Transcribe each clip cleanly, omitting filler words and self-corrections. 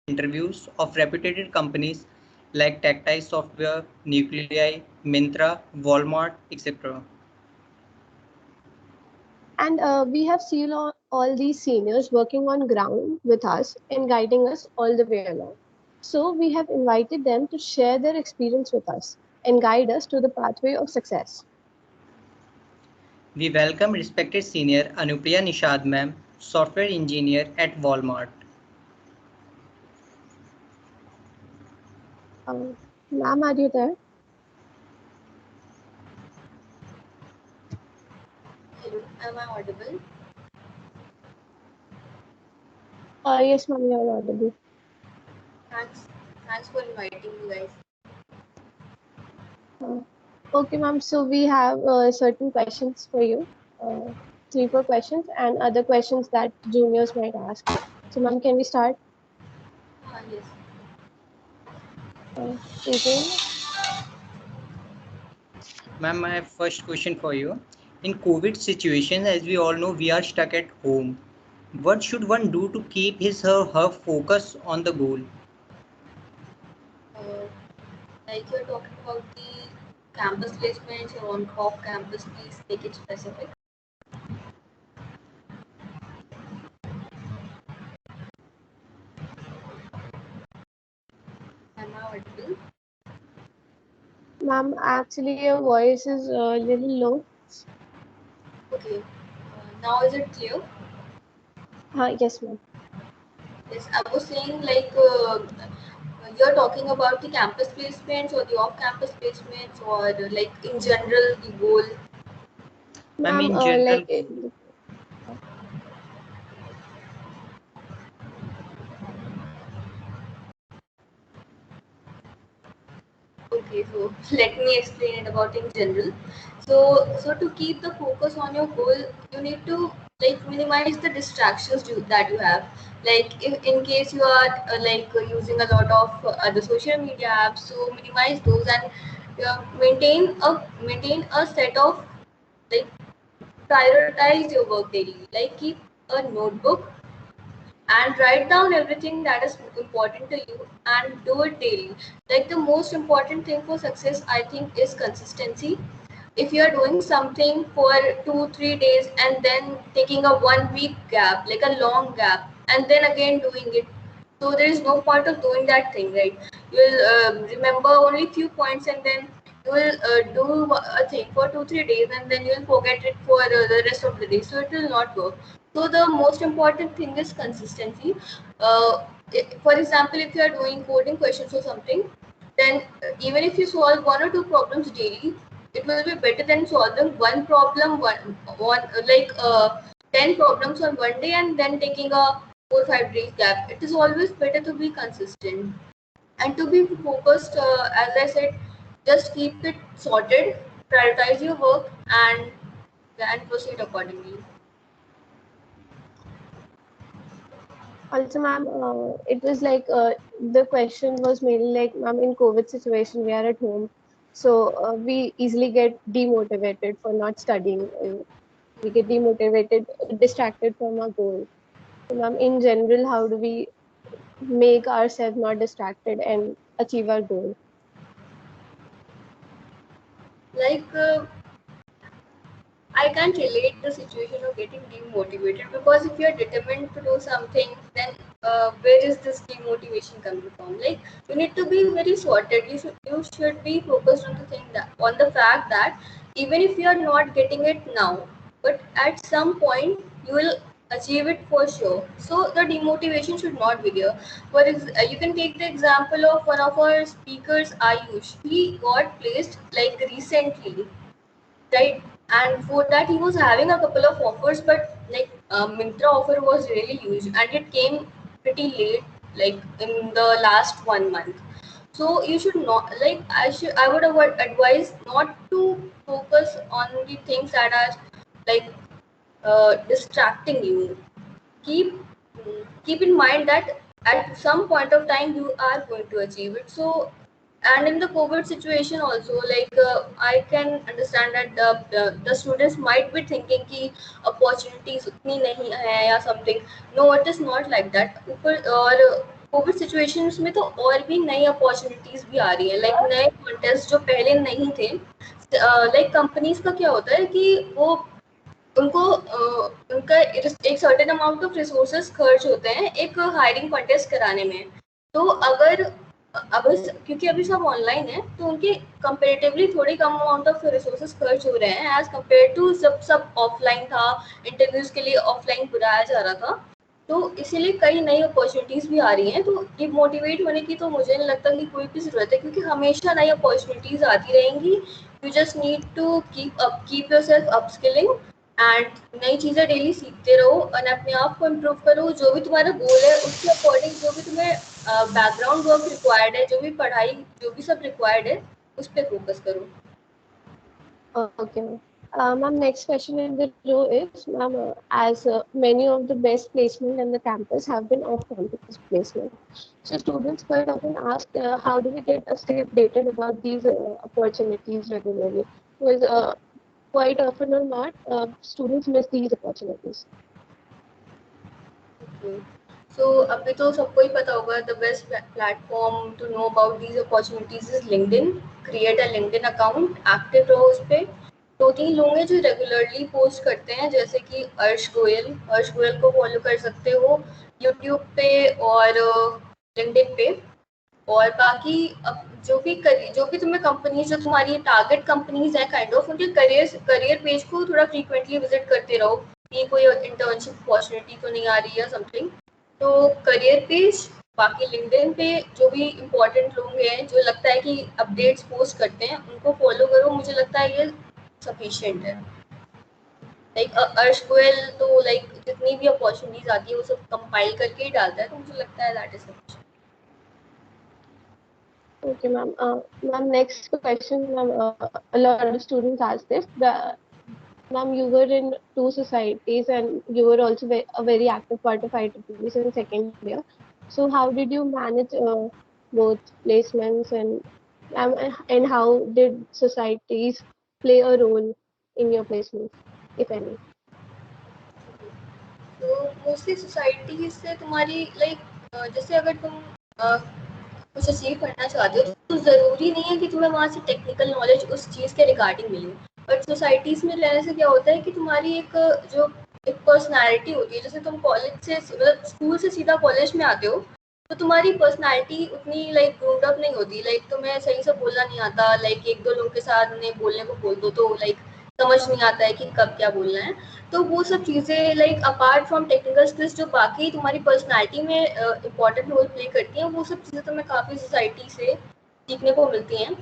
interviews of reputed companies like Tactile Software, Nuclei, Myntra, Walmart, etc. And we have seen all these seniors working on ground with us and guiding us all the way along. So we have invited them to share their experience with us and guide us to the pathway of success. We welcome respected senior Anupriya Nishad ma'am, software engineer at Walmart. Ma'am, are you there? Hello, am I audible? Yes, ma'am, you are audible. Thanks for inviting me, guys. Okay, ma'am. So we have certain questions for you, 3, 4 questions, and other questions that juniors might ask. So, ma'am, can we start? Yes. Begin. Ma'am, my first question for you. In COVID situation, as we all know, we are stuck at home. What should one do to keep his or her focus on the goal? Like you're talking about the campus placements or on off campus, please make it specific. Am I audible? Ma'am, actually, your voice is a little low. Okay. Now is it clear? Yes, ma'am. Yes, I was saying like you're talking about the campus placements or the off-campus placements or like in general the goal. Ma'am, Ma'am, in general, Okay, so let me explain it about in general. So to keep the focus on your goal, you need to like minimize the distractions that you have. Like if in case you are using a lot of other social media apps, so minimize those and maintain a set of like prioritize your work daily. Like keep a notebook and write down everything that is important to you and do it daily. Like the most important thing for success I think is consistency. If you are doing something for 2 3 days and then taking a 1 week gap, like a long gap, and then again doing it, so there is no point of doing that thing, right? You will remember only few points and then you will do a thing for 2 3 days and then you will forget it for the rest of the day, so it will not work. So the most important thing is consistency. For example, if you are doing coding questions or something, then even if you solve 1 or 2 problems daily, it will be better than solving one problem one 10 problems on one day and then taking a 4 5 days gap. It is always better to be consistent and to be focused. As I said, just keep it sorted, prioritize your work, and proceed accordingly. Also, ma'am, it was like the question was mainly like, ma'am, in COVID situation, we are at home, so we easily get demotivated for not studying. We get demotivated, distracted from our goal. So, ma'am, in general, how do we make ourselves not distracted and achieve our goal? Like I can't relate the situation of getting demotivated, because if you're determined to do something, then where is this demotivation coming from? Like you need to be very sorted. You should be focused on the thing that on the fact that even if you are not getting it now, but at some point you will achieve it for sure. So the demotivation should not be there. You can take the example of one of our speakers, Ayush. He got placed like recently, right? And for that he was having a couple of offers, but like Mintra offer was really huge and it came pretty late, like in the last 1 month. So you should not, like I would advise not to focus on the things that are like distracting you. Keep keep in mind that at some point of time you are going to achieve it. So, and in the COVID situation also, like I can understand that the students might be thinking ki opportunities utni nahi hai या something. No, it is not like that. ऊपर और Covid situations में तो और भी नई opportunities भी आ रही है, लाइक नए कॉन्टेस्ट जो पहले नहीं थे। लाइक कंपनीज का क्या होता है कि वो उनको उनका एक सर्टेन अमाउंट ऑफ रिसोर्सेज खर्च होते हैं एक हायरिंग कॉन्टेस्ट कराने में। तो अगर अब क्योंकि अभी सब ऑनलाइन है तो उनके कंपेरेटिवली थोड़ी कम अमाउंट ऑफ रिसोर्सेज खर्च हो रहे हैं एज कम्पेयर टू जब सब ऑफलाइन था, इंटरव्यूज के लिए ऑफलाइन बुलाया जा रहा था। तो इसीलिए कई नई अपॉर्चुनिटीज भी आ रही हैं। तो डिमोटिवेट होने की तो मुझे नहीं लगता कि कोई भी जरूरत है, क्योंकि हमेशा नई अपॉर्चुनिटीज आती रहेंगी। You just need to keep yourself upskilling and नई चीज़ें डेली सीखते रहो और अपने आप को इम्प्रूव करो। जो भी तुम्हारा गोल है उसके अकॉर्डिंग जो भी तुम्हें बैकग्राउंड वर्क रिक्वायर्ड है, जो भी पढ़ाई जो भी सब रिक्वायर्ड है, उस पर फोकस करो। Okay, ma'am. Ma'am, next question in the row is, ma'am, as many of the best placement in the campus have been off-campus placement. So students quite often ask, how do we stay updated about these opportunities regularly? Because quite often or not, students miss these opportunities. सो अभी तो सबको ही पता होगा the best platform to know about these opportunities is LinkedIn. Create a LinkedIn account, active रहो उस पर। दो तीन लोग हैं जो रेगुलरली पोस्ट करते हैं, जैसे कि अर्श गोयल को फॉलो कर सकते हो यूट्यूब पे और लिंक्डइन पे। और बाकी अब जो भी तुम्हें कंपनीज जो तुम्हारी टारगेट कंपनीज है काइंड ऑफ, उनके करियर पेज को थोड़ा फ्रीक्वेंटली विजिट करते रहो कि कोई इंटर्नशिप अपॉर्चुनिटी तो नहीं आ रही है समथिंग। तो करियर पेज, बाकी लिंक्डइन पे जो भी इम्पोर्टेंट लोग हैं जो लगता है कि अपडेट्स पोस्ट करते हैं उनको फॉलो करो। मुझे लगता है ये सफिशिएंट है। लाइक अर्श गोयल तो लाइक जितनी भी अपॉर्चुनिटीज आती है वो सब कंपाइल करके ही डालता है, तो मुझे लगता है that is sufficient. Okay, ma'am. Ma'am, next question, ma'am. A lot of students ask this. Ma'am, you were in two societies and you were also a very active part of IEEE in second year. So how did you manage both placements and how did societies play a role in your placements, if any? तो mostly society से तुम्हारी like जैसे अगर तुम कुछ achieve करना चाहते हो तो ज़रूरी नहीं है कि तुम्हें वहाँ से टेक्निकल नॉलेज उस चीज़ के रिगार्डिंग मिले। बट सोसाइटीज़ में रहने से क्या होता है कि तुम्हारी जो एक पर्सनैलिटी होती है, जैसे तुम कॉलेज से मतलब स्कूल से सीधा कॉलेज में आते हो तो तुम्हारी पर्सनैलिटी उतनी लाइक ग्रूम्ड अप नहीं होती। लाइक तुम्हें सही से बोलना नहीं आता, लाइक एक दो लोगों के साथ उन्हें बोलने को बोल दो तो लाइक समझ नहीं आता है कि कब क्या बोलना है। तो वो सब चीज़ें like apart from technical skills जो बाकी तुम्हारी पर्सनैलिटी में इम्पॉर्टेंट रोल प्ले करती हैं, वो सब चीज़ें तुम्हें काफ़ी सोसाइटी से सीखने को मिलती हैं।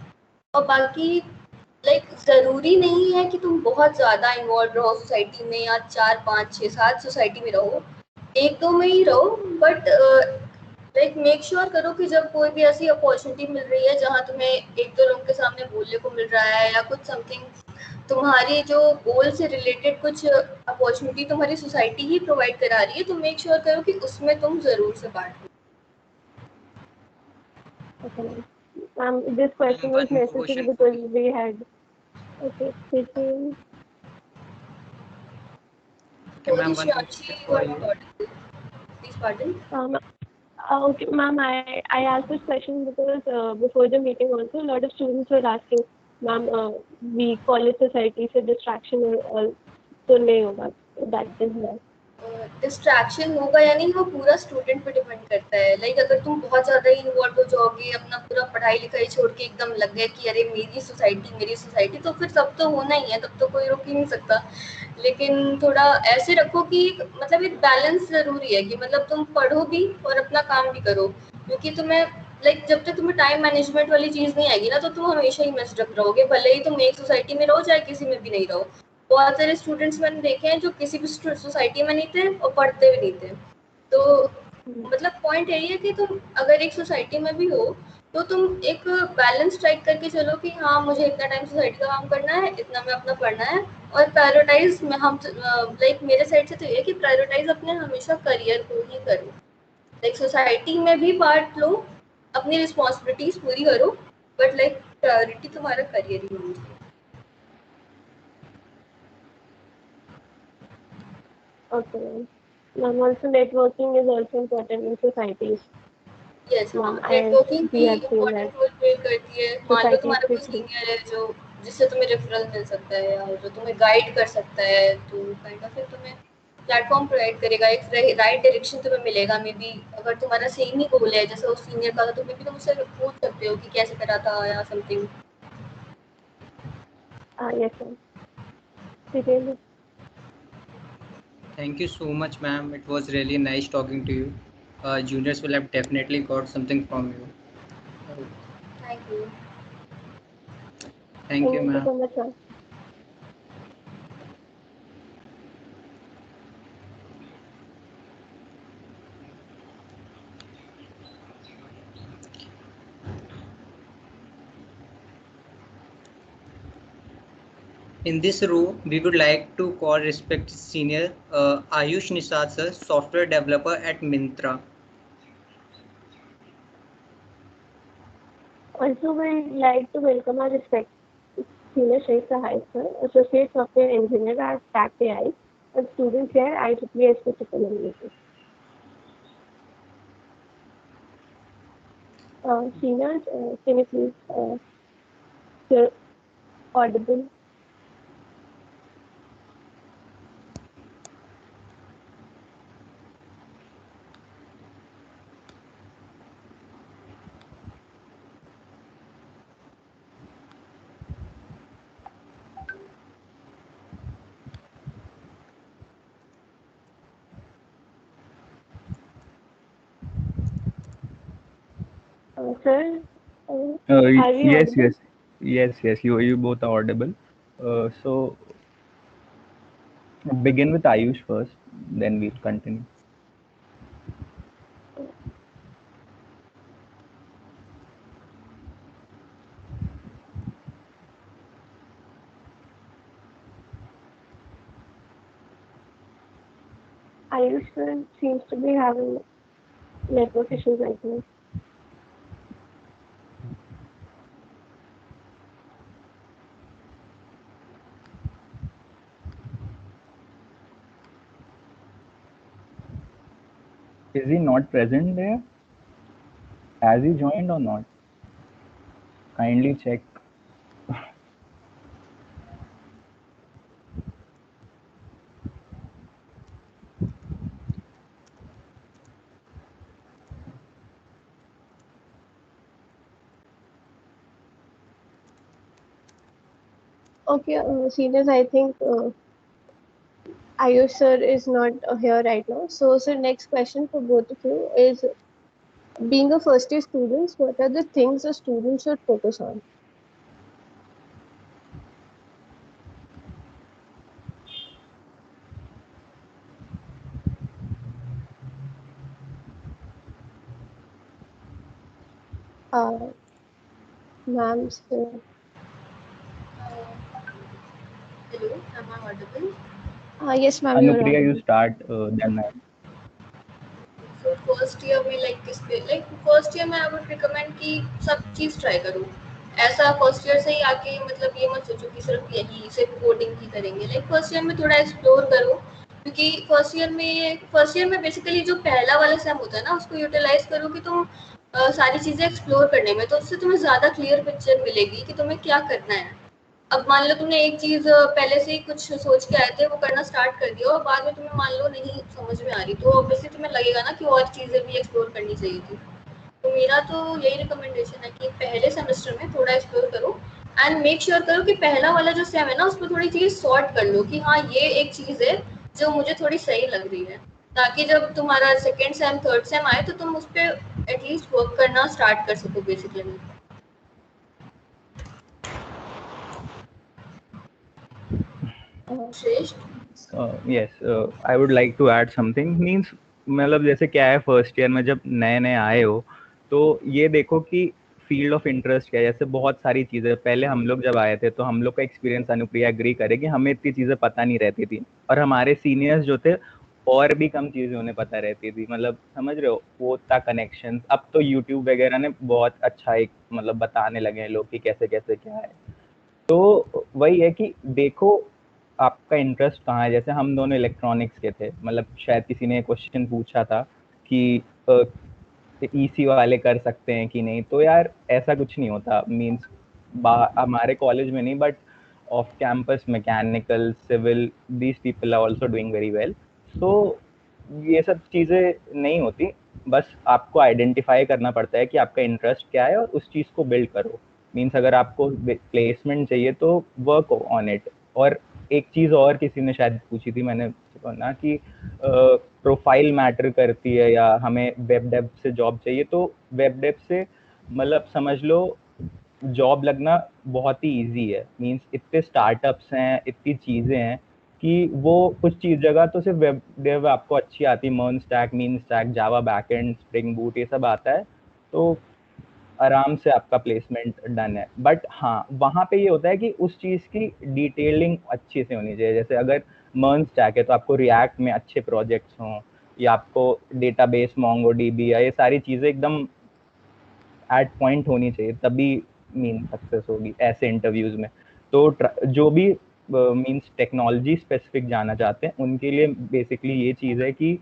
और बाकी लाइक ज़रूरी नहीं है कि तुम बहुत ज़्यादा इन्वॉल्व रहो सोसाइटी में या 4 5 6 7 सोसाइटी में रहो, एक दो में ही रहो। बट लाइक मेक श्योर करो कि जब कोई भी ऐसी अपॉर्चुनिटी मिल रही है जहाँ तुम्हें एक दो लोगों के सामने बोलने को मिल रहा है या कुछ समथिंग तुम्हारी जो गोल से रिलेटेड कुछ अपॉर्चुनिटी तुम्हारी सोसाइटी ही प्रोवाइड करा रही है, तो मेक श्योर करो कि उसमें तुम ज़रूर से part low. Okay, ma'am. This question was One more necessary question for because you. we had. Okay, speaking. Okay, So ma'am, one more Dishanshi, question you for are you. not audible. Please pardon. Okay, ma'am, I asked this question because before the meeting also a lot of students were asking, ma'am, we college society से distraction और तो नहीं होगा. That is why. Distraction होगा या नहीं वो पूरा स्टूडेंट पे डिपेंड करता है। लाइक अगर तुम बहुत ज़्यादा ही इन्वॉल्व हो जाओगे, अपना पूरा पढ़ाई लिखाई छोड़ के एकदम लग गए कि अरे मेरी सोसाइटी, तो फिर तब तो होना ही है, तब तो कोई रोक ही नहीं सकता। लेकिन थोड़ा ऐसे रखो कि मतलब एक बैलेंस ज़रूरी है कि मतलब तुम पढ़ो भी और अपना काम भी करो, क्योंकि तुम्हें लाइक जब तक तुम्हें टाइम मैनेजमेंट वाली चीज़ नहीं आएगी ना तो तुम हमेशा ही मिस्ड रहोगे, भले ही तुम एक सोसाइटी में रहो चाहे किसी में भी नहीं रहो। बहुत सारे स्टूडेंट्स मैंने देखे हैं जो किसी भी सोसाइटी में नहीं थे और पढ़ते भी नहीं थे। तो मतलब पॉइंट यही है कि तुम अगर एक सोसाइटी में भी हो तो तुम एक बैलेंस स्ट्राइक करके चलो कि हाँ मुझे इतना टाइम सोसाइटी का काम करना है, इतना में अपना पढ़ना है। और प्रायोरिटाइज में हम लाइक मेरे साइड से तो ये है कि प्रायोरिटाइज अपने हमेशा करियर को ही करो। लाइक सोसाइटी में भी पार्ट लो, अपनी रिस्पॉन्सिबिलिटीज पूरी करो, बट लाइक प्रायोरिटी तुम्हारा करियर ही होनी चाहिए। Okay, ma'am. Ma'am, also networking is also important in societies. Yes हाँ, Ma'am, नेटवर्किंग भी we have seen that important role play करती है। मान लो society तुम्हारा कोई treats it. सीनियर है जो जिससे तुम्हें रेफरल मिल सकता है या जो तुम्हें गाइड कर सकता है, तो काइंड ऑफ फिर तुम्हें प्लेटफॉर्म प्रोवाइड करेगा, एक राइट डायरेक्शन तुम्हें मिलेगा। मे बी अगर तुम्हारा सेम ही गोल है जैसे उस सीनियर का, तो मे बी तुम उससे पूछ सकते हो कि कैसे करा था या something. Yes, ma'am. Really. Thank you so much, ma'am. It was really nice talking to you. Juniors will have definitely got something from you. Thank you. Thank you, Thank you ma'am. so much, ma'am. In this row, we would like to call respected senior Ayush Nisad sir, software developer at Myntra. Also, we'd like to welcome our respected senior Shaikh Sahai sir, associate software engineer at Stack AI, and students here at IEEE Physical Engineering. Seniors, can you please hear audible? Sir, are we Yes, audible? yes. You both are audible. So begin with Ayush first, then we'll continue. Ayush sir seems to be having network issues right now. Is he not present there? Has he joined or not? Kindly check. Okay, seniors, I think Ayush sir is not here right now. So, sir, next question for both of you is, being a first year student, what are the things a student should focus on? Uh, Ma'am, sir. Hello, am I audible? Yes, ma'am, you're Anupriya, you audible. start, then I. तो first year में like किस पे, like first year में I would recommend कि सब चीज़ try करो। ऐसा first year से ही आके मतलब ये मत सोचो कि सिर्फ कोडिंग ही करेंगे। लाइक फर्स्ट ईयर में थोड़ा एक्सप्लोर करो, क्योंकि फर्स्ट ईयर में बेसिकली जो पहला वाला सेम होता है ना, उसको यूटिलाइज करो कि तुम सारी चीज़ें एक्सप्लोर करने में, तो उससे तुम्हें ज़्यादा क्लियर पिक्चर मिलेगी कि तुम्हें क्या करना है। अब मान लो तुमने एक चीज पहले से ही कुछ सोच के आए थे, वो करना स्टार्ट कर दिया और बाद में तुम्हें मान लो नहीं समझ में आ रही, तो ऑब्वियसली तुम्हें लगेगा ना कि और चीजें भी एक्सप्लोर करनी चाहिए थी। तो मेरा तो यही रिकमेंडेशन है कि पहले सेमेस्टर में थोड़ा एक्सप्लोर करो, एंड मेक श्योर करो कि पहला वाला जो सेम है ना, उसमें थोड़ी चीज सॉर्ट कर लो कि हाँ ये एक चीज है जो मुझे थोड़ी सही लग रही है, ताकि जब तुम्हारा सेकेंड सेम थर्ड सेम आए तो तुम उस पर एटलीस्ट वर्क करना स्टार्ट कर सको बेसिकली। श्रेष्ठ। Yes, I would like to add something. Means मतलब जैसे क्या है, फर्स्ट ईयर में जब नए नए आए हो तो ये देखो कि फील्ड ऑफ इंटरेस्ट क्या है। जैसे बहुत सारी चीज़ें पहले हम लोग जब आए थे तो हम लोग का एक्सपीरियंस, अनुप्रिया एग्री करे कि हमें इतनी चीज़ें पता नहीं रहती थी, और हमारे सीनियर्स जो थे और भी कम चीज़ें उन्हें पता रहती थी। मतलब समझ रहे हो, वो था कनेक्शन। अब तो यूट्यूब वगैरह ने बहुत अच्छा एक मतलब बताने लगे हैं लोग कि कैसे कैसे क्या है। तो वही है कि देखो आपका इंटरेस्ट कहाँ है। जैसे हम दोनों इलेक्ट्रॉनिक्स के थे, मतलब शायद किसी ने क्वेश्चन पूछा था कि ईसी वाले कर सकते हैं कि नहीं, तो यार ऐसा कुछ नहीं होता। मीन्स हमारे कॉलेज में नहीं, but off campus mechanical, civil, these people are also doing very well. So ये सब चीज़ें नहीं होती, बस आपको आइडेंटिफाई करना पड़ता है कि आपका इंटरेस्ट क्या है और उस चीज़ को बिल्ड करो। मीन्स अगर आपको प्लेसमेंट चाहिए तो वर्क ऑन इट। और एक चीज़ और किसी ने शायद पूछी थी, मैंने ना कि प्रोफाइल मैटर करती है या हमें वेब डेव से जॉब चाहिए, तो वेब डेव से मतलब समझ लो जॉब लगना बहुत ही इजी है। मींस इतने स्टार्टअप्स हैं, इतनी चीज़ें हैं कि वो कुछ चीज़ जगह तो सिर्फ वेब डेव आपको अच्छी आती है, MERN stack, mean stack, Java backend, spring boot, ये सब आता है, तो आराम से आपका प्लेसमेंट डन है। बट हाँ, वहाँ पे ये होता है कि उस चीज़ की डिटेलिंग अच्छे से होनी चाहिए। जैसे अगर मर्न स्टैक है तो आपको रिएक्ट में अच्छे प्रोजेक्ट्स हों, या आपको डेटाबेस मोंगो डीबी या ये सारी चीज़ें एकदम एट पॉइंट होनी चाहिए, तभी मीन सक्सेस होगी ऐसे इंटरव्यूज में। तो जो भी मीन्स टेक्नोलॉजी स्पेसिफिक जाना चाहते हैं उनके लिए बेसिकली ये चीज़ है कि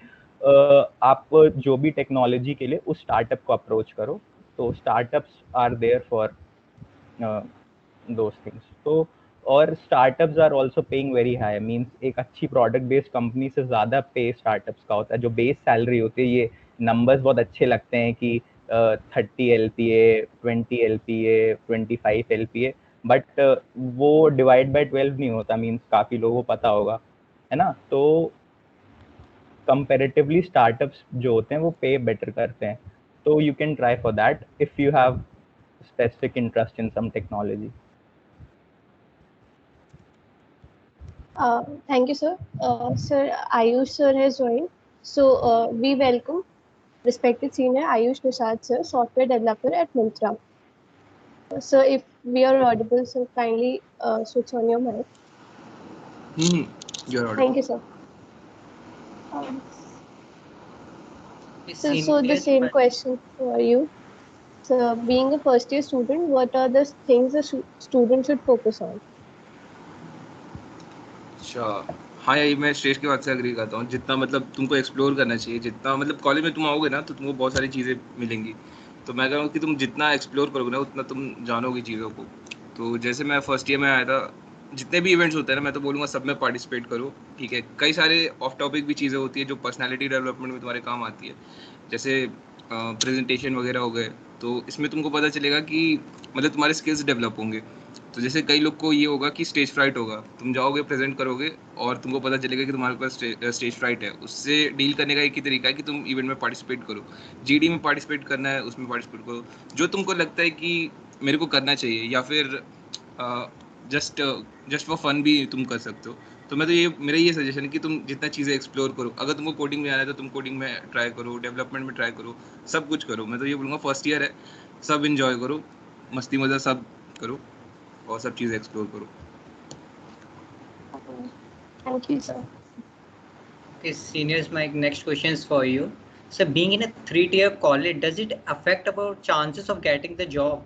आप जो भी टेक्नोलॉजी के लिए उस स्टार्टअप को अप्रोच करो। तो startups are there for those things. तो और startups are also paying very high. Means एक अच्छी प्रोडक्ट बेस्ड कंपनी से ज़्यादा पे स्टार्टअप्स का होता है। जो बेस सैलरी होती है, ये नंबर्स बहुत अच्छे लगते हैं कि 30 LPA, 20 LPA, 25 LPA, बट वो डिवाइड बाय 12 नहीं होता। मीन्स काफ़ी लोगों को पता होगा, है ना। तो कंपेरेटिवली स्टार्टअप्स जो होते हैं वो पे बेटर करते हैं। तो you can try for that if you have specific interest in some technology. Thank you, sir. Sir, Ayush sir has joined. So we welcome respected senior Ayush Nishad sir, software developer at Myntra. Sir, if we are audible, sir, kindly switch on your mic. You're audible. Thank you, sir. So the Seniors, same question for you. So, being a first year student, what are the things a student should focus on? अच्छा, हाँ यार, मैं श्रेष्ठ की बात से agree करता हूँ। जितना मतलब तुमको एक्सप्लोर करना चाहिए, जितना मतलब कॉलेज में तुम आओगे ना तो तुमको बहुत सारी चीज़ें मिलेंगी। तो मैं कह रहा हूँ कि तुम जितना एक्सप्लोर करोगे ना उतना तुम जानोगे चीज़ों को। तो जैसे मैं फर्स्ट ईयर में आया था, जितने भी इवेंट्स होते हैं ना, मैं तो बोलूँगा सब में पार्टिसिपेट करो, ठीक है। कई सारे ऑफ टॉपिक भी चीज़ें होती है जो पर्सनैलिटी डेवलपमेंट में तुम्हारे काम आती है, जैसे प्रेजेंटेशन वगैरह हो गए। तो इसमें तुमको पता चलेगा कि मतलब तुम्हारे स्किल्स डेवलप होंगे। तो जैसे कई लोग को ये होगा कि स्टेज फ्राइट होगा, तुम जाओगे प्रेजेंट करोगे और तुमको पता चलेगा कि तुम्हारे पास स्टेज फ्राइट है। उससे डील करने का एक ही तरीका है कि तुम इवेंट में पार्टिसिपेट करो। जीडी में पार्टिसिपेट करना है, उसमें पार्टिसिपेट करो जो तुमको लगता है कि मेरे को करना चाहिए, या फिर जस्ट फॉर फन भी तुम कर सकते हो। तो मैं तो ये मेरा ये सजेशन है कि तुम जितना चीज़ें एक्सप्लोर करो। अगर तुमको कोडिंग में आना है तो तुम कोडिंग में ट्राई करो, डेवलपमेंट में ट्राई करो, सब कुछ करो। मैं तो ये बोलूँगा फर्स्ट ईयर है, सब इंजॉय करो, मस्ती मज़ा सब करो और सब चीज़ें एक्सप्लोर करो। Thank you, sir. Okay, seniors, my next question is for you. So, being in a 3-tier college, does it affect our chances of getting the job?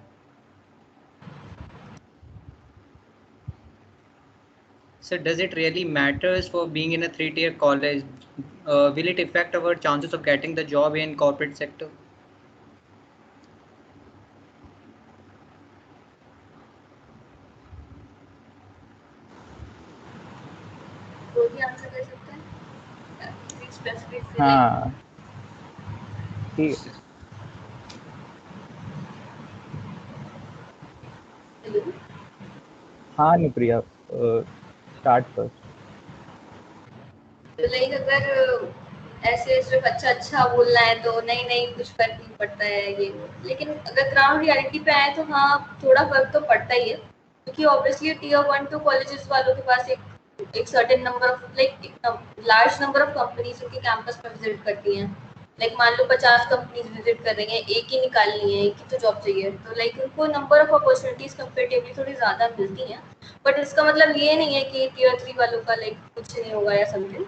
So, does it really matters for being in a 3-tier college? Will it affect our chances of getting the job in corporate sector? कोई भी answer कर सकते हैं specific. हाँ ठीक है। Hello, हाँ नुप्रिया, start first. तो लाइक अगर ऐसे सिर्फ अच्छा बोलना है तो नहीं कुछ फर्क नहीं पड़ता है ये वो। लेकिन अगर ग्राउंड रियलिटी पे आए तो हाँ, थोड़ा फर्क तो पड़ता ही है, क्योंकि ऑब्वियसली टियर 1-2 कॉलेजेस वालों के पास एक certain number of large number of companies उनके कैंपस में विजिट करती हैं। लाइक मान लो 50 कंपनीज विजिट कर रही हैं, एक ही निकालनी है, एक ही तो जॉब चाहिए, तो लाइक उनको नंबर ऑफ अपॉर्चुनिटीज कंपेरेटिवली थोड़ी ज़्यादा मिलती हैं। बट इसका मतलब ये नहीं है कि टियर 3 वालों का लाइक कुछ नहीं होगा या समथिंग।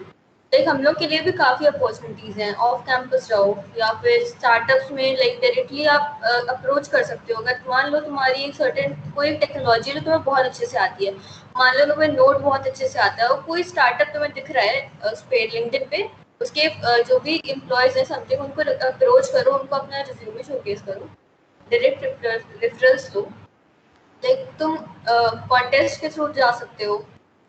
लाइक हम लोग के लिए भी काफ़ी अपॉर्चुनिटीज़ हैं। ऑफ कैंपस जाओ या फिर स्टार्टअप्स में लाइक डायरेक्टली आप अप्रोच कर सकते हो। अगर मान लो तुम्हारी एक सर्टेन कोई टेक्नोलॉजी जो तुम्हें बहुत अच्छे से आती है, मान लो तुम्हें नोड बहुत अच्छे से आता है और कोई स्टार्टअप तुम्हें दिख रहा है उस पे लिंक्डइन पे उसके जो भी एम्प्लॉयज हैं समथिंग, उनको अप्रोच करो, उनको अपना रिज्यूमे शोकेस करो, डायरेक्ट रेफरल्स लो। लाइक तुम कॉन्टेस्ट के थ्रू जा सकते हो,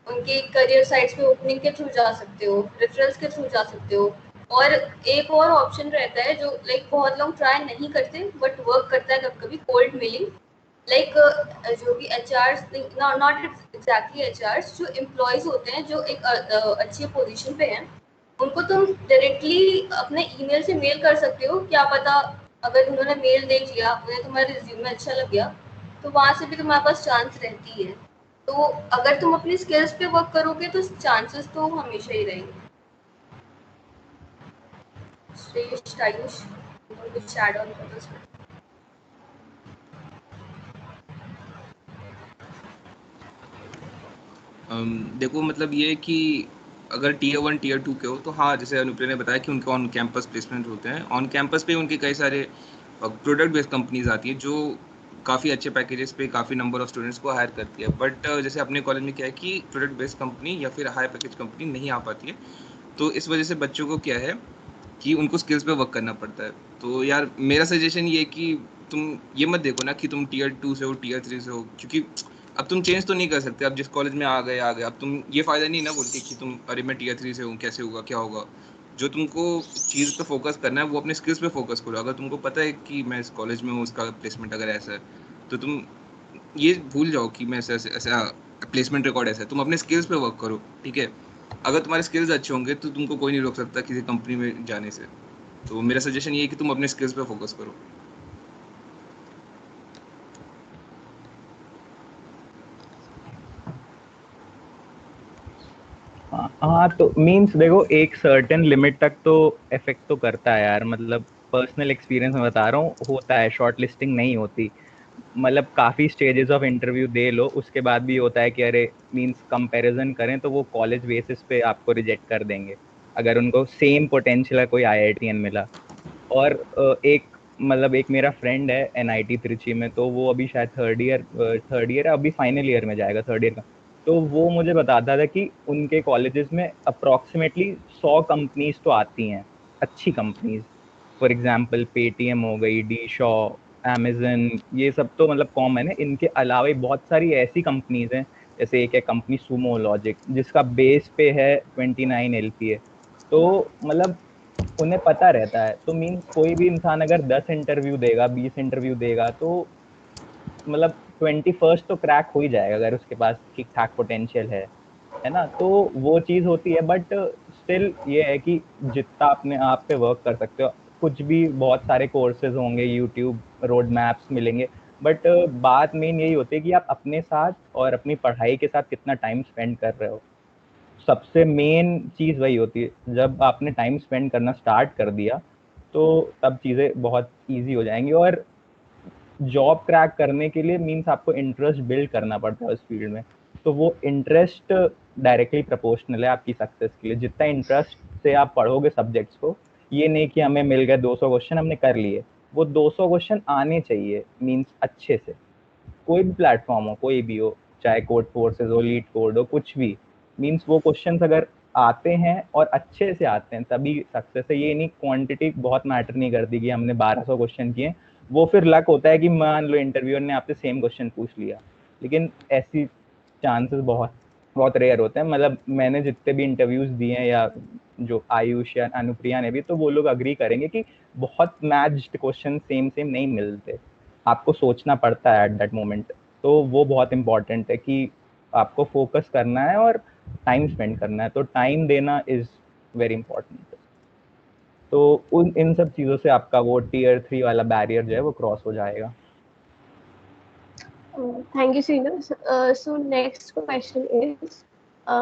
उनकी करियर साइट्स पे ओपनिंग के थ्रू जा सकते हो, रेफरल्स के थ्रू जा सकते हो। और एक और ऑप्शन रहता है जो लाइक बहुत लोग ट्राई नहीं करते बट वर्क करता है कभी कभी, कोल्ड मेलिंग। लाइक जो भी एचआर, नॉट एग्जैक्टली एचआर, जो एम्प्लॉयज होते हैं जो एक अच्छी पोजीशन पे हैं, उनको तुम डायरेक्टली अपने ईमेल से मेल कर सकते हो। क्या पता अगर उन्होंने मेल देख लिया, उन्हें तुम्हारा रिज्यूमे अच्छा लग गया, तो वहाँ से भी तुम्हारे पास चांस रहती है। तो अगर तुम अपनी स्किल्स पे वर्क करोगे तो चांसेस तो हमेशा ही रहेंगे। श्रेष्ठ, आयुष, कुछ ऐड ऑन करो इसमें? देखो मतलब ये कि अगर टीयर 1 टीयर 2 के हो तो हाँ, जैसे अनुप्रिया ने बताया कि उनके ऑन कैंपस प्लेसमेंट होते हैं। ऑन कैंपस पे उनके कई सारे प्रोडक्ट बेस्ड कंपनीज आती हैं जो काफ़ी अच्छे पैकेजेस पे काफ़ी नंबर ऑफ स्टूडेंट्स को हायर करती है। बट जैसे अपने कॉलेज में क्या है कि प्रोडक्ट बेस्ड कंपनी या फिर हाई पैकेज कंपनी नहीं आ पाती है, तो इस वजह से बच्चों को क्या है कि उनको स्किल्स पे वर्क करना पड़ता है। तो यार मेरा सजेशन ये है कि तुम ये मत देखो ना कि तुम टीयर 2 से हो, टीयर 3 से हो, क्योंकि अब तुम चेंज तो नहीं कर सकते। अब जिस कॉलेज में आ गए, अब तुम ये फ़ायदा नहीं ना बोल के कि तुम अरे मैं टीयर 3 से हूँ, कैसे होगा, क्या होगा। जो तुमको चीज़ पे फोकस करना है वो अपने स्किल्स पे फोकस करो। अगर तुमको पता है कि मैं इस कॉलेज में हूँ, उसका प्लेसमेंट अगर ऐसा है, तो तुम ये भूल जाओ कि मैं ऐसा प्लेसमेंट रिकॉर्ड ऐसा है। तुम अपने स्किल्स पे वर्क करो, ठीक है। अगर तुम्हारे स्किल्स अच्छे होंगे तो तुमको कोई नहीं रोक सकता किसी कंपनी में जाने से। तो मेरा सजेशन ये है कि तुम अपने स्किल्स पे फोकस करो। हाँ तो मीन्स देखो एक सर्टेन लिमिट तक तो इफेक्ट तो करता है यार, मतलब पर्सनल एक्सपीरियंस में बता रहा हूँ, होता है, शॉर्ट लिस्टिंग नहीं होती। मतलब काफी स्टेजेस ऑफ इंटरव्यू दे लो, उसके बाद भी होता है कि अरे मींस कंपैरिजन करें तो वो कॉलेज बेसिस पे आपको रिजेक्ट कर देंगे अगर उनको सेम पोटेंशियल है कोई आईआईटीएन मिला। और एक मतलब एक मेरा फ्रेंड है एनआईटी त्रिची में, तो वो अभी शायद थर्ड ईयर अभी फाइनल ईयर में जाएगा, थर्ड ईयर का। तो वो मुझे बताता था कि उनके कॉलेजेस में अप्रोक्सीमेटली 100 कंपनीज तो आती हैं, अच्छी कंपनीज। फॉर एग्जाम्पल पेटीएम हो गई, डी शॉ, amazon, ये सब तो मतलब कॉमन है। इनके अलावा भी बहुत सारी ऐसी कंपनीज हैं, जैसे एक है कंपनी सुमो लॉजिक जिसका बेस पे है 29 LPA। तो मतलब उन्हें पता रहता है। तो मीन्स कोई भी इंसान अगर 10 इंटरव्यू देगा, 20 इंटरव्यू देगा, तो मतलब 21st तो क्रैक हो ही जाएगा अगर उसके पास ठीक ठाक पोटेंशियल है ना। तो वो चीज होती है, बट स्टिल ये है कि जितना अपने आप पे वर्क कर सकते हो, कुछ भी बहुत सारे कोर्सेज होंगे, यूट्यूब रोड मैप्स मिलेंगे, बट बात मेन यही होती है कि आप अपने साथ और अपनी पढ़ाई के साथ कितना टाइम स्पेंड कर रहे हो। सबसे मेन चीज वही होती है। जब आपने टाइम स्पेंड करना स्टार्ट कर दिया तो तब चीजें बहुत इजी हो जाएंगी। और जॉब क्रैक करने के लिए मीन्स आपको इंटरेस्ट बिल्ड करना पड़ता है उस फील्ड में। तो वो इंटरेस्ट डायरेक्टली प्रोपोर्शनल है आपकी सक्सेस के लिए। जितना इंटरेस्ट से आप पढ़ोगे सब्जेक्ट्स को, ये नहीं कि हमें मिल गए 200 क्वेश्चन हमने कर लिए, वो 200 क्वेश्चन आने चाहिए मीन्स अच्छे से। कोई भी प्लेटफॉर्म हो, कोई भी हो, चाहे कोड फोर्सेस हो, लीड कोड हो, कुछ भी, मीन्स वो क्वेश्चंस अगर आते हैं और अच्छे से आते हैं तभी सक्सेस है। ये नहीं, क्वांटिटी बहुत मैटर नहीं करती कि हमने 1200 क्वेश्चन किए। वो फिर लक होता है कि मान लो इंटरव्यूअर ने आपसे सेम क्वेश्चन पूछ लिया, लेकिन ऐसी चांसेस बहुत बहुत रेयर होते हैं। मतलब मैंने जितने भी इंटरव्यूज दिए हैं, या जो आयुष या अनुप्रिया ने भी, तो वो लोग अग्री करेंगे कि बहुत मैच्ड क्वेश्चन सेम सेम नहीं मिलते। आपको सोचना पड़ता है एट दैट मोमेंट। तो वो बहुत इंपॉर्टेंट है कि आपको फोकस करना है और टाइम स्पेंड करना है। तो टाइम देना इज वेरी इंपॉर्टेंट। तो उन इन सब चीज़ों से आपका वो टीयर 3 वाला बैरियर जो है वो क्रॉस हो जाएगा। Thank you, Srinivas. So next question is,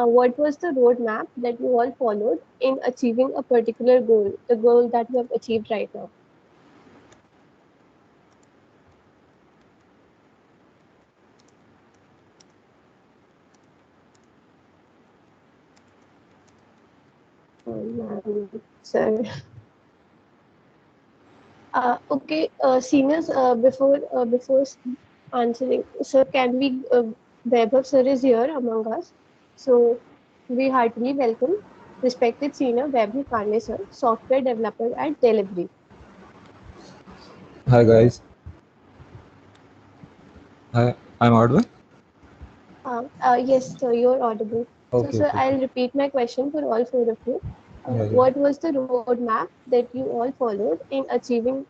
what was the roadmap that you all followed in achieving a particular goal, the goal that you have achieved right now? Sir. Okay, seniors, before answering, sir, can we, Vaibhav sir is here among us, so we heartily welcome. Respected Senior Vaibhav Pandey sir, Software Developer at Delhivery. Hi guys. Hi, I'm audible? Yes, sir, you're audible. So, Okay, sir, okay, I'll okay. repeat my question for all four of you. Yeah, yeah. What was the roadmap that you all followed in achieving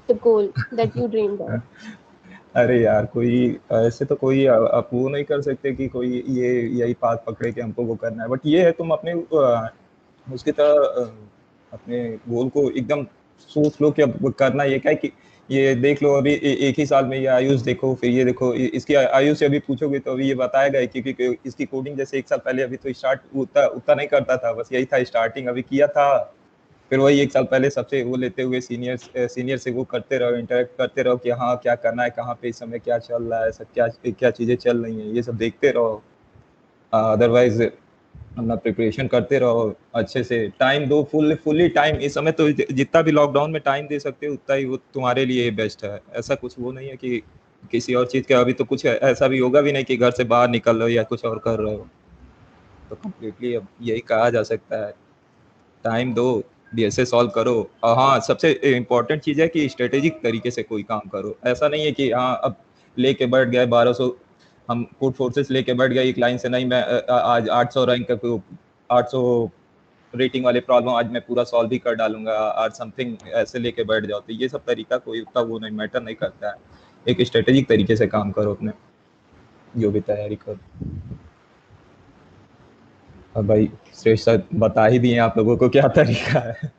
the goal that you dreamed of? अरे यार, कोई ऐसे तो कोई approve नहीं कर सकते कि कोई ये यही पाथ पकड़े कि हमको वो करना है, बट ये है तुम अपने उसकी तरह अपने गोल को एकदम सोच लो कि अब करना ये क्या है कि ये देख लो अभी एक ही साल में ये आयुष देखो, फिर ये देखो इसकी आयुष से अभी पूछोगे तो अभी ये बताएगा क्योंकि इसकी कोडिंग जैसे एक साल पहले अभी तो स्टार्ट उतना उतना नहीं करता था, बस यही था स्टार्टिंग अभी किया था, फिर वही एक साल पहले सबसे वो लेते हुए सीनियर से वो करते रहो, इंटरेक्ट करते रहो कि हाँ क्या करना है, कहाँ पे इस समय क्या चल रहा है, सब क्या क्या चीज़ें चल रही हैं, ये सब देखते रहो। अदरवाइज अपना प्रिपरेशन करते रहो अच्छे से, टाइम दो फुल्ली टाइम, इस समय तो जितना भी लॉकडाउन में टाइम दे सकते हो उतना ही वो तुम्हारे लिए बेस्ट है। ऐसा कुछ वो नहीं है कि किसी और चीज़ का, अभी तो कुछ ऐसा भी होगा भी नहीं कि घर से बाहर निकल रहे हो या कुछ और कर रहे हो, तो कम्प्लीटली अब यही कहा जा सकता है, टाइम दो, डीएसए सॉल्व करो। और हाँ, सबसे इम्पोर्टेंट चीज़ है कि स्ट्रेटेजिक तरीके से कोई काम करो, ऐसा नहीं है कि हाँ अब लेके बैठ गए 1200 हम कोड फोर्सेस लेके बैठ गए एक लाइन से, नहीं मैं आज 800 रैंक 800 रेटिंग वाले प्रॉब्लम आज मैं पूरा सॉल्व ही कर डालूंगा आज समथिंग, ऐसे लेके बैठ जाओ, तो ये सब तरीका कोई उतना वो नहीं मैटर नहीं करता है, एक स्ट्रेटेजिक तरीके से काम करो अपने जो भी तैयारी करो। अब भाई श्रेष्ठ सर बता ही दिए आप लोगों को क्या तरीका है,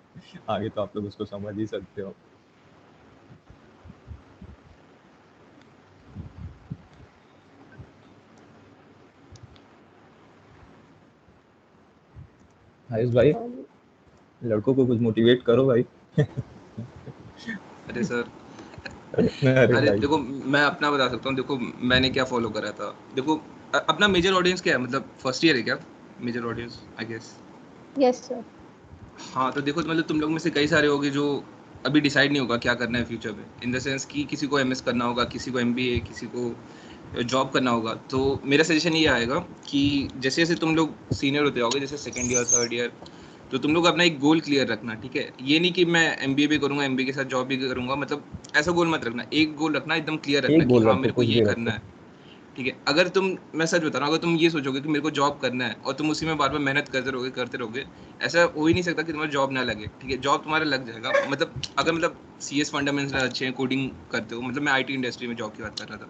आगे तो आप लोग उसको समझ ही सकते हो। आयुष भाई, Um, लड़कों को कुछ मोटिवेट करो भाई। अरे सर, अरे अरे भाई देखो मैं अपना बता सकता हूँ, देखो मैंने क्या फॉलो करा था। देखो अपना मेजर ऑडियंस क्या है, मतलब फर्स्ट ईयर है क्या major audience, I guess. yes, sir. हाँ तो देखो मतलब तुम लोग में से कई सारे होगे जो अभी डिसाइड नहीं होगा क्या करना है फ्यूचर में, इन द सेंस कि किसी को एमएस करना होगा, किसी को एमबीए, किसी को जॉब करना होगा। तो मेरा सजेशन ये आएगा कि जैसे जैसे तुम लोग सीनियर होते होगे, जैसे सेकंड ईयर थर्ड ईयर, तो तुम लोग अपना एक गोल क्लियर रखना, ठीक है। ये नहीं कि मैं एमबीए भी करूंगा, एमबीए के साथ जॉब भी करूंगा, मतलब ऐसा गोल मत रखना, एक गोल रखना, एकदम क्लियर रखना एक कि गोल हाँ रखो, मेरे को कुछ ये भी करना रखो। है, ठीक है। अगर तुम, मैं सच बता रहा हूँ, अगर तुम ये सोचोगे कि मेरे को जॉब करना है और तुम उसी में बार बार मेहनत करते रहोगे, ऐसा हो ही नहीं सकता कि तुम्हारा जॉब ना लगे, ठीक है। जॉब तुम्हारा लग जाएगा, मतलब अगर मतलब सीएस फंडामेंटल अच्छे हैं, कोडिंग करते हो, मतलब मैं आईटी इंडस्ट्री में जॉब की बात कर रहा था,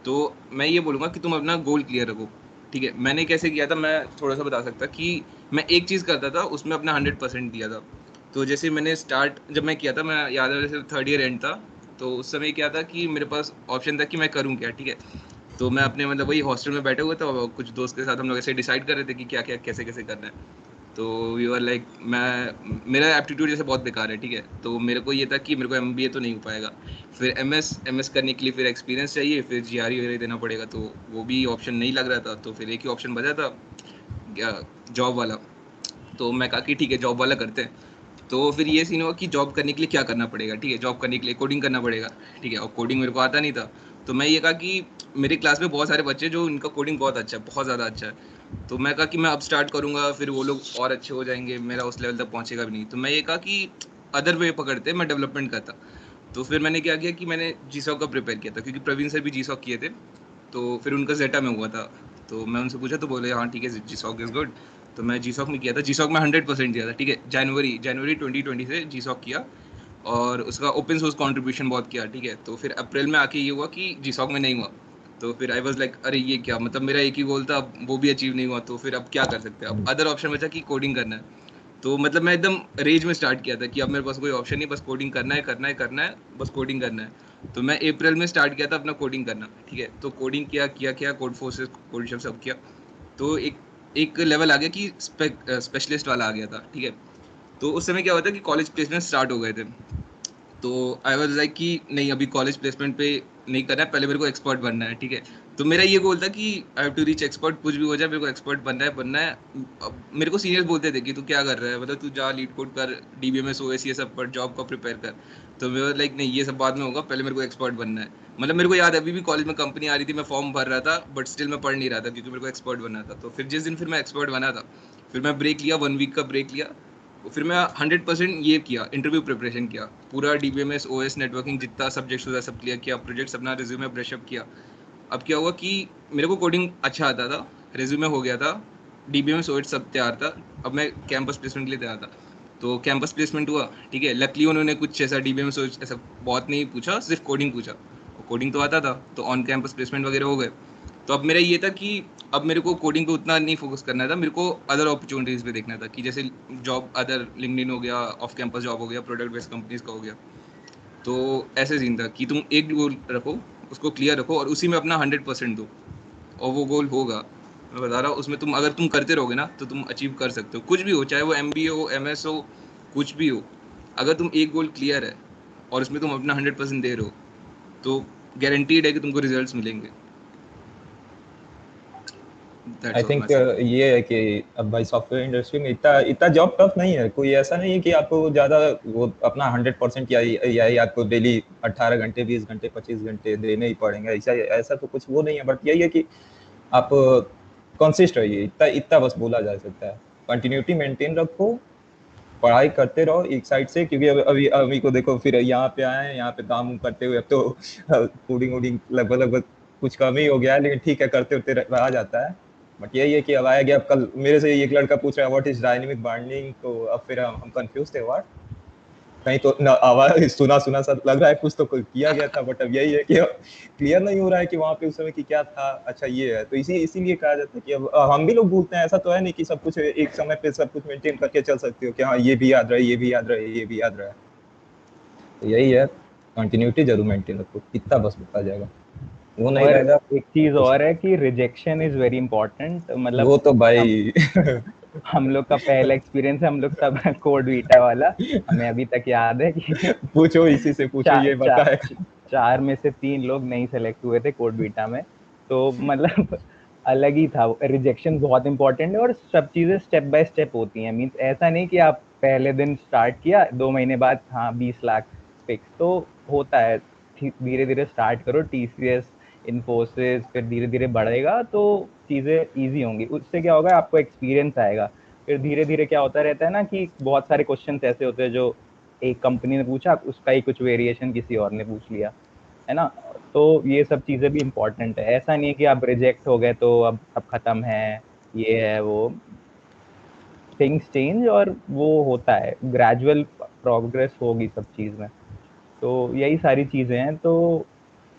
तो मैं ये बोलूँगा कि तुम अपना गोल क्लियर रखो, ठीक है। मैंने कैसे किया था, मैं थोड़ा सा बता सकता कि मैं एक चीज़ करता था, उसमें अपना 100% दिया था। तो जैसे मैंने स्टार्ट जब मैं किया था, मैं याद है जैसे थर्ड ईयर एंड था, तो उस समय क्या था कि मेरे पास ऑप्शन था कि मैं करूँ क्या, ठीक है। तो मैं अपने मतलब वही हॉस्टल में बैठे हुए थे और कुछ दोस्त के साथ हम लोग ऐसे डिसाइड कर रहे थे कि क्या क्या कैसे कैसे करना है। तो वी वर लाइक, मेरा एप्टीट्यूड जैसे बहुत बेकार है, ठीक है। तो मेरे को ये था कि मेरे को एमबीए तो नहीं हो पाएगा, फिर एमएस करने के लिए फिर एक्सपीरियंस चाहिए, फिर जीआरई वगैरह देना पड़ेगा, तो वो भी ऑप्शन नहीं लग रहा था। तो फिर एक ही ऑप्शन बचा था, जॉब वाला। तो मैं कहा कि ठीक है जॉब वाला करते हैं। तो फिर ये सीन हुआ कि जॉब करने के लिए क्या करना पड़ेगा, ठीक है। जॉब करने के लिए कोडिंग करना पड़ेगा, ठीक है। और कोडिंग मेरे को आता नहीं था, तो मैं ये कहा कि मेरे क्लास में बहुत सारे बच्चे जो इनका कोडिंग बहुत अच्छा है, बहुत ज़्यादा अच्छा है। तो मैं कहा कि मैं अब स्टार्ट करूँगा, फिर वो लोग और अच्छे हो जाएंगे, मेरा उस लेवल तक पहुँचेगा भी नहीं। तो मैं ये कहा कि अदर वे पकड़ते, मैं डेवलपमेंट करता। तो फिर मैंने क्या किया कि मैंने जीसॉक का प्रिपेयर किया था, क्योंकि प्रवीण सर भी जीसॉक किए थे। तो फिर उनका जेटा में हुआ था, तो मैं उनसे पूछा तो बोले हाँ ठीक है जीसॉक इज़ गुड। तो मैं जीसॉक में किया था, जीसॉक में 100% दिया था, ठीक है। जनवरी 2020 से जीसॉक किया और उसका ओपन सोर्स कंट्रीब्यूशन बहुत किया, ठीक है। तो फिर अप्रैल में आके ये हुआ कि जीसॉक में नहीं हुआ। तो फिर आई वाज लाइक अरे ये क्या, मतलब मेरा एक ही गोल था, अब वो भी अचीव नहीं हुआ, तो फिर अब क्या कर सकते हैं। अब अदर ऑप्शन बचा कि कोडिंग करना है। तो मतलब मैं एकदम रेज में स्टार्ट किया था कि अब मेरे पास कोई ऑप्शन नहीं, बस कोडिंग करना है, बस कोडिंग करना है। तो मैं अप्रैल में स्टार्ट किया था अपना कोडिंग करना, ठीक है। तो कोडिंग किया कोड फोर्सेस कोड सब किया। तो एक लेवल आ गया कि स्पेशलिस्ट वाला आ गया था, ठीक है। तो उस समय क्या होता है कि कॉलेज प्लेसमेंट स्टार्ट हो गए थे। तो आई वाज लाइक कि नहीं अभी कॉलेज प्लेसमेंट पे नहीं करना है, पहले मेरे को एक्सपर्ट बनना है, ठीक है। तो मेरा ये गोल था कि I have to reach expert, कुछ भी हो जाए मेरे को एक्सपर्ट बनना है। अब मेरे को सीनियर्स बोलते थे कि तू क्या कर रहा है, मतलब तू जा लीड कोड कर, डीबीएमएस ओएस ये सब पर जॉब का प्रिपेयर कर। तो मैं लाइक नहीं ये सब बाद में होगा, पहले मेरे को एक्सपर्ट बनना है। मतलब मेरे को याद है अभी भी कॉलेज में कंपनी आ रही थी, मैं फॉर्म भर रहा था, बट स्टिल मैं पढ़ नहीं रहा था क्योंकि मेरे को एक्सपर्ट बनना था। तो फिर जिस दिन फिर मैं एक्सपर्ट बना था, फिर मैं ब्रेक लिया, 1 वीक का ब्रेक लिया, फिर मैं 100% ये किया, इंटरव्यू प्रिपरेशन किया, पूरा DBMS OS नेटवर्किंग जितना सब्जेक्ट्स होता सब क्लियर किया, प्रोजेक्ट्स अपना रिज्यूमे ब्रशअप किया। अब क्या हुआ कि मेरे को कोडिंग अच्छा आता था, रिज्यूमे हो गया था, DBMS OS सब तैयार था, अब मैं कैंपस प्लेसमेंट के लिए तैयार था। तो कैंपस प्लेसमेंट हुआ, ठीक है, लकली उन्होंने कुछ ऐसा DBMS OS ऐसा बहुत नहीं पूछा, सिर्फ कोडिंग पूछा, कोडिंग तो आता था, तो ऑन कैंपस प्लेसमेंट वगैरह हो गए। तो अब मेरा ये था कि अब मेरे को कोडिंग पे उतना नहीं फोकस करना था, मेरे को अदर अपॉर्चुनिटीज़ पे देखना था, कि जैसे जॉब अदर लिंक्डइन हो गया, ऑफ कैंपस जॉब हो गया, प्रोडक्ट बेस्ड कंपनीज का हो गया। तो ऐसे सीन था कि तुम एक गोल रखो, उसको क्लियर रखो और उसी में अपना 100% दो, और वो गोल होगा। मैं बता रहा हूँ, उसमें तुम अगर तुम करते रहोगे ना तो तुम अचीव कर सकते हो, कुछ भी हो, चाहे वो MBA हो, MS हो, कुछ भी हो। अगर तुम एक गोल क्लियर है और उसमें तुम अपना 100% दे रहे हो, तो गारंटीड है कि तुमको रिजल्ट्स मिलेंगे। आई थिंक ये है कि अब भाई सॉफ्टवेयर इंडस्ट्री में इतना इतना जॉब टफ नहीं है, कोई ऐसा नहीं है कि आपको ज़्यादा वो अपना 100% या आपको डेली 18 घंटे 20 घंटे 25 घंटे देने ही पड़ेंगे, ऐसा ऐसा तो कुछ वो नहीं है। बट यही है कि आप कंसिस्ट रहिए, इतना इतना बस बोला जा सकता है। कंटिन्यूटी मेंटेन रखो, पढ़ाई करते रहो एक साइड से, क्योंकि अभी अभी को देखो, फिर यहाँ पे आए हैं, यहाँ पे काम करते हुए अब तो कोडिंग वोडिंग लगभग लगभग कुछ कम ही हो गया है, लेकिन ठीक है, करते होते रहा जाता है। बट यही है कि अब आया गया, अब कल मेरे से एक लड़का पूछ रहा है व्हाट इज डायनेमिक बाइंडिंग, तो अब फिर हम कंफ्यूज थे, व्हाट कहीं तो आवाज सुना सुना सा लग रहा है, कुछ तो किया गया था, बट अब यही है कि क्लियर नहीं हो रहा है कि वहाँ पे उस समय की क्या था। अच्छा ये है, तो इसीलिए कहा जाता है कि अब हम भी लोग भूलते हैं, ऐसा तो है नहीं कि सब कुछ एक समय पे सब कुछ मेंटेन करके चल सकते हो कि हाँ ये भी याद रहे, ये भी याद रहे, ये भी याद रहे। तो यही है, कंटिन्यूटी जरूर मेंटेन रखो, इतना बस बता जाएगा, वो नहीं और रहेगा। एक चीज और है कि रिजेक्शन इज वेरी इंपॉर्टेंट, मतलब वो तो हम भाई हम लोग का पहला एक्सपीरियंस है, हम लोग सब कोड बीटा वाला, हमें अभी तक याद है कि पूछो, इसी से पूछो, चार ये चार बताएगा। 4 में से 3 लोग नहीं सेलेक्ट हुए थे कोड बीटा में। तो मतलब अलग ही था, रिजेक्शन बहुत इंपॉर्टेंट है, और सब चीजें स्टेप बाय स्टेप होती हैं। मींस ऐसा नहीं कि आप पहले दिन स्टार्ट किया 2 महीने बाद हाँ 20 लाख फिक्स, तो होता है, धीरे धीरे स्टार्ट करो, TCS, इन्फोसिस, फिर धीरे धीरे बढ़ेगा तो चीजें ईजी होंगी, उससे क्या होगा आपको एक्सपीरियंस आएगा। फिर धीरे धीरे क्या होता रहता है ना कि बहुत सारे क्वेश्चन ऐसे होते हैं जो एक कंपनी ने पूछा, उसका ही कुछ वेरिएशन किसी और ने पूछ लिया, है ना। तो ये सब चीजें भी इम्पोर्टेंट है, ऐसा नहीं है कि आप रिजेक्ट हो गए तो अब सब खत्म है, ये है वो, थिंग्स चेंज, और वो होता है, ग्रेजुअल प्रोग्रेस होगी सब चीज में। तो यही सारी चीजें हैं, तो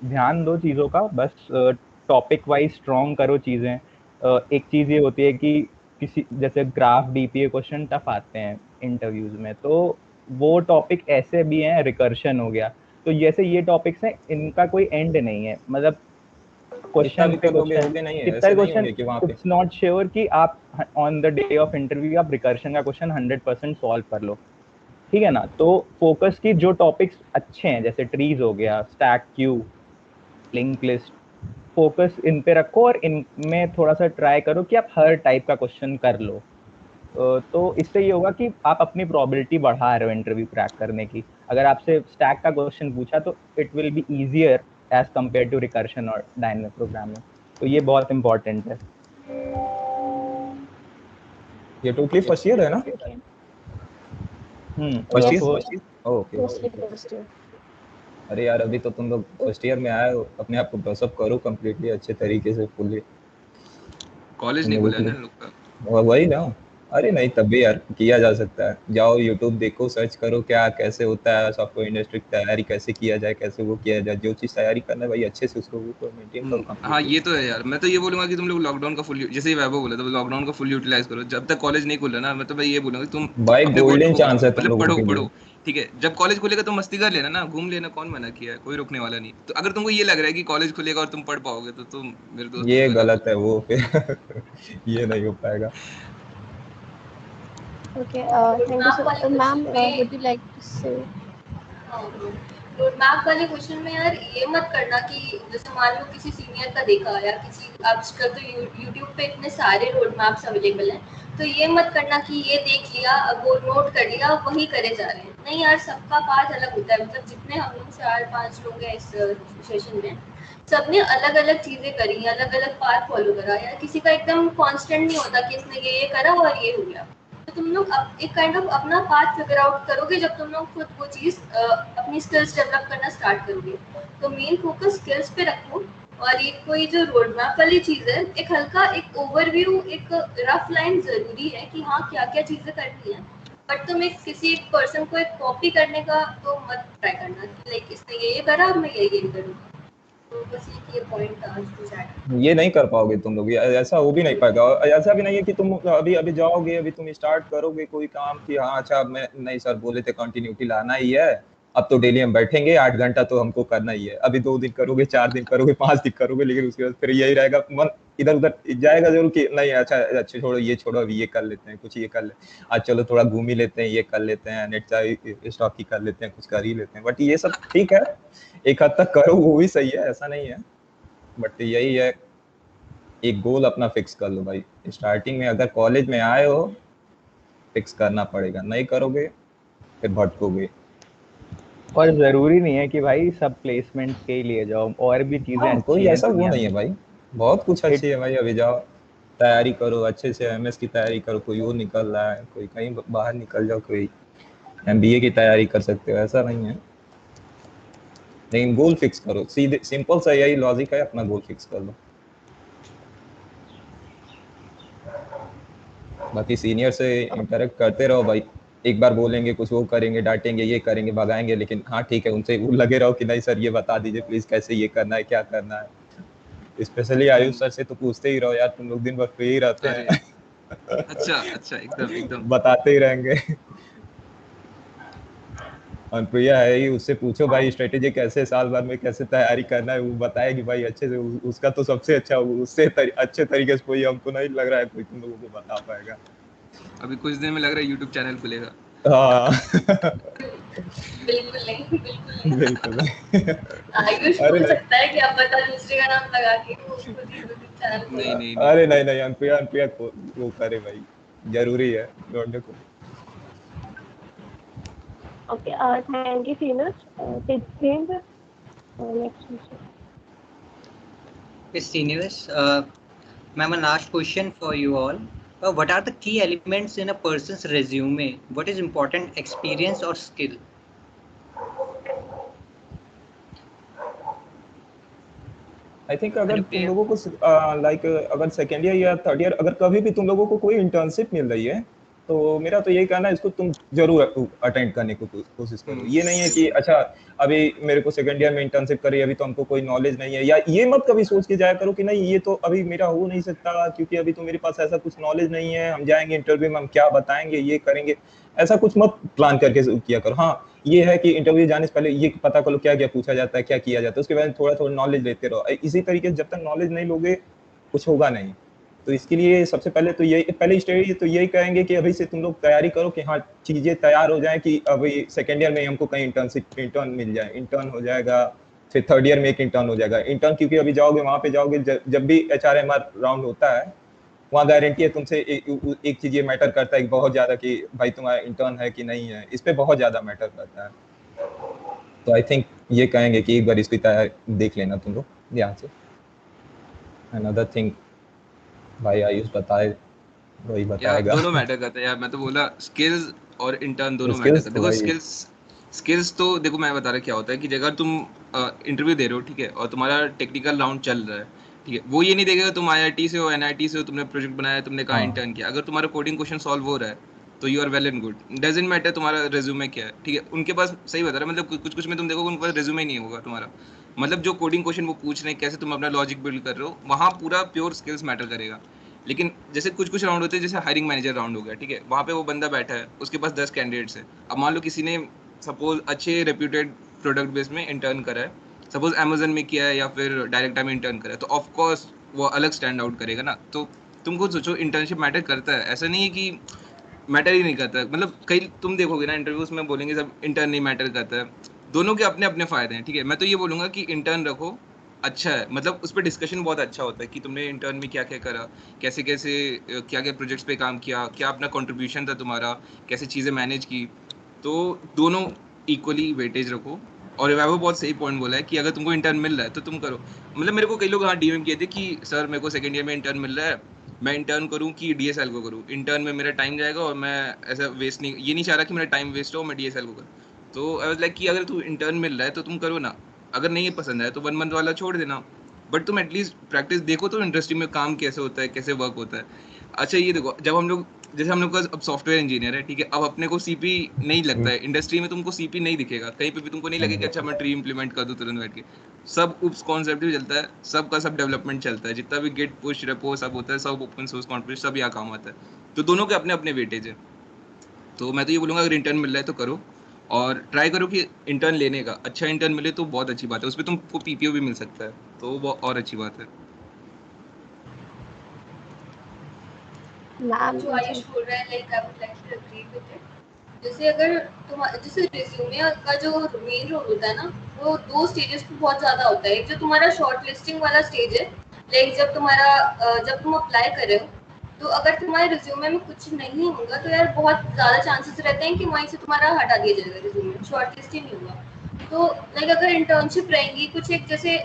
ध्यान दो चीजों का, बस टॉपिक वाइज स्ट्रॉन्ग करो चीजें। एक चीज ये होती है कि किसी जैसे ग्राफ DPA क्वेश्चन टफ आते हैं इंटरव्यूज में, तो वो टॉपिक ऐसे भी हैं, रिकर्शन हो गया, तो जैसे ये टॉपिक्स हैं, इनका कोई एंड नहीं है, मतलब कितना क्वेश्चन भी पे करोगे क्वेश्चन, होगे नहीं है, कितना ऐसे भी नहीं क्वेश्चन, होंगे कि वहाँ पे इट्स नॉट श्योर कि आप on the day of interview आप रिकर्शन का क्वेश्चन 100% सॉल्व कर लो, ठीक है ना। तो फोकस की जो टॉपिक्स अच्छे हैं, जैसे ट्रीज हो गया, stack queue, link list, focus in पे रखो, और इनमें थोड़ा सा ट्राई करो कि आप हर टाइप का क्वेश्चन कर लो। तो इससे ये होगा कि आप अपनी प्रोबेबिलिटी बढ़ा रहे हो इंटरव्यू क्रैक करने की। अगर आपसे स्टैक का क्वेश्चन पूछा तो it will be easier as compare to recursion और डायनेमिक प्रोग्रामिंग, तो ये बहुत इंपॉर्टेंट है। ये टोटली फर्स्ट ईयर है ना? Okay. First Yes, year, okay mostly okay. first year. अरे यार, अभी तो तुम लोग फर्स्ट ईयर में आए हो, अपने आप को ब्रशअप करो कंप्लीटली अच्छे तरीके से, फुल्ली। कॉलेज तुम नहीं लोगों खुला है के ना लिए इन लोग का। वही ना। अरे नहीं, तब भी यार किया जा सकता है, जाओ यूट्यूब देखो, सर्च करो क्या कैसे होता है सॉफ्टवेयर इंडस्ट्री की तैयारी, कैसे किया जाए, कैसे वो किया जाए, जो चीज़ तैयारी करना है भाई अच्छे से उसको वो मेंटेन करो हाँ कंप्लीटली। ये तो है यार, मैं तो ये बोलूंगा कि तुम लोग लॉकडाउन का फुल, जैसे ही वैभव बोला तो लॉकडाउन का फुल यूटिलाइज करो, जब तक कॉलेज नहीं खुला ना, मैं तो भाई ये बोलूंगा कि तुम भाई अपने गोल पे गोल्डन फोकस चांस करो, है तुम मतलब लोगों पढ़ो के लिए। पढ़ो, ठीक है, जब कॉलेज खुलेगा तो मस्ती कर लेना ना, घूम लेना, कौन मना किया है, कोई रोकने वाला नहीं। तो अगर तुमको ये लग रहा है कि कॉलेज खुलेगा और तुम पढ़ पाओगे तो तुम मेरे दोस्त तुम ये गलत गलत है वो फिर ये नहीं हो पाएगा। Okay. Thank you ma'am so वाले ma'am, क्वेश्चन में would you like to say? Road map वाले क्वेश्चन में यार ये मत करना कि जैसे मान लो किसी सीनियर का देखा या किसी, आजकल तो यूट्यूब पे इतने सारे रोड मैप्स अवेलेबल हैं, तो ये मत करना कि ये देख लिया अब वो नोट कर लिया वही करे जा रहे हैं। नहीं यार, सबका पाथ अलग होता है। मतलब जितने हम लोग 4-5 लोग हैं इस सेशन में, सबने अलग अलग चीजें करी, अलग अलग पाथ फॉलो करा। यार किसी का एकदम कांस्टेंट नहीं होता कि इसने ये करा और ये हो गया। तो तुम लोग एक काइंड ऑफ अपना पाथ फिगर आउट करोगे जब तुम लोग खुद वो चीज अपनी स्किल्स डेवलप करना स्टार्ट करोगे। तो मेन फोकस स्किल्स पे रखो। और ये कोई जो रोड मैप वाली चीज है, एक हल्का एक ओवरव्यू, एक रफ लाइन जरूरी है कि हाँ क्या क्या चीजें करनी है। बट तुम एक किसी एक पर्सन को एक कॉपी करने का तो मत ट्राई करना कि लाइक इसने ये करा अब मैं ये करूँगा। तो बस ये पॉइंट था आज टू चैट। ये नहीं कर पाओगे तुम लोग, ऐसा हो भी नहीं पाएगा। और ऐसा भी नहीं है कि तुम अभी अभी जाओगे, अभी तुम स्टार्ट करोगे कोई काम कि हाँ अच्छा मैं नहीं सर बोले थे कंटिन्यूटी लाना ही है, अब तो डेली हम बैठेंगे 8 घंटा तो हमको करना ही है। अभी 2 दिन करोगे, 4 दिन करोगे, 5 दिन करोगे, लेकिन उसके बाद फिर यही रहेगा, मन इधर उधर जाएगा जरूर कि नहीं अच्छा अच्छा छोड़ो ये छोड़ो, अभी ये कर लेते हैं, कुछ ये कर ले, आज चलो थोड़ा घूम ही लेते हैं, ये कर लेते हैं, नेट स्टॉक ही कर लेते हैं, कुछ कर ही लेते हैं। बट ये सब ठीक है, एक हद तक करो वो भी सही है, ऐसा नहीं है। बट यही है, एक गोल अपना फिक्स कर लो भाई। स्टार्टिंग में अगर कॉलेज में आए हो फिक्स करना पड़ेगा, नहीं करोगे फिर भटकोगे। और जरूरी नहीं है कि भाई सब प्लेसमेंट के ही लिए जाओ, और भी चीजें हाँ, अच्छी कोई हैं ऐसा वो दुनिया नहीं में। है भाई, बहुत कुछ अच्छी है भाई। अभी जाओ तैयारी करो अच्छे से, एमएस की तैयारी करो, कोई वो निकल रहा है, कोई कहीं बाहर निकल जाओ, कोई एमबीए की तैयारी कर सकते हो, ऐसा नहीं है। लेकिन गोल फिक्स करो, सीधे सिंपल सा यही लॉजिक है, अपना गोल फिक्स कर लो। बाकी सीनियर से इंटरेक्ट करते रहो भाई, एक बार बोलेंगे कुछ, वो करेंगे, डांटेंगे, ये करेंगे, भगाएंगे, लेकिन हाँ ठीक है उनसे वो लगे रहो कि नहीं सर ये बता दीजिए प्लीज कैसे ये करना है, क्या करना है। स्पेशली आयुष सर से तो पूछते ही रहो यार, तुम लोग दिन भर फ्री ही रहते अरे हैं। अच्छा एकदम एकदम बताते ही रहेंगे। और प्रिया है ही, उससे पूछो भाई स्ट्रेटेजी कैसे साल भर में कैसे तैयारी करना है, वो बताएगी भाई अच्छे से, उसका तो सबसे अच्छा, उससे अच्छे तरीके से कोई हमको नहीं लग रहा है कोई तुम लोगों को बता पाएगा। अभी कुछ दिन में लग रहा है यूट्यूब चैनल खुलेगा। हाँ। बिल्कुल नहीं, बिल्कुल नहीं। बिल्कुल। आयुष अरे बोल नहीं सकता है कि आप बता दूसरे का नाम लगा के वो खुद ही यूट्यूब चैनल नहीं खोला। नहीं नहीं अरे नहीं नहीं, अनप्रिया वो करे भाई, जरूरी है जोड़ने को। Okay, thank you, Finas. Then next question. Yes, seniors. Ma'am, a last question for you all. What are the key elements in a person's resume? What is important experience or skill? I think अगर तुम लोगों को like अगर second year या third year अगर कभी भी तुम लोगों को कोई इंटर्नशिप मिल रही है, तो मेरा तो यही कहना है इसको तुम जरूर अटेंड करने को कोशिश करो। ये नहीं है कि अच्छा अभी मेरे को सेकेंड ईयर में इंटर्नशिप करी, अभी तो हमको कोई नॉलेज नहीं है, या ये मत कभी सोच के जाया करो कि नहीं ये तो अभी मेरा हो नहीं सकता क्योंकि अभी तो मेरे पास ऐसा कुछ नॉलेज नहीं है, हम जाएंगे इंटरव्यू में हम क्या बताएंगे, ये करेंगे, ऐसा कुछ मत प्लान करके किया करो। हाँ ये है कि इंटरव्यू जाने से पहले ये पता करो क्या क्या पूछा जाता है, क्या किया जाता है, उसके बाद थोड़ा थोड़ा नॉलेज लेते रहो। इसी तरीके से जब तक नॉलेज नहीं लोगे कुछ होगा नहीं। तो इसके लिए सबसे पहले तो यही पहले स्टेज तो यही कहेंगे कि अभी से तुम लोग तैयारी करो कि हाँ चीजें तैयार हो जाए कि अभी सेकेंड ईयर में हमको कहीं इंटर्न मिल जाए, इंटर्न हो जाएगा, फिर थर्ड ईयर में एक इंटर्न हो जाएगा। इंटर्न क्योंकि अभी जाओगे वहां पे जाओगे जब भी HRMR राउंड होता है वहाँ गारंटी है तुमसे एक चीज ये मैटर करता है बहुत ज्यादा कि भाई तुम्हारा इंटर्न है कि नहीं है, इस पे बहुत ज्यादा मैटर करता है। तो आई थिंक ये कहेंगे कि एक बार इसकी तैयारी देख लेना तुम लोग ध्यान से। अनदर थिंग भाई आयुष बताए वही बताएगा। दोनों मैटर करता है यार, मैं तो बोला स्किल्स और इंटर्न दोनों मैटर स्किल्स करते हैं। देखो स्किल्स तो देखो मैं बता रहा क्या होता है कि अगर तुम इंटरव्यू दे रहे हो ठीक है और तुम्हारा टेक्निकल राउंड चल रहा है ठीक है, वो ये नहीं देखेगा तुम IIT से हो NIT से हो, तुमने प्रोजेक्ट बनाया, तुमने कहाँ इंटर्न किया। अगर तुम्हारा कोडिंग क्वेश्चन सॉल्व हो रहा है तो you are well and good, doesn't matter तुम्हारा रेज्यूमे क्या है ठीक है। उनके पास सही बता रहा है, मतलब कुछ में तुम देखोगे उनके पास रेज्यूमे नहीं होगा तुम्हारा, मतलब जो कोडिंग क्वेश्चन वो पूछ रहे हैं, कैसे तुम अपना लॉजिक बिल्ड कर रहे हो, वहाँ पूरा प्योर स्किल्स मैटर करेगा। लेकिन जैसे कुछ राउंड होते हैं, जैसे हायरिंग मैनेजर राउंड हो गया ठीक है, वहाँ पे वो बंदा बैठा है, उसके पास 10 कैंडिडेट्स है। अब मान लो किसी ने सपोज अच्छे रेप्यूटेड प्रोडक्ट बेस में इंटर्न करा है, सपोज अमेजन में किया है या फिर डायरेक्टा में इंटर्न करा है, तो ऑफकोर्स वो अलग स्टैंड आउट करेगा ना। तो तुम खुद सोचो इंटर्नशिप मैटर करता है, ऐसा नहीं है कि मैटर ही नहीं करता। मतलब कई तुम देखोगे ना इंटरव्यूज में बोलेंगे सब इंटर्न नहीं मैटर करता है, दोनों के अपने अपने फायदे हैं, ठीक है। मैं तो ये बोलूंगा कि इंटर्न रखो, अच्छा है, मतलब उस पर डिस्कशन बहुत अच्छा होता है कि तुमने इंटर्न में क्या क्या करा, कैसे कैसे क्या क्या प्रोजेक्ट्स पे काम किया, क्या अपना कंट्रीब्यूशन था तुम्हारा, कैसे चीज़ें मैनेज की। तो दोनों इक्वली वेटेज रखो। और वैभव बहुत सही पॉइंट बोला है कि अगर तुमको इंटर्न मिल रहा है तो तुम करो। मतलब मेरे को कई लोग हाँ डीएम किए थे कि सर मेरे को सेकेंड ईयर में इंटर्न मिल रहा है, मैं इंटर्न करूँ कि डीएसएल को करूँ, इंटर्न में मेरा टाइम जाएगा और मैं ऐसा वेस्ट नहीं, ये नहीं चाह रहा कि मेरा टाइम वेस्ट हो, मैं डीएसएल को करूँ। तो आई वाज लाइक कि अगर तू इंटर्न मिल रहा है तो तुम करो ना, अगर नहीं पसंद है तो 1 मंथ वाला छोड़ देना, बट तुम एटलीस्ट प्रैक्टिस देखो तो इंडस्ट्री में काम कैसे होता है, कैसे वर्क होता है। अच्छा ये देखो, जब हम लोग जैसे हम लोग का अब सॉफ्टवेयर इंजीनियर है, ठीक है, अब अपने को सीपी नहीं लगता है, इंडस्ट्री में तुमको सीपी नहीं दिखेगा, कहीं पे भी तुमको नहीं लगेगा कि अच्छा मैं ट्री इंप्लीमेंट कर दूं तुरंत बैठ के। सब उप्स कॉन्सेप्ट भी चलता है, सबका सब डेवलपमेंट चलता है, जितना भी गिट पुश रेपो सब होता है, सब ओपन सोर्स कॉन्ट्रीब्यूट सब यहाँ काम आता है। तो दोनों के अपने अपने वेटेज है। तो मैं तो ये बोलूँगा अगर इंटर्न मिल रहा है तो करो, और ट्राई करो कि इंटर्न लेने का अच्छा इंटर्न मिले तो बहुत अच्छी बात है, उसमें तुमको पीपीओ भी मिल सकता है, तो वो और अच्छी बात है। मैम जो आयुष बोल रहा है, like I would like to agree with it. जैसे अगर तुम जैसे रिज्यूमे का जो मेन रोल होता है ना, वो 2 स्टेजेस पे बहुत ज्यादा होता है। एक जो तुम्हारा शॉर्ट लिस्टिंग वाला स्टेज है, लाइक जब तुम्हारा जब तुम अप्लाई कर रहे हो, तो अगर तुम्हारे रिज्यूमे में कुछ नहीं होगा तो यार बहुत ज्यादा चांसेस रहते हैं कि वहीं से तुम्हारा हटा दिया जाएगा, रिज्यूमे शॉर्ट लिस्ट ही नहीं होगा। तो लाइक अगर इंटर्नशिप रहेंगी कुछ एक जैसे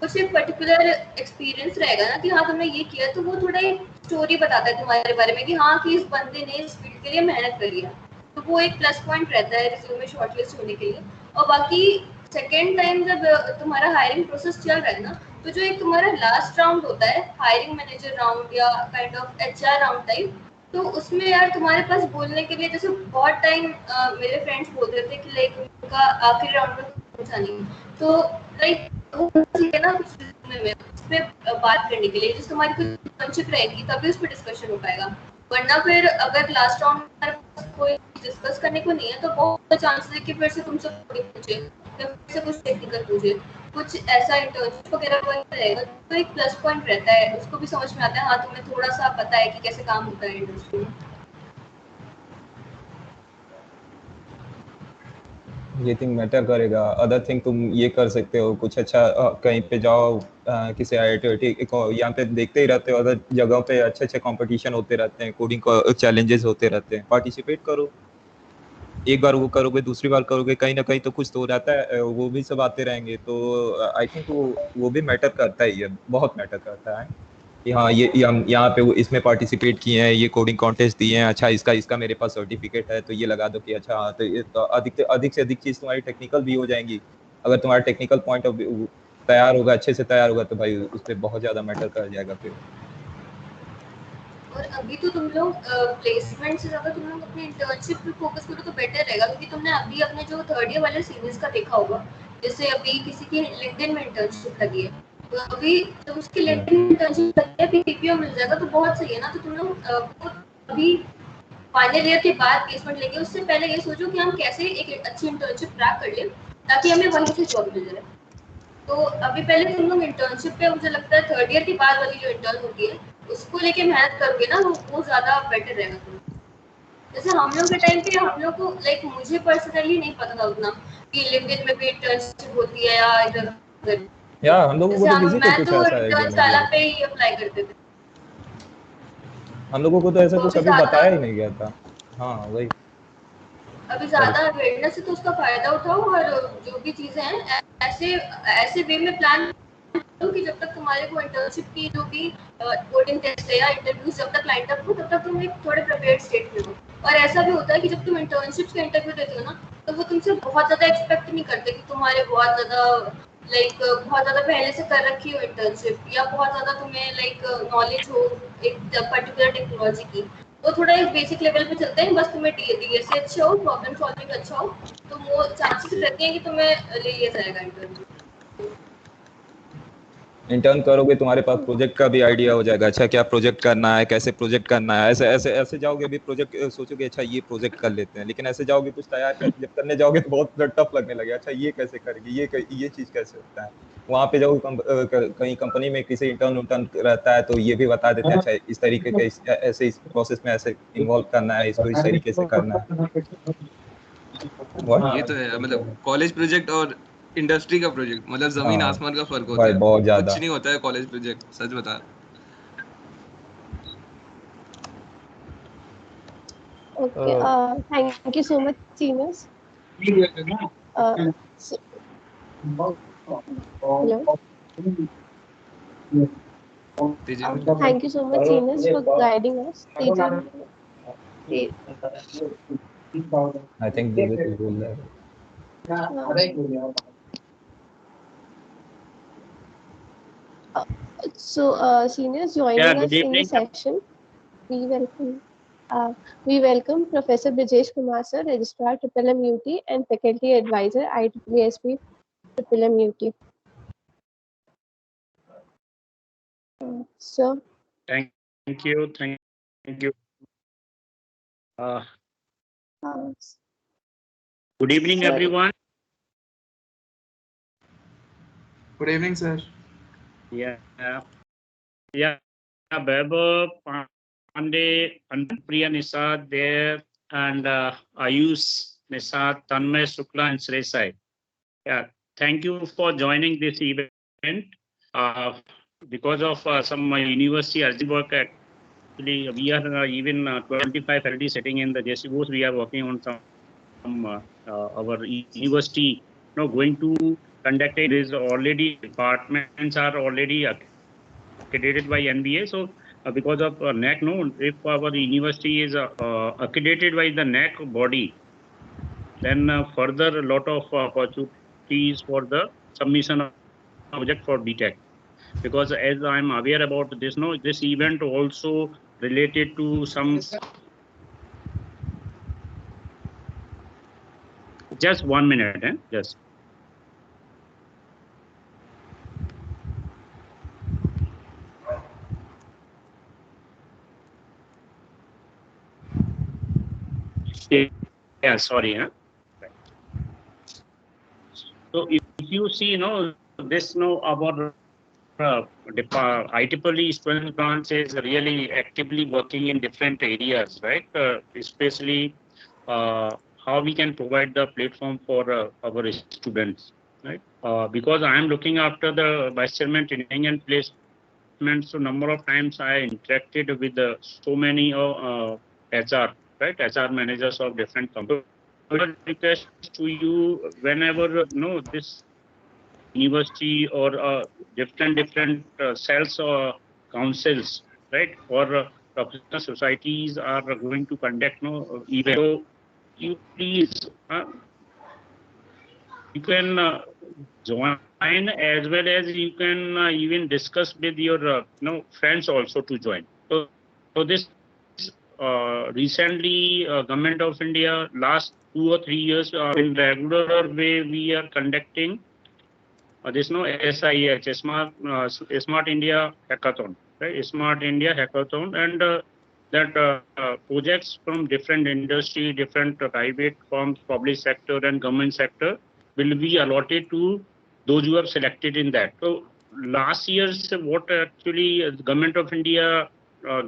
कुछ एक पर्टिकुलर एक्सपीरियंस रहेगा ना कि हाँ तुमने ये किया, तो वो थोड़ा एक स्टोरी बताता है तुम्हारे बारे में कि हाँ कि इस बंदे ने इस फील्ड के लिए मेहनत करी है, तो वो एक प्लस पॉइंट रहता है रिज्यूमे शॉर्टलिस्ट होने के लिए। और बाकी सेकेंड टाइम जब तुम्हारा हायरिंग प्रोसेस चल रहा है ना, तो जो एक तुम्हारा लास्ट राउंड होता है, हायरिंग मैनेजर राउंड या kind of HR round type, तो उसमें यार तुम्हारे पास बोलने के लिए जैसे बहुत टाइम मेरे फ्रेंड्स बोलते थे कि लाइक उनका आखिरी राउंड में पहुंचा नहीं, तो लाइक वो ठीक है ना कुछ रिज्यूमे में उस पे बात करने के लिए जैसे तुम्हारी कुछ इंटर्नशिप रहेगी तभी उस पर डिस्कशन हो पाएगा। वरना फिर अगर लास्ट राउंड में कोई डिस्कस करने को नहीं है तो बहुत चांसेस है कि फिर से तुमसे कोडिंग पूछे या फिर से कुछ टेक्निकल पूछे, कुछ ऐसा इंटर्नशिप वगैरह रहेगा तो एक प्लस पॉइंट रहता है, उसको भी समझ में आता है हाँ तुम्हें थोड़ा सा पता है कि कैसे काम होता है इंडस्ट्री में। ये थिंग मैटर करेगा। अदर थिंग तुम ये कर सकते हो, कुछ अच्छा कहीं पे जाओ, किसी IIT यहाँ पे देखते ही रहते हो, अदर जगहों पे अच्छे अच्छे कंपटीशन होते रहते हैं, कोडिंग चैलेंजेस होते रहते हैं, पार्टिसिपेट करो। एक बार वो करोगे, दूसरी बार करोगे, कहीं ना कहीं तो कुछ तो हो जाता है, वो भी सब आते रहेंगे। तो आई थिंक वो भी मैटर करता ही है, बहुत मैटर करता है कि हाँ ये हम यहाँ पे वो इसमें पार्टिसिपेट किए हैं, ये कोडिंग कॉन्टेस्ट दिए हैं, अच्छा इसका इसका मेरे पास सर्टिफिकेट है, तो ये लगा दो कि अच्छा हाँ, तो ये तो अधिक से अधिक चीज़ तुम्हारी टेक्निकल भी हो जाएंगी। अगर तुम्हारा टेक्निकल पॉइंट ऑफ व्यू तैयार होगा, अच्छे से तैयार होगा, तो भाई उस पर बहुत ज़्यादा मैटर कर जाएगा फिर। और अभी तो तुम लोग प्लेसमेंट से ज्यादा तुम लोग अपनी इंटर्नशिप पे फोकस करो तो बेटर रहेगा, क्योंकि तुमने अभी अपने जो थर्ड ईयर वाले सीनियर्स का देखा होगा, जैसे अभी किसी की लिंक्डइन में इंटर्नशिप लगी है, तो अभी जब उसकी लिंक्डइन में इंटर्नशिप लगी है अभी पीपीओ मिल जाएगा तो बहुत सही है ना। तो तुम लोग वो अभी फाइनल ईयर के बाद प्लेसमेंट लेंगे उससे पहले ये सोचो कि हम कैसे एक अच्छी इंटर्नशिप क्रैक कर लें ताकि हमें वहीं से जॉब मिल जाए। तो अभी पहले तुम लोग इंटर्नशिप पे, मुझे लगता है थर्ड ईयर के बाद वाली जो इंटर्न होती है उसको लेके मेहनत करोगे ना, वो ज्यादा बेटर रहेगा तुम। जैसे हम लोग के टाइम पे हम लोग को लाइक मुझे पर्सनली नहीं पता था उतना कि लिंक्डइन में भी इंटर्नशिप होती है या इधर उधर। या हम लोगों को जैसे तो किसी को मैं कुछ तो ऐसा आइडिया इंटर्न नहीं साला दिया, पे ही अप्लाई करते थे, हम लोगों को तो ऐसा तो कुछ अभी कभी ज्यादा बताया ही नहीं गया था। हाँ वही। अभी ज्यादा अवेयरनेस है तो उसका फायदा उठाओ, और जो भी चीजें हैं ऐसे ऐसे वे में प्लान करो कि जब तक तुम्हारे को इंटर्नशिप की जो भी कोडिंग टेस्ट है या इंटरव्यूज जब तक लाइन अप हो तब तक तुम एक थोड़े प्रिपेयर्ड स्टेट में हो। और ऐसा भी होता है कि जब तुम इंटर्नशिप का इंटरव्यू देते हो ना, तो वो तुमसे बहुत ज्यादा एक्सपेक्ट नहीं करते कि तुम्हारे बहुत ज्यादा लाइक बहुत ज्यादा पहले से कर रखी हो इंटर्नशिप या बहुत ज्यादा तुम्हें लाइक नॉलेज हो एक पर्टिकुलर टेक्नोलॉजी की। वो थोड़ा एक बेसिक लेवल पे चलते हैं, बस तुम्हें डीएसए अच्छा हो, प्रॉब्लम सॉल्विंग अच्छा हो, तो वो चांसेस रहते हैं कि तुम्हें ले लिया जाएगा इंटरव्यू। इंटर्न करोगे तुम्हारे पास प्रोजेक्ट का भी आइडिया हो जाएगा, अच्छा क्या प्रोजेक्ट करना है, कैसे प्रोजेक्ट करना है। ऐसे ऐसे ऐसे जाओगे भी प्रोजेक्ट सोचोगे अच्छा ये प्रोजेक्ट कर लेते हैं, लेकिन ऐसे जाओगे कुछ तैयार कर जब करने जाओगे तो बहुत टफ लगने लगे, अच्छा ये कैसे करेंगे, ये चीज कैसे होता है। वहाँ पे जाओ कहीं कंपनी में किसी इंटर्न रहता है तो ये भी बता देते हैं, अच्छा इस तरीके के ऐसे इस प्रोसेस में ऐसे इन्वॉल्व करना है, इसको इस तरीके से करना है। What? ये तो है, मतलब कॉलेज प्रोजेक्ट और इंडस्ट्री का प्रोजेक्ट, मतलब जमीन हाँ आसमान का फर्क होता भाई है। बहुत ज्यादा। कुछ नहीं होता है कॉलेज प्रोजेक्ट, सच बता। Okay. Thank you so much, seniors. So, hello. Tejan, Thank you so much, seniors, for guiding us. Tejan, eh, I think David is बोल रहा है। seniors Yeah, joining good us in the evening. session, we welcome. We welcome Professor Brijesh Kumar Sir, Registrar Triple MUT and Faculty Advisor IEESP Triple MUT. Sir. Thank you. Thank you. Good evening, Sir. everyone. Good evening sir. Yeah. Vaibhav Pandey, Priya Nisad there, and Ayush Nisad, Tanmay Shukla, and Sresai. Yeah. Thank you for joining this event. Because of some university urgent work, actually, we are even 25 faculty sitting in the JC booth. We are working on some our university, going to conduct it. Is already departments are already accredited by NBA. So because of NAC, if our university is accredited by the NAC body, then further a lot of opportunities for the submission of project for BTech. Because as I'm aware about this, this event also related to some. Just 1 minute, just. Yeah, sorry. So if you see, this, our IEEE student branch is really actively working in different areas, right? Especially how we can provide the platform for our students, right? Because I am looking after the vice chairman training and placement, so number of times I interacted with so many HR, right? HR managers of different companies. Request to you whenever this university or different cells or councils, right, or professional societies are going to conduct event. So you please you can join, as well as you can even discuss with your friends also to join. So this recently Government of India last 2 or 3 years in regular way we are conducting this SIH, Smart India Hackathon, right? Smart India Hackathon, and that projects from different industry, different private firms, public sector and government sector will be allotted to those who have selected in that. So last year's what actually the Government of India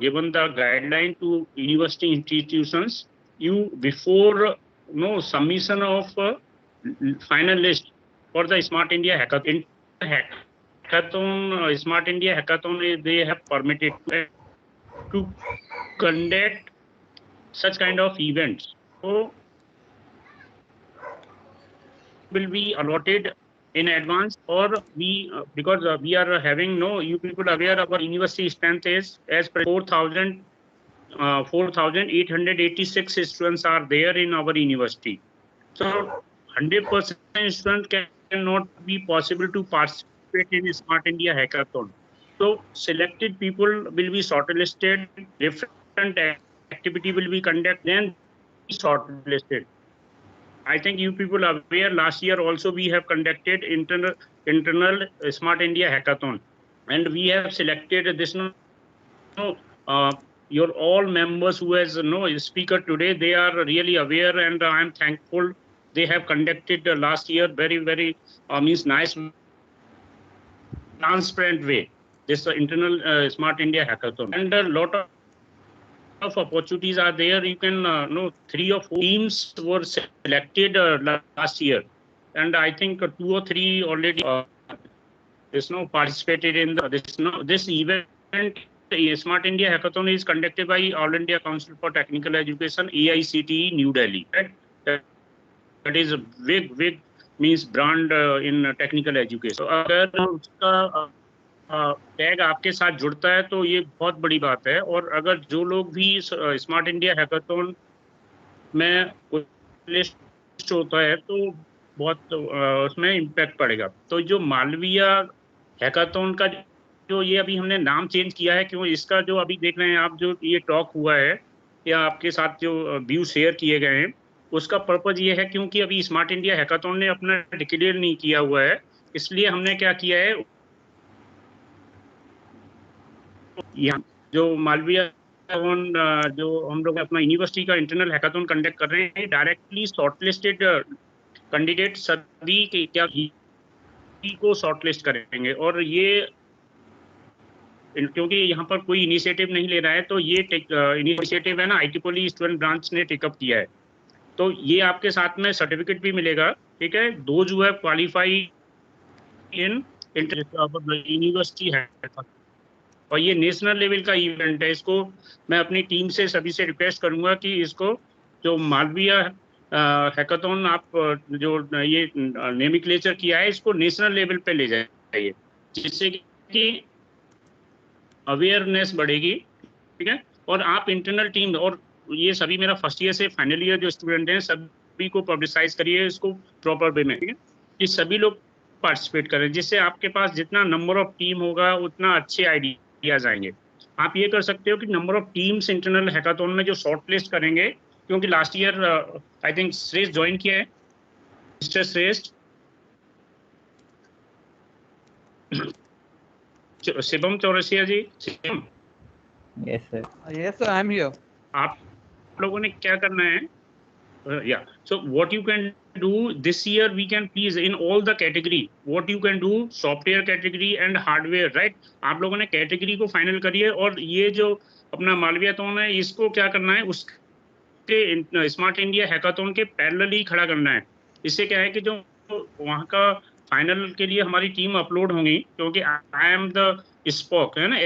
given the guideline to university institutions, you before submission of final list for the Smart India Hackathon. Smart India Hackathon, they have permitted to conduct such kind of events. So will be allotted in advance, or we because we are having you people aware our university strength is as per 4,886 students are there in our university. So 100% students cannot be possible to participate in Smart India Hackathon. So selected people will be shortlisted, different activity will be conducted, then shortlisted. I think you people are aware, last year also we have conducted internal Smart India Hackathon. And we have selected this your all members who has speaker today, they are really aware, and I am thankful they have conducted last year very means nice transparent way this internal Smart India Hackathon, and a lot of of opportunities are there. You can know 3 or 4 teams were selected last year, and I think 2 or 3 already participated in this event. Smart India Hackathon is conducted by All India Council for Technical Education, AICTE, New Delhi. Right? That is a big means brand in technical education. So अगर उसका tag आपके साथ जुड़ता है तो ये बहुत बड़ी बात है, और अगर जो लोग भी स्मार्ट इंडिया हैकाथॉन में लिस्ट होता है तो बहुत उसमें इम्पैक्ट पड़ेगा। तो जो मालवीय हैकाथॉन का जो ये अभी हमने नाम चेंज किया है, क्यों इसका जो अभी देख रहे हैं आप, जो ये टॉक हुआ है या आपके साथ जो व्यू शेयर किए गए हैं, उसका पर्पज ये है क्योंकि अभी स्मार्ट इंडिया हैकाथॉन ने अपना डिक्लेयर नहीं किया हुआ है, इसलिए हमने क्या किया है, यहाँ जो मालवीय जो हम लोग अपना यूनिवर्सिटी का इंटरनल हैकाथॉन कंडक्ट कर रहे हैं, डायरेक्टली शॉर्टलिस्टेड कैंडिडेट सभी के क्या को शॉर्टलिस्ट करेंगे, और ये क्योंकि यहाँ पर कोई इनिशिएटिव नहीं ले रहा है, तो ये इनिशिएटिव है ना IEEE स्टूडेंट ब्रांच ने टेकअप किया है। तो ये आपके साथ में सर्टिफिकेट भी मिलेगा, ठीक है, those who have qualify in university है, और ये नेशनल लेवल का इवेंट है। इसको मैं अपनी टीम से सभी से रिक्वेस्ट करूंगा कि इसको जो मालवीय हैकाथॉन आप जो ये नेमिक्लेचर किया है, इसको नेशनल लेवल पे ले जाइए, जिससे कि अवेयरनेस बढ़ेगी, ठीक है। और आप इंटरनल टीम और ये सभी मेरा फर्स्ट ईयर से फाइनल ईयर जो स्टूडेंट हैं सभी को पब्लिसाइज करिए इसको प्रॉपर वे में, ठीक है, कि सभी लोग पार्टिसिपेट करें, जिससे आपके पास जितना नंबर ऑफ टीम होगा उतना अच्छे आइडियाज आएंगे। आप ये कर सकते हो कि number of teams internal hackathon में जो शॉर्ट लिस्ट करेंगे, क्योंकि last year I think Shreshth join किया है, mister Shreshth, Shivam Chaurasia ji, Shivam, yes sir, Yes, sir, I'm here. आप लोगों ने क्या करना है, yeah, so what you can do this year, we can please in all the category, what you can do software category and hardware, right? आप लोगों ने category को फाइनल करिए, और ये जो अपना मालवीयथॉन है इसको क्या करना है, उसके स्मार्ट इंडिया हैकाथॉन के पैरेलली खड़ा करना है। इससे क्या है कि जो वहाँ का फाइनल के लिए हमारी टीम अपलोड होंगी, क्योंकि आई एम द स्पॉक है ना,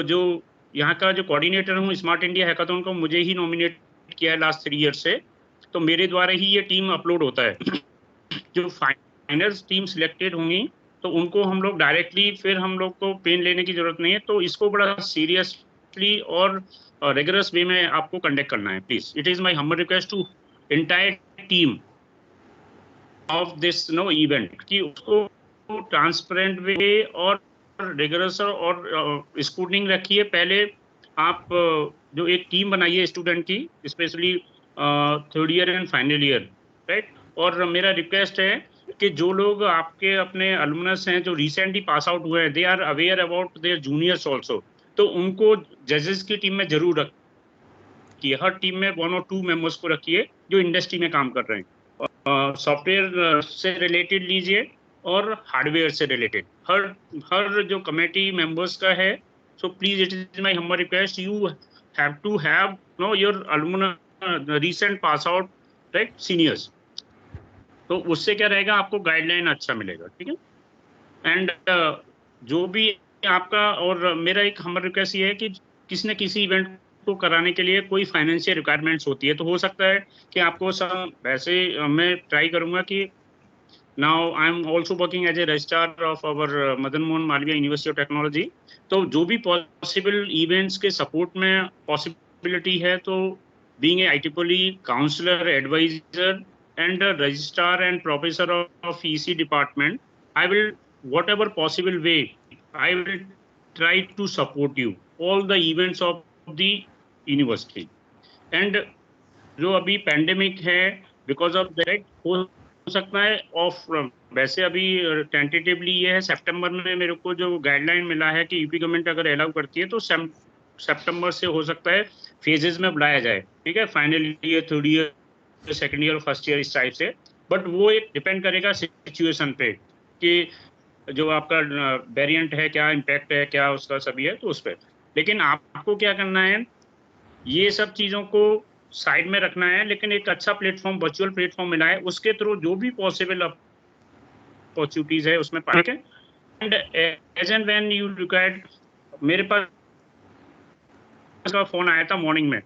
जो यहाँ का जो कोऑर्डिनेटर हूँ स्मार्ट इंडिया हैकाथॉन को मुझे ही नॉमिनेट किया है लास्ट 3 ईयर से, तो मेरे द्वारा ही ये टीम अपलोड होता है। जो फाइनल टीम सिलेक्टेड होंगी तो उनको हम लोग डायरेक्टली, फिर हम लोग को पेन लेने की जरूरत नहीं है, तो इसको बड़ा सीरियसली और रेगुलस वे में आपको कंडक्ट करना है please. It is my humble request to entire team of this event कि उसको ट्रांसपेरेंट वे और रिगरस और स्क्रूटनिंग रखिए। पहले आप जो एक टीम बनाइए स्टूडेंट की, specially 3rd year and final year, right. और मेरा रिक्वेस्ट है कि जो लोग आपके अपने अलुमनस हैं जो रिसेंटली पास आउट हुए हैं, they are aware about their juniors also, तो उनको जजेस की टीम में जरूर रखिए। हर टीम में 1 और 2 मेंबर्स को रखिए जो इंडस्ट्री में काम कर रहे हैं। सॉफ्टवेयर से रिलेटेड लीजिए और हार्डवेयर से रिलेटेड हर जो कमेटी मेंबर्स का है, so please it is my humble request, you have to have your alumni recent pass out, right, seniors. तो उससे क्या रहेगा, आपको गाइडलाइन अच्छा मिलेगा, ठीक है। एंड जो भी आपका, और मेरा एक हम्बल रिक्वेस्ट ये है कि किसी न किसी इवेंट को कराने के लिए कोई फाइनेंशियल रिक्वायरमेंट्स होती है, तो हो सकता है कि आपको सब वैसे मैं ट्राई करूंगा कि now I am also working as a registrar of our Madan Mohan Malaviya university of technology, तो जो भी पॉसिबल इवेंट्स के सपोर्ट में पॉसिबिलिटी है, तो being a IEEE counsellor, adviser and a registrar and professor of EC department, I will, whatever possible way, I will try to support you all the events of the university. And जो अभी pandemic है, because of that, हो सकता है of, वैसे अभी tentatively ये है सितंबर में मेरे को जो गाइडलाइन मिला है कि यूपी गवर्नमेंट अगर अलाउ करती है तो सितंबर से हो सकता है फेजेस में बुलाया जाए, ठीक है, final year, 3rd year, 2nd year और 1st ईयर, इस टाइप से। बट वो एक डिपेंड करेगा सिचुएशन पे कि जो आपका वेरिएंट है, क्या इम्पैक्ट है, क्या उसका सभी है, तो उस पर। लेकिन आपको क्या करना है ये सब चीजों को साइड में रखना है, लेकिन एक अच्छा प्लेटफॉर्म, वर्चुअल प्लेटफॉर्म मिला है, उसके थ्रू जो भी पॉसिबल अपॉर्चुनिटीज है उसमें पार्ट है। And as and when you required, मेरे पास का फोन आया था मॉर्निंग में,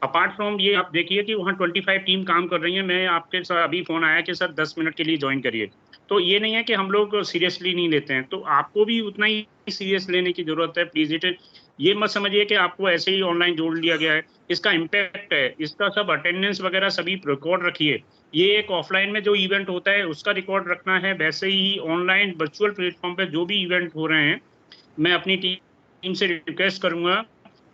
अपार्ट फ्रॉम ये आप देखिए कि वहाँ 25 टीम काम कर रही है, मैं आपके साथ अभी फोन आया कि सर 10 मिनट के लिए ज्वाइन करिए। तो ये नहीं है कि हम लोग सीरियसली नहीं लेते हैं, तो आपको भी उतना ही सीरियस लेने की जरूरत है प्लीज। इट ये मत समझिए कि आपको ऐसे ही ऑनलाइन जोड़ लिया गया है, इसका इम्पैक्ट है, इसका सब अटेंडेंस वगैरह सभी रिकॉर्ड रखिए। ये एक ऑफलाइन में जो इवेंट होता है उसका रिकॉर्ड रखना है, वैसे ही ऑनलाइन वर्चुअल प्लेटफॉर्म पे जो भी इवेंट हो रहे हैं, मैं अपनी टीम से रिक्वेस्ट करूंगा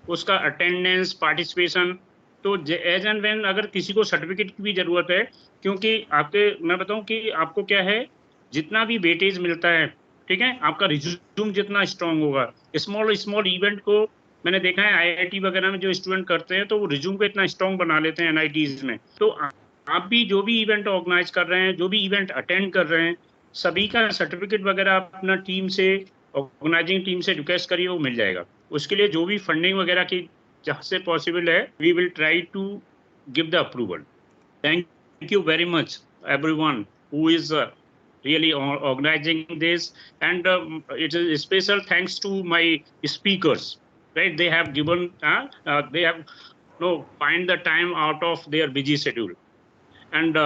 उसका अटेंडेंस, पार्टिसिपेशन। तो एज एंड व्हेन अगर किसी को सर्टिफिकेट की भी जरूरत है, क्योंकि आपके, मैं बताऊं कि आपको क्या है, जितना भी वेटेज मिलता है, ठीक है, आपका रिज्यूम जितना स्ट्रांग होगा, स्मॉल स्मॉल इवेंट को मैंने देखा है आईआईटी वगैरह में जो स्टूडेंट करते हैं तो वो रिज्यूम को इतना स्ट्रांग बना लेते हैं एनआईटीज में। तो आप भी जो भी इवेंट ऑर्गेनाइज कर रहे हैं, जो भी इवेंट अटेंड कर रहे हैं, सभी का सर्टिफिकेट वगैरह अपना टीम से, ऑर्गेनाइजिंग टीम से रिक्वेस्ट करिए, वो मिल जाएगा। उसके लिए जो भी फंडिंग वगैरह की जहाँ से पॉसिबल है, we will try to give the approval. Thank you very much everyone who is really organizing this, and it is a special thanks to my speakers, right? They have given they have find the time out of their busy schedule, and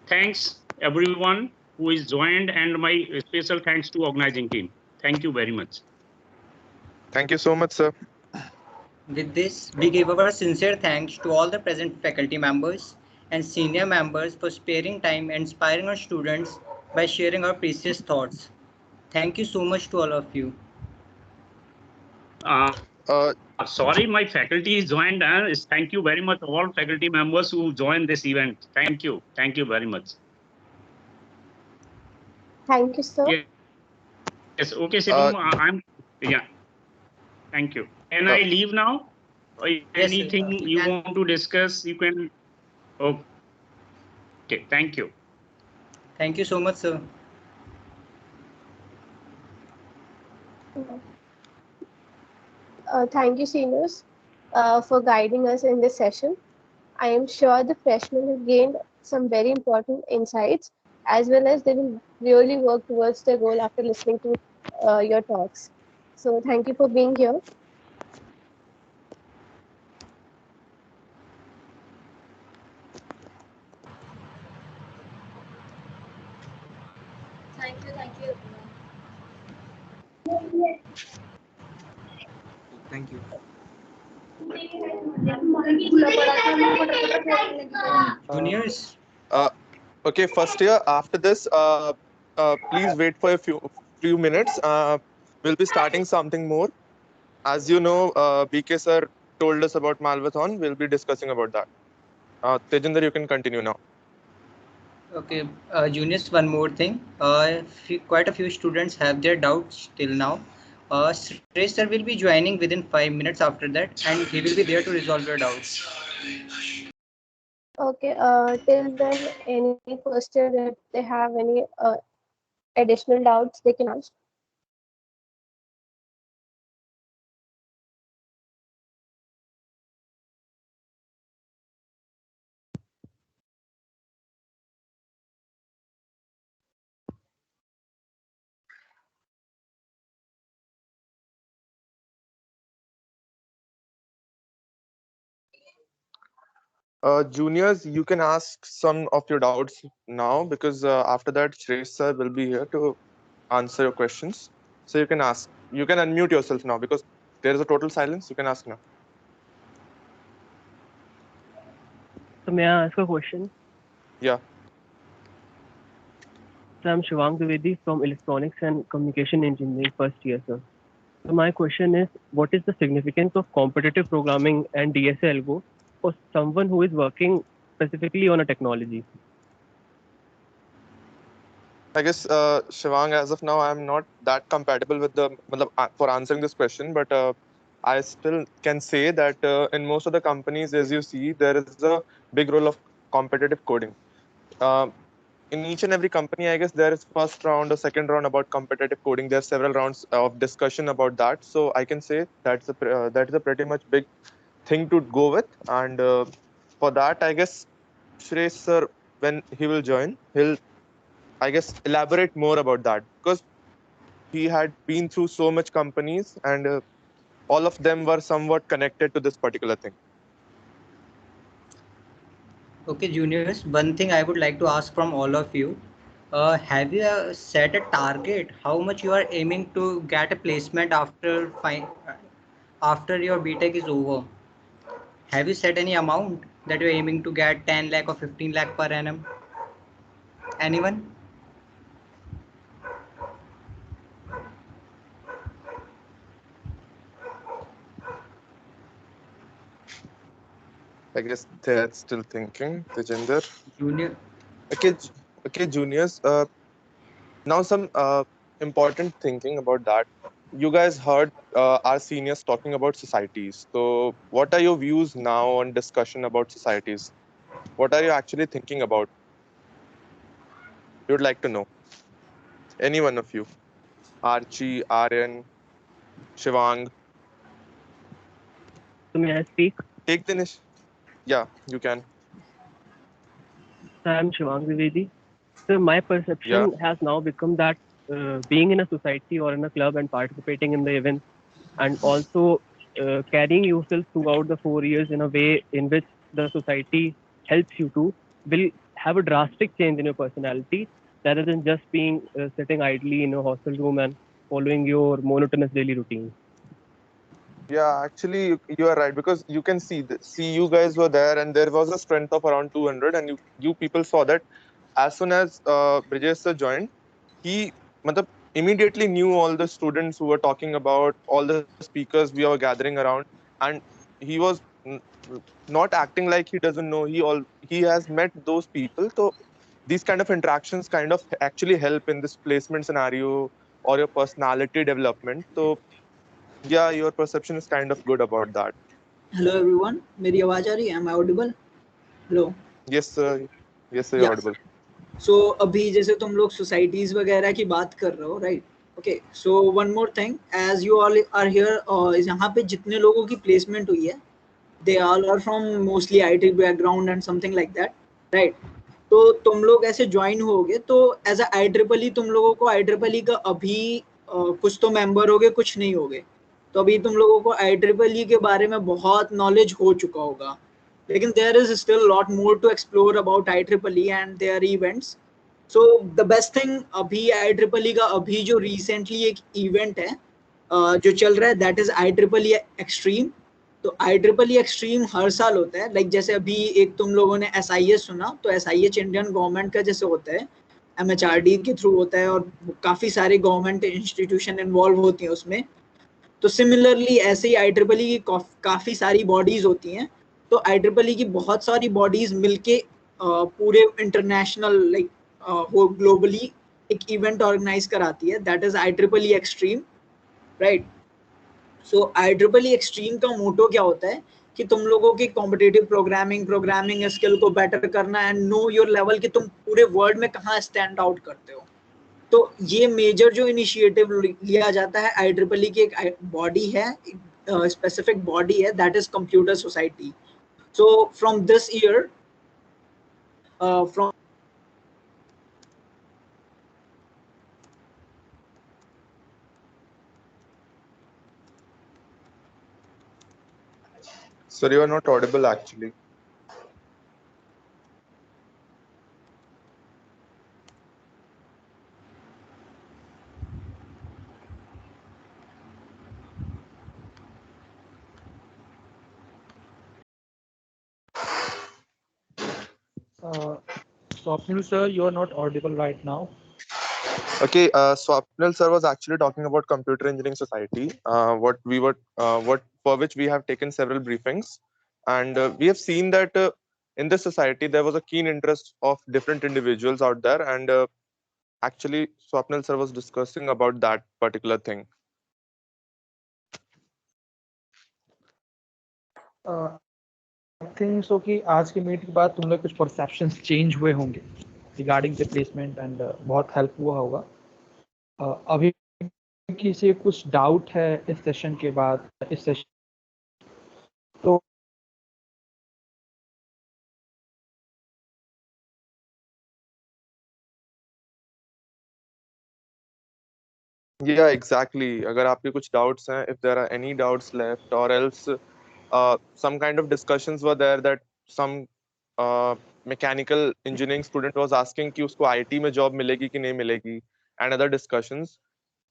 thanks everyone who is joined, and my special thanks to organizing team. Thank you very much. Thank you so much, sir. With this, we give our sincere thanks to all the present faculty members and senior members for sparing time and inspiring our students by sharing our precious thoughts. Thank you so much to all of you. Sorry, my faculty is joined. Thank you very much, all faculty members who joined this event. Thank you. Thank you very much. Thank you, sir. Yes. Okay, Shivam, I'm, yeah. Thank you. Can I leave now? Or anything you want to discuss, you can. Okay. Thank you. Thank you so much, sir. Thank you, seniors, for guiding us in this session. I am sure the freshmen have gained some very important insights, as well as they will really work towards their goal after listening to your talks. So thank you for being here. Thank you everyone. Thank you. Juniors. Okay, first year. After this, please wait for a few minutes. We'll be starting something more. As you know, BK sir told us about Malvathon. We'll be discussing about that. Tejinder, you can continue now. Okay, juniors, one more thing. Quite a few students have their doubts till now. Shrey sir will be joining within 5 minutes after that, and he will be there to resolve your doubts. Okay, till then, any first year that they have any additional doubts, they can ask. Juniors, you can ask some of your doubts now, because after that, Shresh sir will be here to answer your questions. So you can ask. You can unmute yourself now, because there is a total silence. You can ask now. So may I ask a question? Yeah. So I'm Shivang Dwivedi from Electronics and Communication Engineering first year, sir. So my question is, what is the significance of competitive programming and DSA algo for someone who is working specifically on a technology? I guess, Shivang, as of now, I'm not that compatible with for answering this question, but I still can say that in most of the companies, as you see, there is a big role of competitive coding. In each and every company, I guess there is first round or second round about competitive coding. There are several rounds of discussion about that. So I can say that's a pretty much big thing to go with. And for that, I guess Shresh sir, when he will join, he'll, I guess, elaborate more about that, because he had been through so much companies, and all of them were somewhat connected to this particular thing. Okay, juniors, one thing I would like to ask from all of you. Have you set a target how much you are aiming to get a placement after your BTech is over? Have you set any amount that you're aiming to get 10 lakh or 15 lakh per annum? Anyone? I guess they're still thinking. Tejinder. Junior. Okay, okay, juniors. Now some important thinking about that. You guys heard our seniors talking about societies. So, what are your views now on discussion about societies? What are you actually thinking about? You'd like to know. Any one of you, Archie, Aryan, Shivang. So may I speak? Take the initiative. Yeah, you can. So I'm Shivang Dwivedi. So my perception has now become that being in a society or in a club and participating in the events, and also carrying yourself throughout the 4 years in a way in which the society helps you to, will have a drastic change in your personality, rather than just being sitting idly in a hostel room and following your monotonous daily routine. Yeah, actually, you are right, because you can see you guys were there, and there was a strength of around 200, and you people saw that as soon as Brijesh sir joined, he matlab, immediately knew all the students who were talking about, all the speakers we were gathering around, and he was not acting like he doesn't know. He has met those people, so these kind of interactions kind of actually help in this placement scenario or your personality development. So yeah, your perception is kind of good about that. Hello everyone, मेरी आवाज आ रही है? Am I audible? Hello. Yes sir. Yes sir, you're Yeah. audible. So अभी जैसे तुम लोग societies वगैरह की बात कर रहे हो, right? Okay. So one more thing, as you all are here, यहाँ पे जितने लोगों की placement हुई है, they all are from mostly IT background and something like that, right? तो तुम लोग ऐसे ज्वाइन होगे तो एज अ IEEE तुम लोगों को IEEE का अभी कुछ तो मेंबर होगे, कुछ नहीं होगे. तो अभी तुम लोगों को IEEE के बारे में बहुत नॉलेज हो चुका होगा, लेकिन there is still lot more to explore about IEEE and their events. So the best thing अभी IEEE का अभी जो रिसेंटली एक इवेंट है जो चल रहा है, दैट इज IEEE एक्सट्रीम. तो IEEE एक्सट्रीम हर साल होता है. लाइक जैसे अभी एक तुम लोगों ने SIH सुना, तो SIH इंडियन गवर्नमेंट का जैसे होता है, MHRD के थ्रू होता है, और काफ़ी सारे गवर्नमेंट इंस्टीट्यूशन इन्वॉल्व होती हैं उसमें. तो सिमिलरली ऐसे ही IEEE की काफ़ी सारी बॉडीज़ होती हैं. तो IEEE की बहुत सारी बॉडीज़ मिलके पूरे इंटरनेशनल लाइक वो ग्लोबली एक इवेंट ऑर्गेनाइज कराती है, that is IEEE extreme, right. So IEEE extreme का मोटो क्या होता है कि तुम लोगों की कॉम्पिटिटिव प्रोग्रामिंग स्किल को बेटर करना एंड नो योर लेवल, कि तुम पूरे वर्ल्ड में कहाँ स्टैंड आउट करते हो. तो ये मेजर जो इनिशिएटिव लिया जाता है, IEEE की एक बॉडी है, स्पेसिफिक बॉडी है, that is computer society. So from this year from Sir, you are not audible actually. Swapnil sir, you are not audible right now. Okay, Swapnil sir was actually talking about Computer Engineering Society, what for which we have taken several briefings, and we have seen that in this society there was a keen interest of different individuals out there, and actually Swapnil sir was discussing about that particular thing. I think so कि आज की meet के बाद तुम लोग कुछ perceptions change हुए होंगे रिगार्डिंग द प्लेसमेंट एंड बहुत हेल्प हुआ होगा. अभी किसी कुछ डाउट है इस सेशन के बाद, इस सेशन तो Yeah, exactly. अगर आपके कुछ doubts हैं, if there are any doubts left, or else some kind of discussions were there that some mechanical engineering student was asking कि उसको IT में job मिलेगी कि नहीं मिलेगी, and other discussions,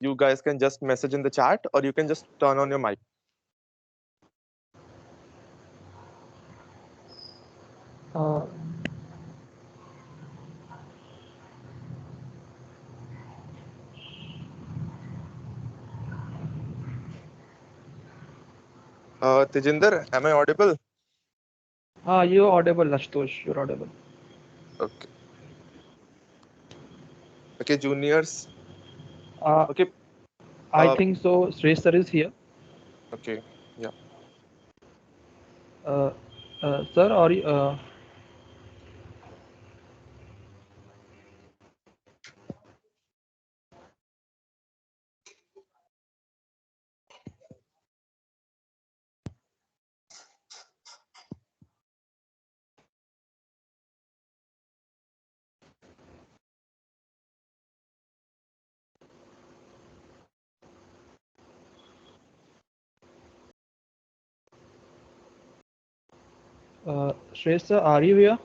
you guys can just message in the chat or you can just turn on your mic. Tejinder, am I audible? You're audible, Ashutosh. You're audible. Okay. Okay, juniors. Okay. I think so. Shreyas sir is here. Okay. Yeah. Sir, or Shreyas sir, are you here?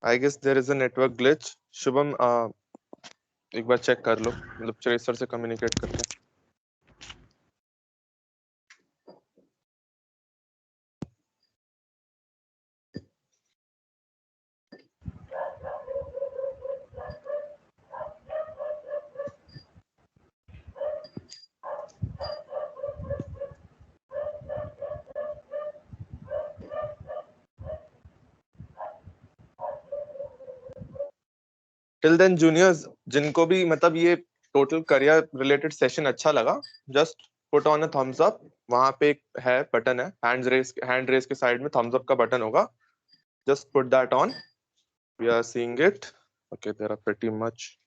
I guess there is a network glitch. Shubham, एक बार check कर लो, मतलब Shreyas sir से communicate करके. Till then juniors, जिनको भी मतलब ये total career related session अच्छा लगा, just put on a thumbs up. वहां पे एक है बटन है, हैंड रेस के साइड में थम्स अप का बटन होगा. Just put that on. We are seeing it. Okay, there are pretty much.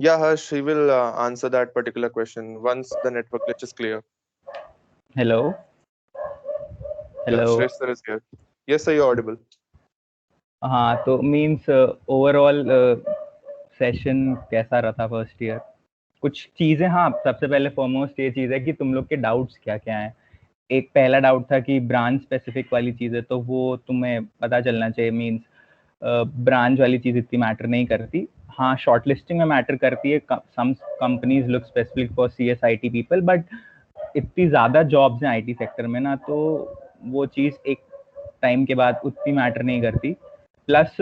Yeah, Harsh, he will answer that particular question once the network glitch is clear. Hello. Yeah, Shresh sir is here. Yes, sir, you're audible. हाँ, तो means overall session कैसा रहा था first year? कुछ चीज़ें, हाँ, सबसे पहले फॉरमोस्ट ये चीज़ है कि तुम लोग के डाउट्स क्या क्या हैं. एक पहला डाउट था कि ब्रांच स्पेसिफिक वाली चीज़ है, तो वो तुम्हें पता चलना चाहिए. मीन्स ब्रांच वाली चीज़ इतनी मैटर नहीं करती. हाँ, शॉर्ट लिस्टिंग में मैटर करती है. Some companies look specific for CSIT people, but इतनी ज़्यादा जॉब्स हैं IT सेक्टर में ना, तो वो चीज़ एक टाइम के बाद उतनी मैटर नहीं करती. प्लस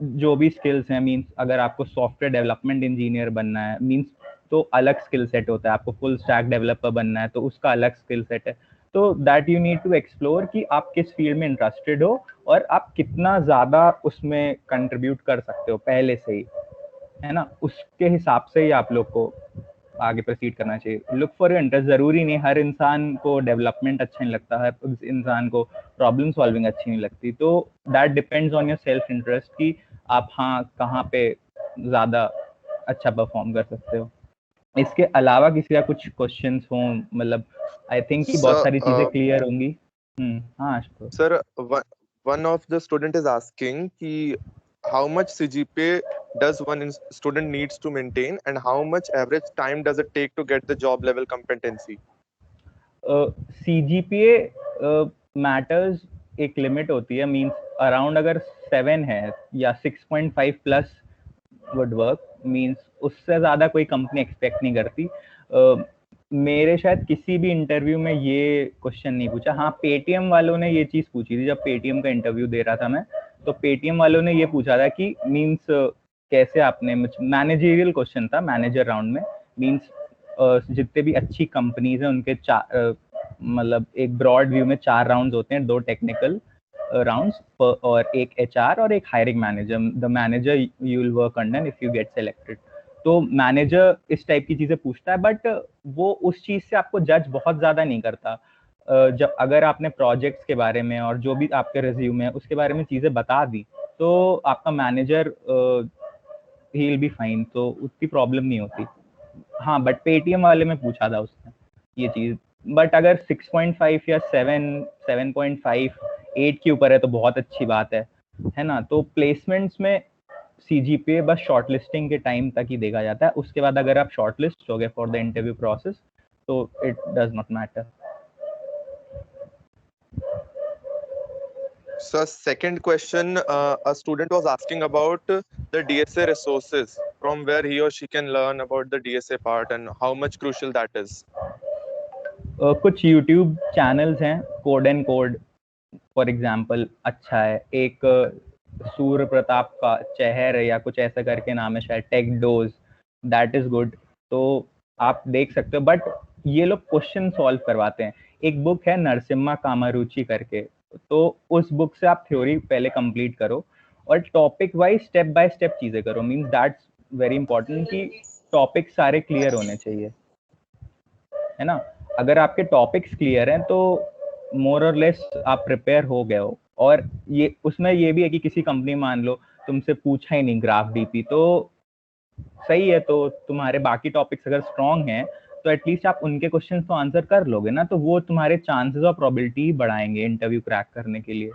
जो भी स्किल्स हैं, मीन्स अगर आपको सॉफ्टवेयर डेवलपमेंट इंजीनियर बनना है, मीन्स तो अलग स्किल सेट होता है. आपको फुल स्टैक डेवलपर बनना है तो उसका अलग स्किल सेट है. तो that you need to explore कि आप किस फील्ड में इंटरेस्टेड हो और आप कितना ज़्यादा उसमें कंट्रीब्यूट कर सकते हो पहले से ही, है ना. उसके हिसाब से ही आप लोग को आगे प्रोसीड करना चाहिए. Look for your interest. ज़रूरी नहीं हर इंसान को डेवलपमेंट अच्छा नहीं लगता, हर इंसान को प्रॉब्लम सॉल्विंग अच्छी नहीं लगती. तो that depends on your self interest कि आप हाँ कहाँ पे ज़्यादा अच्छा परफॉर्म कर सकते हो. इसके अलावा किसी का कुछ क्वेश्चंस हों, मतलब आई थिंक कि बहुत सारी चीज़ें क्लियर होंगी. हाँ sir, one of the student is asking कि how much CGPA does one student needs to maintain and how much average time does it take to get the job level competency? CGPA matters एक limit होती है. Means around अगर 7 है या 6.5 plus would work. Means उससे ज़्यादा कोई company expect नहीं करती. मेरे शायद किसी भी इंटरव्यू में ये क्वेश्चन नहीं पूछा. हाँ, पेटीएम वालों ने ये चीज़ पूछी थी. जब पेटीएम का इंटरव्यू दे रहा था मैं, तो पेटीएम वालों ने ये पूछा था कि मींस कैसे आपने, मैनेजरियल क्वेश्चन था मैनेजर राउंड में. मींस जितने भी अच्छी कंपनीज हैं उनके मतलब एक ब्रॉड व्यू में 4 राउंड्स होते हैं, 2 टेक्निकल राउंड्स और एक HR और एक hiring manager. The manager you will work under if you get selected. तो मैनेजर इस टाइप की चीजें पूछता है, बट वो उस चीज से आपको जज बहुत ज्यादा नहीं करता. जब अगर आपने प्रोजेक्ट्स के बारे में और जो भी आपके रिज्यूमे है उसके बारे में चीजें बता दी, तो आपका manager he will be fine, तो उतनी प्रॉब्लम नहीं होती. हाँ, बट पेटीएम वाले में पूछा था उसने ये चीज. बट अगर 6.5 या 7, 7.5, 8 के ऊपर है तो बहुत अच्छी बात है ना. तो प्लेसमेंट्स में CGPA बस शॉर्टलिस्टिंग के टाइम तक ही देखा जाता है. उसके बाद अगर आप शॉर्टलिस्ट हो गए फॉर द इंटरव्यू प्रोसेस, तो it does not matter. So second question, a student was asking about the DSA resources, from where he or she can learn about the DSA part and how much crucial that is. कुछ YouTube channels हैं, code and code for example अच्छा है. एक सूर्य प्रताप का चहर या कुछ ऐसा करके नाम है शायद, Tech Dose, that is good. तो आप देख सकते हो, बट ये लोग क्वेश्चन सॉल्व करवाते हैं. एक बुक है नरसिम्हा कामारुचि करके, तो उस बुक से आप थ्योरी पहले कंप्लीट करो और topic wise step by step चीजें करो. मींस दैट्स वेरी इंपॉर्टेंट कि टॉपिक सारे क्लियर होने चाहिए, है ना. अगर आपके टॉपिक्स क्लियर हैं तो मोर और लेस आप प्रिपेयर हो गए हो. और ये उसमें ये भी है कि किसी कंपनी मान लो तुमसे पूछा ही नहीं ग्राफ डीपी, तो सही है, तो तुम्हारे बाकी टॉपिक्स अगर स्ट्रांग हैं तो एटलीस्ट आप उनके क्वेश्चन तो आंसर कर लोगे ना, तो वो तुम्हारे चांसेस और प्रोबेबिलिटी बढ़ाएंगे इंटरव्यू क्रैक करने के लिए.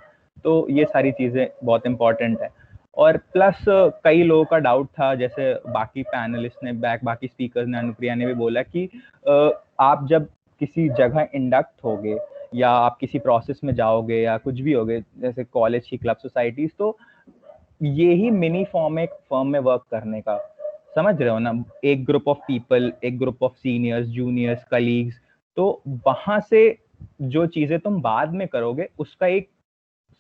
तो ये सारी चीजें बहुत इंपॉर्टेंट है. और प्लस कई लोगों का डाउट था, जैसे बाकी पैनलिस्ट ने, बाकी स्पीकर्स ने, अनुप्रिया ने भी बोला कि आप जब किसी जगह इंडक्ट होगे या आप किसी प्रोसेस में जाओगे या कुछ भी होगे, जैसे कॉलेज की क्लब सोसाइटीज, तो ये ही मिनी फॉर्म एक फर्म में वर्क करने का, समझ रहे हो ना. एक ग्रुप ऑफ पीपल, एक group of seniors, juniors, colleagues, तो वहां से जो चीजें तुम बाद में करोगे उसका एक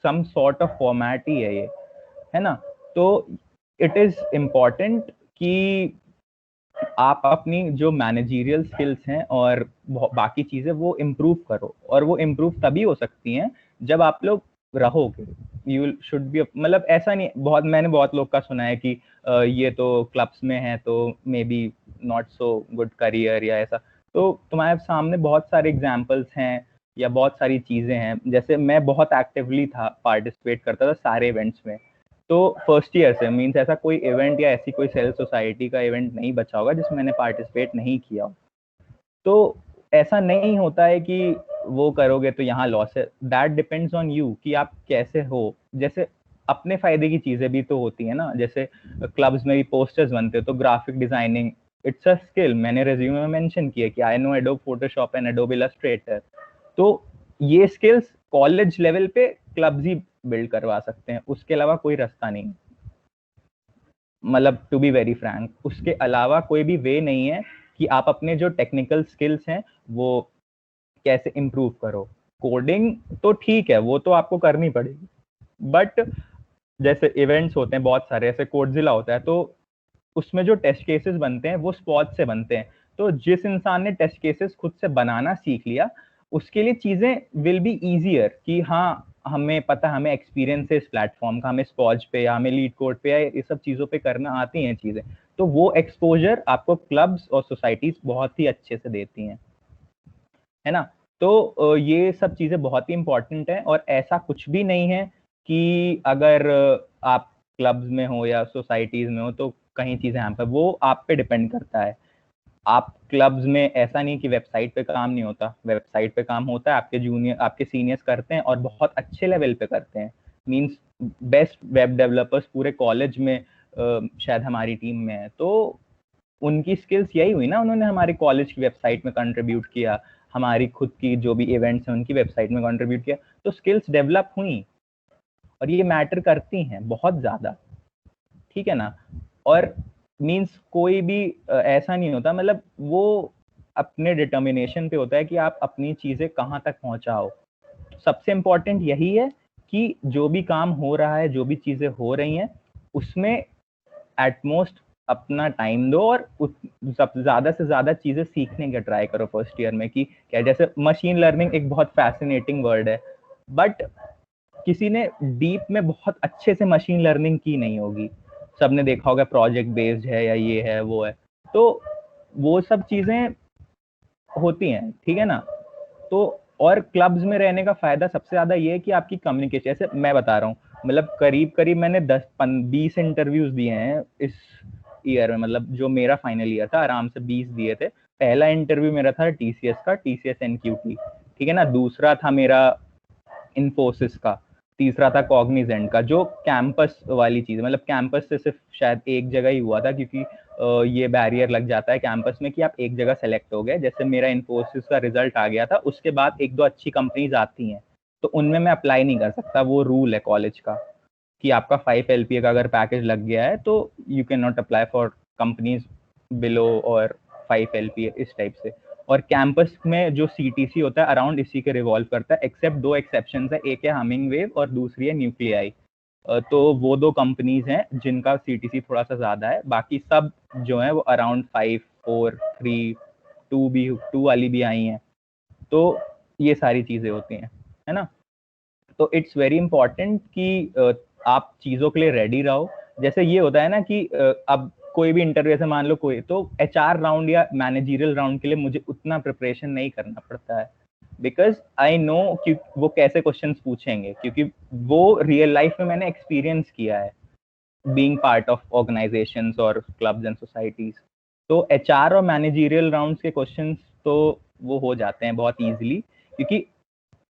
सम सॉर्ट ऑफ फॉर्मेट ही है ये, है ना. तो इट इज इम्पॉर्टेंट कि आप अपनी जो मैनेजरियल स्किल्स हैं और बाकी चीजें वो इम्प्रूव करो. और वो इम्प्रूव तभी हो सकती हैं जब आप लोग रहोगे. यू शुड बी, मतलब ऐसा नहीं, मैंने बहुत लोग का सुना है कि ये तो क्लब्स में है तो may be not so good career या ऐसा. तो तुम्हारे सामने बहुत सारे एग्जाम्पल्स हैं या बहुत सारी चीजें हैं. जैसे मैं बहुत एक्टिवली पार्टिसिपेट करता था सारे इवेंट्स में. तो फर्स्ट ईयर से, मीन्स ऐसा कोई इवेंट या ऐसी कोई सेल्फ सोसाइटी का इवेंट नहीं बचा होगा जिसमें मैंने पार्टिसिपेट नहीं किया हो. तो ऐसा नहीं होता है कि वो करोगे तो यहाँ लॉस है. दैट डिपेंड्स ऑन यू कि आप कैसे हो. जैसे अपने फायदे की चीजें भी तो होती है ना, जैसे क्लब्स में भी पोस्टर्स बनते हैं, तो graphic designing it's a skill. मैंने रिज्यूमे में मेंशन किया कि I know adobe Photoshop and adobe Illustrator. तो ये स्किल्स कॉलेज लेवल पे क्लब्स ही बिल्ड करवा सकते हैं, उसके अलावा कोई रास्ता नहीं. मतलब टू बी वेरी फ्रैंक, उसके अलावा कोई भी वे नहीं है कि आप अपने जो टेक्निकल स्किल्स हैं वो कैसे इम्प्रूव करो. कोडिंग तो ठीक है, वो तो आपको करनी पड़ेगी, बट जैसे इवेंट्स होते हैं बहुत सारे, ऐसे कोडजिला होता है, तो उसमें जो टेस्ट केसेस बनते हैं वो स्पॉट से बनते हैं. तो जिस इंसान ने टेस्ट केसेस खुद से बनाना सीख लिया, उसके लिए चीजें विल बी इजियर कि हाँ हमें पता, हमें एक्सपीरियंस है इस प्लेटफॉर्म का, हमें स्पॉज पे या हमें लीड कोड पे या ये सब चीजों पे करना आती हैं चीजें. तो वो एक्सपोजर आपको क्लब्स और सोसाइटीज बहुत ही अच्छे से देती हैं, है ना. तो ये सब चीजें बहुत ही इंपॉर्टेंट है. और ऐसा कुछ भी नहीं है कि अगर आप क्लब्स में हो या सोसाइटीज में हो तो कहीं चीजें यहाँ पर, वो आप पे डिपेंड करता है. आप क्लब्स में ऐसा नहीं कि वेबसाइट पे काम नहीं होता, वेबसाइट पे काम होता है. आपके जूनियर, आपके सीनियर्स करते हैं और बहुत अच्छे लेवल पे करते हैं. मींस बेस्ट वेब डेवलपर्स पूरे कॉलेज में शायद हमारी टीम में है. तो उनकी स्किल्स यही हुई ना, उन्होंने हमारे कॉलेज की वेबसाइट में कंट्रीब्यूट किया, हमारी खुद की जो भी इवेंट्स हैं उनकी वेबसाइट में कंट्रीब्यूट किया. तो स्किल्स डेवलप हुई और ये मैटर करती हैं बहुत ज्यादा, ठीक है ना. और मींस कोई भी ऐसा नहीं होता, मतलब वो अपने डिटर्मिनेशन पे होता है कि आप अपनी चीजें कहाँ तक पहुंचाओ. सबसे इम्पोर्टेंट यही है कि जो भी काम हो रहा है, जो भी चीजें हो रही हैं, उसमें एटमोस्ट अपना टाइम दो और ज्यादा से ज्यादा चीजें सीखने का ट्राई करो फर्स्ट ईयर में. कि क्या, जैसे मशीन लर्निंग एक बहुत फैसिनेटिंग वर्ड है, बट किसी ने डीप में बहुत अच्छे से मशीन लर्निंग की नहीं होगी, सबने देखा होगा प्रोजेक्ट बेस्ड है या ये है वो है, तो वो सब चीजें होती हैं, ठीक है ना। तो और क्लब्स में रहने का फायदा सबसे ज्यादा ये है कि आपकी कम्युनिकेशन, जैसे मैं बता रहा हूँ, मतलब करीब करीब मैंने 10-20 इंटरव्यूज दिए हैं इस ईयर में, मतलब जो मेरा फाइनल ईयर था आराम से 20 दिए थे। पहला इंटरव्यू मेरा था टीसीएस का, टीसीएस एनक्यूटी, ठीक है ना। दूसरा था मेरा इन्फोसिस का, तीसरा था कॉग्निजेंट का, जो कैंपस वाली चीज, मतलब कैंपस से सिर्फ शायद एक जगह ही हुआ था, क्योंकि ये बैरियर लग जाता है कैंपस में कि आप एक जगह सेलेक्ट हो गए। जैसे मेरा इन्फोसिस का रिजल्ट आ गया था, उसके बाद 1-2 अच्छी कंपनीज आती हैं, तो उनमें मैं अप्लाई नहीं कर सकता, वो रूल है कॉलेज का कि आपका 5 LPA का अगर पैकेज लग गया है तो you can not apply for companies below और 5 LPA, इस टाइप से। और कैंपस में जो CTC होता है अराउंड इसी के रिवॉल्व करता है, एक्सेप्ट 2 एक्सेप्शन है, एक है हमिंग वेव और दूसरी है न्यूक्लियाई। तो वो 2 कंपनीज हैं जिनका CTC थोड़ा सा ज्यादा है, बाकी सब जो है वो अराउंड 5, 4, 3, 2 वाली भी आई हैं। तो ये सारी चीजें होती हैं, है ना। तो इट्स वेरी इंपॉर्टेंट कि आप चीजों के लिए रेडी रहो। जैसे ये होता है ना कि अब कोई भी इंटरव्यू, जैसे मान लो कोई, तो HR राउंड या मैनेजरियल राउंड के लिए मुझे उतना प्रिपरेशन नहीं करना पड़ता है, बिकॉज आई नो कि वो कैसे क्वेश्चंस पूछेंगे, क्योंकि वो रियल लाइफ में मैंने एक्सपीरियंस किया है बीइंग पार्ट ऑफ ऑर्गेनाइजेशंस और क्लब्स एंड सोसाइटीज। तो HR और मैनेजरियल राउंड्स के क्वेश्चंस तो वो हो जाते हैं बहुत ईजिली, क्योंकि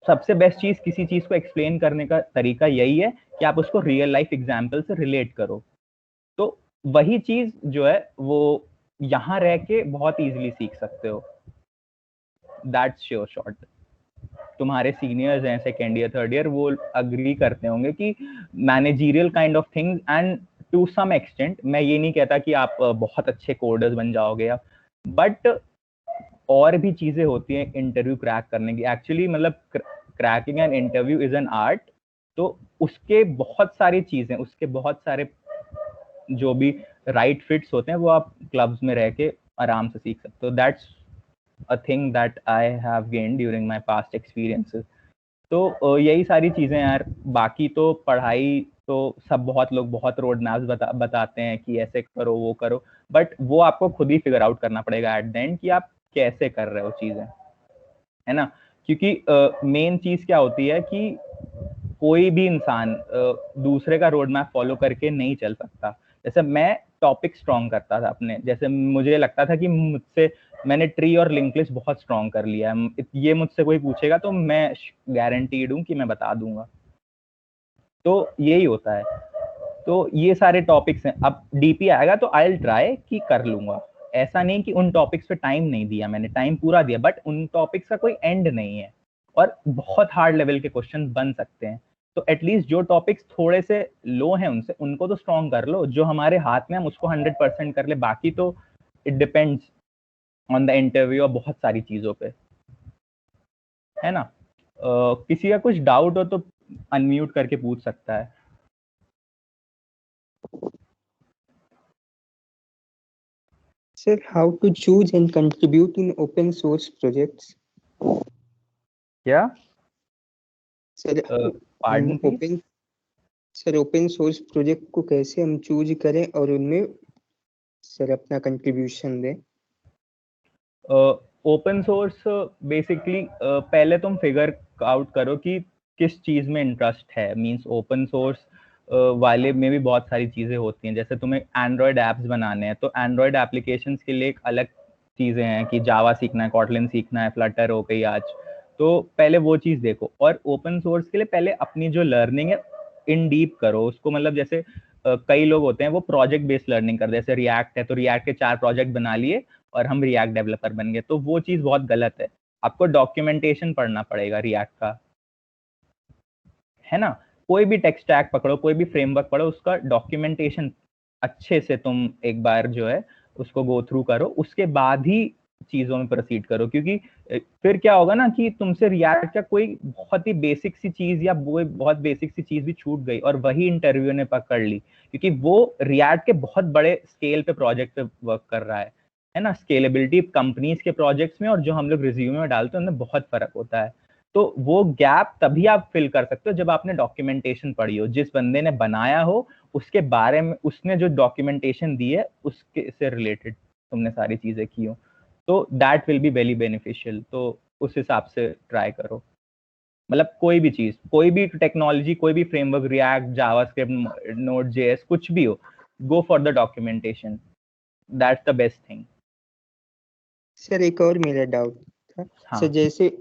सबसे बेस्ट चीज किसी चीज को एक्सप्लेन करने का तरीका यही है कि आप उसको रियल लाइफ एग्जाम्पल से रिलेट करो। तो वही चीज जो है वो यहाँ रह के बहुत इजीली सीख सकते हो। That's sure shot. तुम्हारे सीनियर्स हैं 2nd ईयर 3rd ईयर, वो अग्री करते होंगे कि managerial kind of things, and to some extent, मैं ये नहीं कहता कि आप बहुत अच्छे कोडर्स बन जाओगे, बट और भी चीजें होती हैं इंटरव्यू क्रैक करने की। एक्चुअली मतलब cracking an interview is an art. तो उसके बहुत सारी चीजें, उसके बहुत सारे जो भी राइट फिट्स होते हैं वो आप क्लब्स में रह के आराम से सीख सकते हो। That's a thing that I have gained during my past experiences. तो यही सारी चीजें यार। बाकी तो पढ़ाई तो सब, बहुत लोग बहुत रोड मैप्स बताते हैं कि ऐसे करो वो करो, बट वो आपको खुद ही फिगर आउट करना पड़ेगा एट द एंड कि आप कैसे कर रहे हो चीजें, है ना। क्योंकि मेन चीज क्या होती है कि कोई भी इंसान दूसरे का रोड मैप फॉलो करके नहीं चल सकता। जैसे मैं टॉपिक स्ट्रॉन्ग करता था अपने, जैसे मुझे लगता था कि मैंने ट्री और लिंक लिस्ट बहुत स्ट्रॉन्ग कर लिया है, ये मुझसे कोई पूछेगा तो मैं गारंटीड हूँ कि मैं बता दूंगा। तो यही होता है। तो ये सारे टॉपिक्स हैं। अब DP आएगा तो आई विल ट्राई कि कर लूंगा, ऐसा नहीं कि उन टॉपिक्स पे टाइम नहीं दिया, मैंने टाइम पूरा दिया, बट उन टॉपिक्स का कोई एंड नहीं है और बहुत हार्ड लेवल के क्वेश्चन बन सकते हैं। तो एटलीस्ट जो टॉपिक्स थोड़े से लो हैं उनको तो स्ट्रॉन्ग कर लो, जो हमारे हाथ में हम उसको 100% कर ले। बाकी तो it depends on the interview और बहुत सारी चीजों पे, है ना। किसी का कुछ डाउट हो तो अनम्यूट करके पूछ सकता है। Sir, how to choose and contribute in open source projects? क्या? Sir, open source project को कैसे हम चूज करें और उनमें सर अपना कंट्रीब्यूशन दें? ओपन सोर्स बेसिकली पहले तुम फिगर आउट करो कि किस चीज में इंटरेस्ट है। मींस ओपन सोर्स वाले में भी बहुत सारी चीजें होती हैं। जैसे तुम्हें एंड्रॉयड ऐप्स बनाने हैं तो एंड्रॉयड एप्लीकेशंस के लिए एक अलग चीजें हैं कि जावा सीखना है, कॉटलिन सीखना है, फ्लटर हो गई आज, तो पहले वो चीज देखो। और ओपन सोर्स के लिए पहले अपनी जो लर्निंग है इन डीप करो उसको। मतलब जैसे कई लोग होते हैं वो प्रोजेक्ट बेस्ड लर्निंग करते हैं, जैसे रिएक्ट है तो रिएक्ट के 4 प्रोजेक्ट बना लिए और हम रिएक्ट डेवलपर बन गए, तो वो चीज बहुत गलत है। आपको डॉक्यूमेंटेशन पढ़ना पड़ेगा रिएक्ट का, है ना। कोई भी टेक स्टैक पकड़ो, कोई भी फ्रेमवर्क पढ़ो, उसका डॉक्यूमेंटेशन अच्छे से तुम एक बार जो है उसको गो थ्रू करो, उसके बाद ही चीजों में प्रोसीड करो। क्योंकि फिर क्या होगा ना कि तुमसे रिएक्ट का कोई बहुत ही बेसिक सी चीज या वो बहुत बेसिक सी चीज भी छूट गई और वही इंटरव्यू ने पकड़ ली, क्योंकि वो रिएक्ट के बहुत बड़े स्केल पे प्रोजेक्ट पे वर्क कर रहा है ना। स्केलेबिलिटी कंपनीज के प्रोजेक्ट्स में और जो हम लोग रिज्यूमे में डालते हैं उनमें बहुत फर्क होता है। तो वो गैप तभी आप फिल कर सकते हो जब आपने डॉक्यूमेंटेशन पढ़ी हो, जिस बंदे ने बनाया हो उसके बारे में, उसने जो डॉक्यूमेंटेशन दी है उसके से रिलेटेड तुमने सारी चीजें की हो, तो that will be very beneficial. तो उस हिसाब से ट्राई करो, मतलब कोई भी चीज, कोई भी टेक्नोलॉजी, कोई भी framework, react, JavaScript, node JS, कुछ भी हो, go for the documentation, that's the best thing. Sir एक और मेरा डाउट था। हाँ। सर जैसे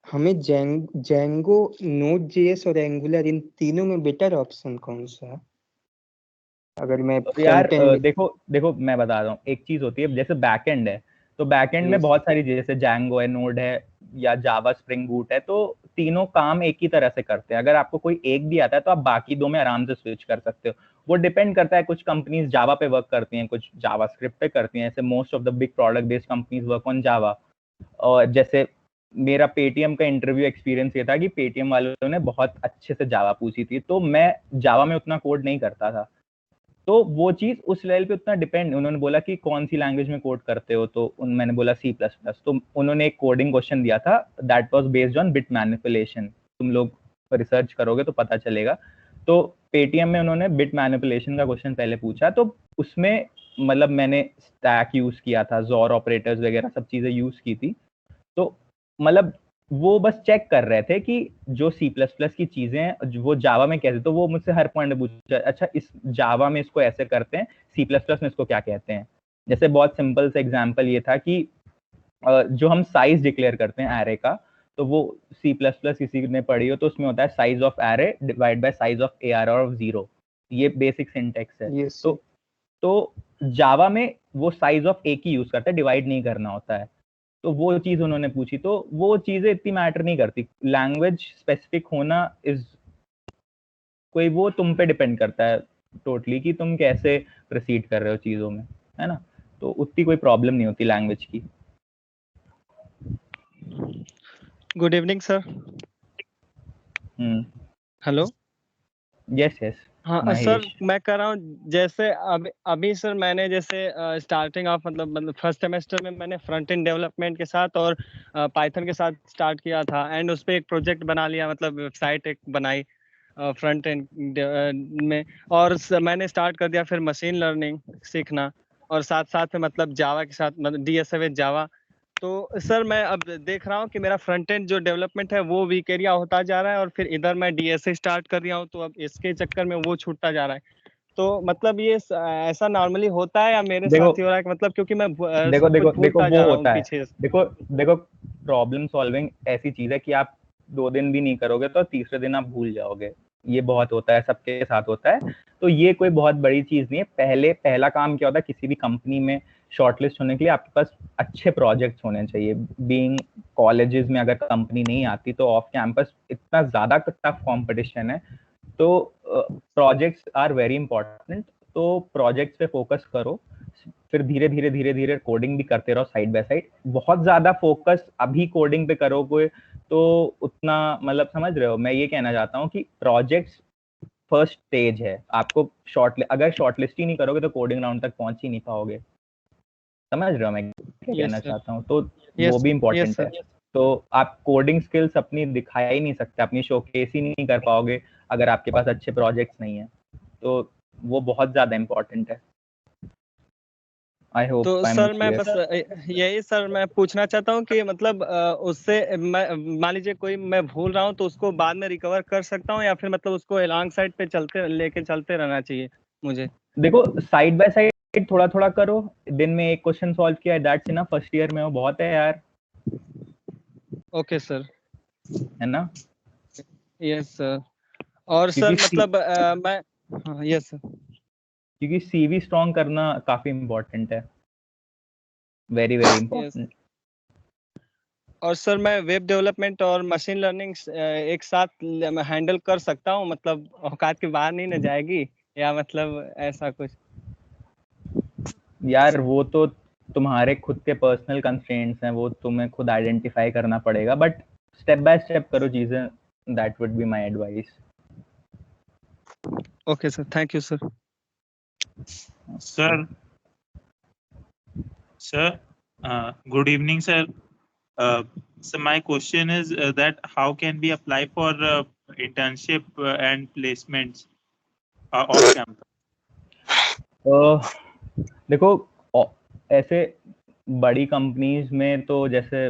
हमें जेंगो, नोड जेएस और एंगुलर, इन तीनों में बेटर ऑप्शन कौन सा है? अगर मैं यार फ्रंट एंड देखो मैं बता रहा हूँ, एक चीज होती है जैसे बैकएंड है, तो बैकएंड में बहुत सारी चीजें, जैसे जैंगो है, नोड है, या जावा स्प्रिंग बूट है, तो तीनों काम एक ही तरह से करते हैं। अगर आपको कोई एक भी आता है तो आप बाकी दो में आराम से स्विच कर सकते हो। वो डिपेंड करता है, कुछ कंपनीज जावा पे वर्क करती हैं, कुछ जावा स्क्रिप्ट पे करती हैं। ऐसे most of the big product based companies work on Java. और जैसे मेरा पेटीएम का इंटरव्यू एक्सपीरियंस ये था कि पेटीएम वालों ने बहुत अच्छे से जावा पूछी थी, तो मैं जावा में उतना कोड नहीं करता था, तो वो चीज उस लेवल पे उतना डिपेंड, उन्होंने बोला कि कौन सी लैंग्वेज में कोड करते हो, तो मैंने बोला C++, तो उन्होंने एक कोडिंग क्वेश्चन दिया था, that was based on bit manipulation. तुम लोग रिसर्च करोगे तो पता चलेगा। तो पेटीएम में उन्होंने बिट मैनिपुलेशन का क्वेश्चन पहले पूछा, तो उसमें मतलब मैंने स्टैक यूज किया था, ज़ोर ऑपरेटर्स वगैरह सब चीजें यूज की थी। तो मतलब वो बस चेक कर रहे थे कि जो C++ की चीजें हैं वो जावा में कैसे, तो वो मुझसे हर पॉइंट पूछा, अच्छा इस जावा में इसको ऐसे करते हैं, C++ में इसको क्या कहते हैं। जैसे बहुत सिंपल सा एग्जांपल ये था कि जो हम साइज डिक्लेयर करते हैं एरे का, तो वो C++ किसी ने पढ़ी हो तो उसमें होता है size of array divide by size of ARR of 0। ये बेसिक सिंटेक्स है। तो जावा में वो साइज ऑफ एक ही यूज करता है, डिवाइड नहीं करना होता है। तो वो चीज उन्होंने पूछी, तो वो चीजें इतनी मैटर नहीं करती। लैंग्वेज स्पेसिफिक होना इज कोई, वो तुम पे डिपेंड करता है टोटली कि तुम कैसे प्रोसीड कर रहे हो चीजों में, है ना। तो उतनी कोई प्रॉब्लम नहीं होती लैंग्वेज की। Good evening sir. Hello. Yes yes हाँ सर, मैं कर रहा हूँ जैसे अभी सर मैंने जैसे स्टार्टिंग ऑफ मतलब फर्स्ट सेमेस्टर में मैंने फ्रंट एंड डेवलपमेंट के साथ और पाइथन के साथ स्टार्ट किया था, एंड उस पर एक प्रोजेक्ट बना लिया, मतलब वेबसाइट एक बनाई फ्रंट एंड में। और मैंने स्टार्ट कर दिया फिर मशीन लर्निंग सीखना, और साथ साथ में मतलब जावा के साथ, मतलब DSA विद जावा। तो सर मैं अब देख रहा हूँ कि मेरा फ्रंट एंड जो डेवलपमेंट है वो वीक एरिया होता जा रहा है, और फिर इधर मैं DSA स्टार्ट कर दिया हूँ, तो अब इसके चक्कर में वो छूटता जा रहा है। तो मतलब ये ऐसा नॉर्मली होता है या मेरे साथ ही हो रहा है, मतलब क्योंकि मैं देखो सब कुछ भूलता वो जा रहा हूँ होता है। पीछे। देखो प्रॉब्लम सॉल्विंग ऐसी चीज है कि आप 2 दिन भी नहीं करोगे तो तीसरे दिन आप भूल जाओगे। ये बहुत होता है, सबके साथ होता है। तो ये कोई बहुत बड़ी चीज नहीं है। पहला काम क्या होता है किसी भी कंपनी में शॉर्टलिस्ट होने के लिए, आपके पास अच्छे प्रोजेक्ट्स होने चाहिए। बीइंग कॉलेजेस में अगर कंपनी नहीं आती तो ऑफ कैंपस इतना ज्यादा टफ कंपटीशन है, तो प्रोजेक्ट्स आर वेरी इंपॉर्टेंट। तो प्रोजेक्ट्स पे फोकस करो, फिर धीरे धीरे कोडिंग भी करते रहो साइड बाय साइड। बहुत ज्यादा फोकस अभी कोडिंग पे करोगे तो उतना, मतलब समझ रहे हो, मैं ये कहना चाहता हूँ कि प्रोजेक्ट्स फर्स्ट स्टेज है। आपको अगर शॉर्टलिस्ट ही नहीं करोगे तो कोडिंग राउंड तक पहुंच ही नहीं पाओगे। समझ रहे हो मैं क्या कहना चाहता हूँ, तो वो भी इम्पोर्टेंट है। तो आप कोडिंग स्किल्स अपनी दिखा ही नहीं सकते, अपनी शोकेस ही नहीं कर पाओगे अगर आपके पास अच्छे प्रोजेक्ट्स नहीं है, तो वो बहुत ज्यादा इम्पोर्टेंट है। आई होप तो सर मैं बस यही सर मैं पूछना चाहता हूँ कि मतलब उससे मान लीजिए कोई मैं भूल रहा हूँ तो उसको बाद में रिकवर कर सकता हूँ, या फिर मतलब उसको अलॉन्ग साइड पे लेके चलते रहना चाहिए मुझे? देखो साइड बाय साइड थोड़ा थोड़ा करो। दिन में एक क्वेश्चन सॉल्व किया है, दैट्स इनफ। फर्स्ट ईयर में हो, बहुत है यार। ओके सर, है ना। Yes sir. और सर मतलब मैं, यस सर, क्योंकि CV स्ट्रॉन्ग करना काफी इम्पोर्टेंट है, वेरी वेरी इम्पोर्टेंट। और सर मैं वेब डेवलपमेंट और मशीन लर्निंग एक साथ हैंडल कर सकता हूँ, मतलब औकात के बाहर नहीं न जाएगी, या मतलब ऐसा कुछ? यार वो तो तुम्हारे खुद के पर्सनल कंस्ट्रेंट्स हैं, वो तुम्हें खुद आइडेंटिफाई करना पड़ेगा, बट स्टेप बाय स्टेप करो चीजें, that would be my advice. Okay sir, thank you sir. Sir good evening sir. So my question is that how can we apply for internship and placements off campus? देखो ऐसे बड़ी companies में तो जैसे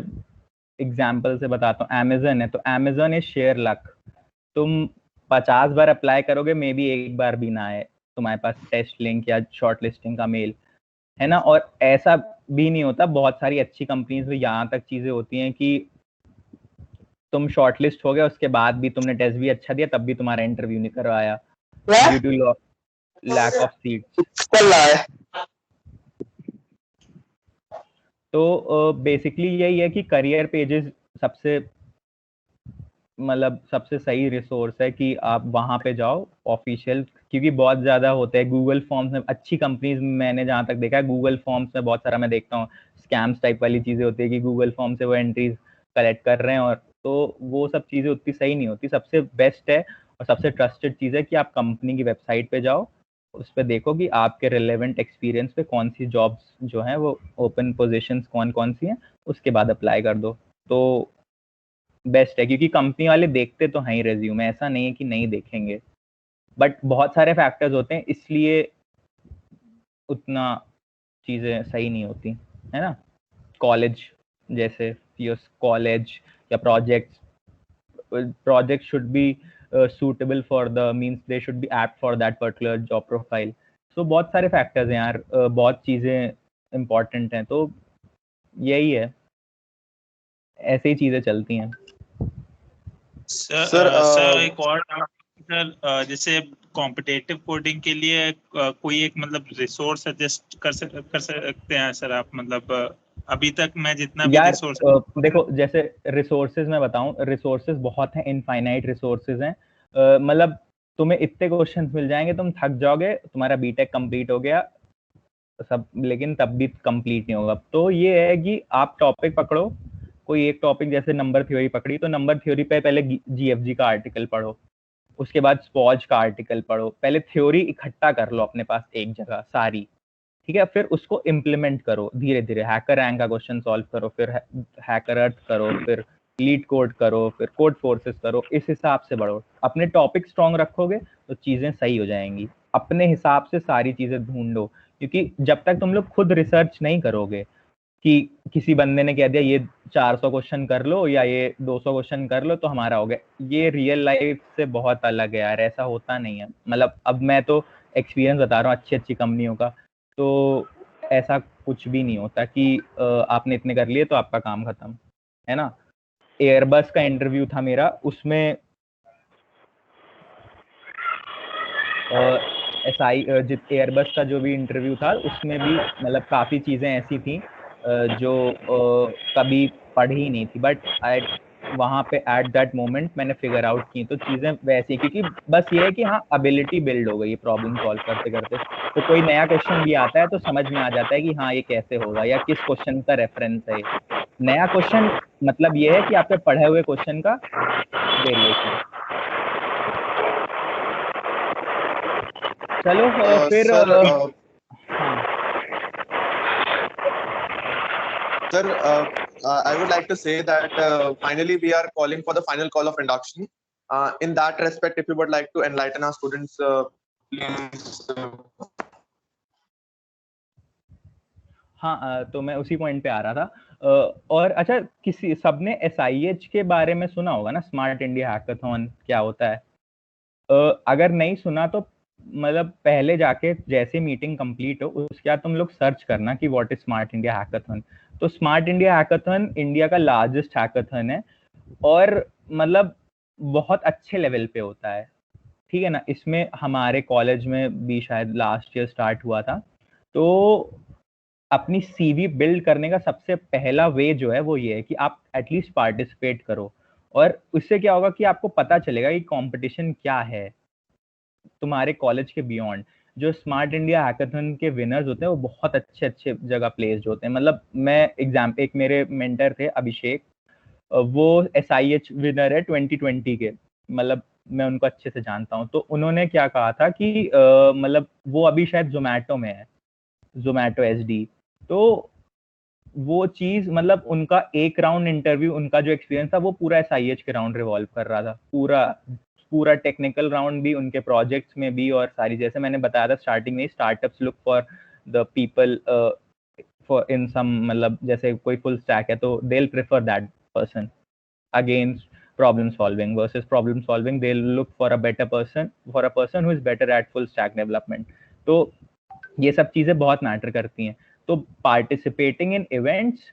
example से बताता हूँ, Amazon है तो अमेजन इज शेयर लक। तुम 50 बार अप्लाई करोगे, मे बी एक बार भी ना आए तुम्हारे पास टेस्ट लिंक या शॉर्ट लिस्टिंग का मेल, है ना। और ऐसा भी नहीं होता, बहुत सारी अच्छी कंपनीज में यहाँ तक चीजें होती हैं कि तुम शॉर्टलिस्ट हो गए, उसके बाद भी तुमने टेस्ट भी अच्छा दिया, तब भी तुम्हारा इंटरव्यू नहीं करवाया due to lack of seats. तो बेसिकली यही है कि करियर पेजेस सबसे सबसे सही रिसोर्स है कि आप वहां पे जाओ ऑफिशियल, क्योंकि बहुत ज्यादा होते हैं गूगल फॉर्म्स में। अच्छी कंपनीज मैंने जहां तक देखा है, गूगल फॉर्म्स में बहुत सारा मैं देखता हूँ स्कैम्स टाइप वाली चीजें होती है कि गूगल फॉर्म से वो एंट्रीज कलेक्ट कर रहे हैं, और तो वो सब चीजें उतनी सही नहीं होती। सबसे बेस्ट है और सबसे ट्रस्टेड चीज है कि आप कंपनी की वेबसाइट पे जाओ, उस पर देखो कि आपके रिलेवेंट एक्सपीरियंस पे कौन सी जॉब्स जो हैं वो ओपन पोजीशंस कौन कौन सी हैं, उसके बाद अप्लाई कर दो तो बेस्ट है। क्योंकि कंपनी वाले देखते तो हैं ही रेज्यूमे, ऐसा नहीं है कि नहीं देखेंगे, बट बहुत सारे फैक्टर्स होते हैं, इसलिए उतना चीज़ें सही नहीं होती, है ना। कॉलेज जैसे कॉलेज या project should be suitable for the means they should be apt for that particular job profile. So बहुत सारे फैक्टर्स हैं यार, बहुत चीज़ें इम्पोर्टेंट हैं, तो यही है, ऐसे ही चीज़ें चलती हैं। सर एक और सर, जैसे कॉम्पिटिटिव कोडिंग के लिए कोई एक रिसोर्स सजेस्ट कर सकते हैं सर आप? अभी तक मैं जितना भी रिसोर्स देखो, जैसे रिसोर्सेज मैं बताऊं, रिसोर्सेज बहुत हैं, इनफाइनाइट रिसोर्सेज हैं। तुम्हें इतने क्वेश्चंस मिल जाएंगे, तुम थक जाओगे, तुम्हारा बीटेक कंप्लीट हो गया सब, लेकिन तब भी कंप्लीट नहीं होगा। तो ये है कि आप टॉपिक पकड़ो, कोई एक टॉपिक, जैसे नंबर थ्योरी पकड़ी तो नंबर थ्योरी पे पहले जीएफजी का आर्टिकल पढ़ो, उसके बाद स्पॉज का आर्टिकल पढ़ो, पहले थ्योरी इकट्ठा कर लो अपने पास एक जगह सारी, ठीक है। फिर उसको इम्प्लीमेंट करो धीरे धीरे, हैकर रैंक का क्वेश्चन सॉल्व करो, फिर हैकर अर्थ करो, फिर लीड कोड करो, फिर कोड फोर्सेस करो, इस हिसाब से बढ़ो। अपने टॉपिक स्ट्रॉन्ग रखोगे तो चीजें सही हो जाएंगी। अपने हिसाब से सारी चीजें ढूंढो, क्योंकि जब तक तुम लोग खुद रिसर्च नहीं करोगे कि किसी बंदे ने कह दिया ये 400 क्वेश्चन कर लो या ये 200 क्वेश्चन कर लो तो हमारा हो गया, ये रियल लाइफ से बहुत अलग है यार, ऐसा होता नहीं है। अब मैं तो एक्सपीरियंस बता रहा हूँ अच्छी अच्छी कंपनियों का, तो ऐसा कुछ भी नहीं होता कि आपने इतने कर लिए तो आपका काम खत्म, है ना। एयरबस का इंटरव्यू था मेरा, उसमें एयरबस का जो भी इंटरव्यू था उसमें भी काफ़ी चीज़ें ऐसी थी जो कभी पढ़ी नहीं थी, बट वहाँ पे एट दैट मोमेंट मैंने फिगर आउट की, तो चीज़ें वैसी, क्योंकि बस ये है कि हाँ अबिलिटी बिल्ड हो गई प्रॉब्लम सॉल्व करते करते। तो कोई नया क्वेश्चन भी आता है तो समझ में आ जाता है कि हाँ ये कैसे होगा या किस क्वेश्चन का रेफरेंस है। नया क्वेश्चन ये है कि आपके पढ़े हुए क्वेश्चन का वेरिएशन। चलो फिर Sir, I would like to say that finally we are calling for the final call of induction. In that respect, if you would like to enlighten our students, please. हाँ, तो मैं उसी point पे आ रहा था। और अच्छा, किसी सबने SIH के बारे में सुना होगा ना, स्मार्ट इंडिया हैकाथॉन क्या होता है? अगर नहीं सुना तो पहले जाके जैसे मीटिंग कंप्लीट हो उसके बाद तुम लोग सर्च करना कि what is smart India hackathon. तो स्मार्ट इंडिया हैकाथॉन इंडिया का लार्जेस्ट हैकाथॉन है और बहुत अच्छे लेवल पे होता है, ठीक है ना। इसमें हमारे कॉलेज में भी शायद लास्ट ईयर स्टार्ट हुआ था। तो अपनी CV बिल्ड करने का सबसे पहला वे जो है वो ये है कि आप एटलीस्ट पार्टिसिपेट करो, और उससे क्या होगा कि आपको पता चलेगा कि कंपटीशन क्या है तुम्हारे कॉलेज के बियॉन्ड। जो स्मार्ट इंडिया हैकाथॉन के विनर्स होते हैं वो बहुत अच्छे अच्छे जगह प्लेस्ड होते हैं। मैं एक मेरे मेंटर थे अभिषेक, वो SIH विनर है 2020 के, मैं उनको अच्छे से जानता हूँ। तो उन्होंने क्या कहा था कि वो अभी शायद जोमेटो में है, जोमेटो SD। तो वो चीज मतलब उनका एक राउंड इंटरव्यू, उनका जो एक्सपीरियंस था वो पूरा SIH के राउंड रिवॉल्व कर रहा था, पूरा टेक्निकल राउंड भी, उनके प्रोजेक्ट्स में भी, और सारी, जैसे मैंने बताया था स्टार्टिंग में, startups look for the people for in some, मतलब जैसे कोई फुल स्टैक है तो they will prefer that person against problem solving versus problem solving. They'll look for a person who is better at full stack development. तो ये सब चीजें बहुत मैटर करती हैं. तो participating in events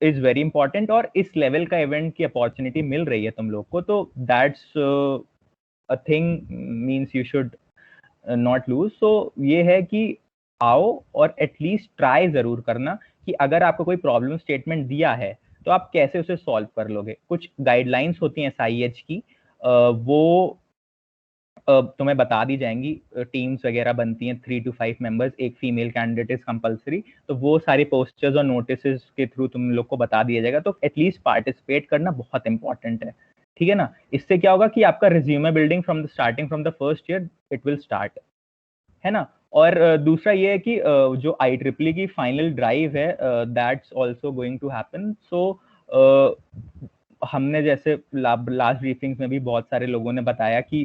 is very important, और इस लेवल का इवेंट की अपॉर्चुनिटी मिल रही है तुम लोग को, तो that's a thing, means you should not lose. So ये है कि आओ और एटलीस्ट ट्राई जरूर करना कि अगर आपको कोई प्रॉब्लम स्टेटमेंट दिया है तो आप कैसे उसे सॉल्व कर लोगे. कुछ गाइडलाइंस होती हैं SIH की, वो तुम्हें बता दी जाएंगी. टीम्स वगैरह बनती हैं 3 to 5 मेंबर्स, एक फीमेल कैंडिडेट इज कंपलसरी, तो वो सारे पोस्टर्स और नोटिस के थ्रू तुम लोग को बता दिया जाएगा. तो एटलीस्ट पार्टिसिपेट करना बहुत इंपॉर्टेंट है, ठीक है ना. इससे क्या होगा कि आपका resume building from the first year it will start, है ना. और दूसरा ये है कि जो IEEE की फाइनल ड्राइव है, that's also going to happen. So हमने जैसे लास्ट ब्रीफिंग्स में भी बहुत सारे लोगों ने बताया कि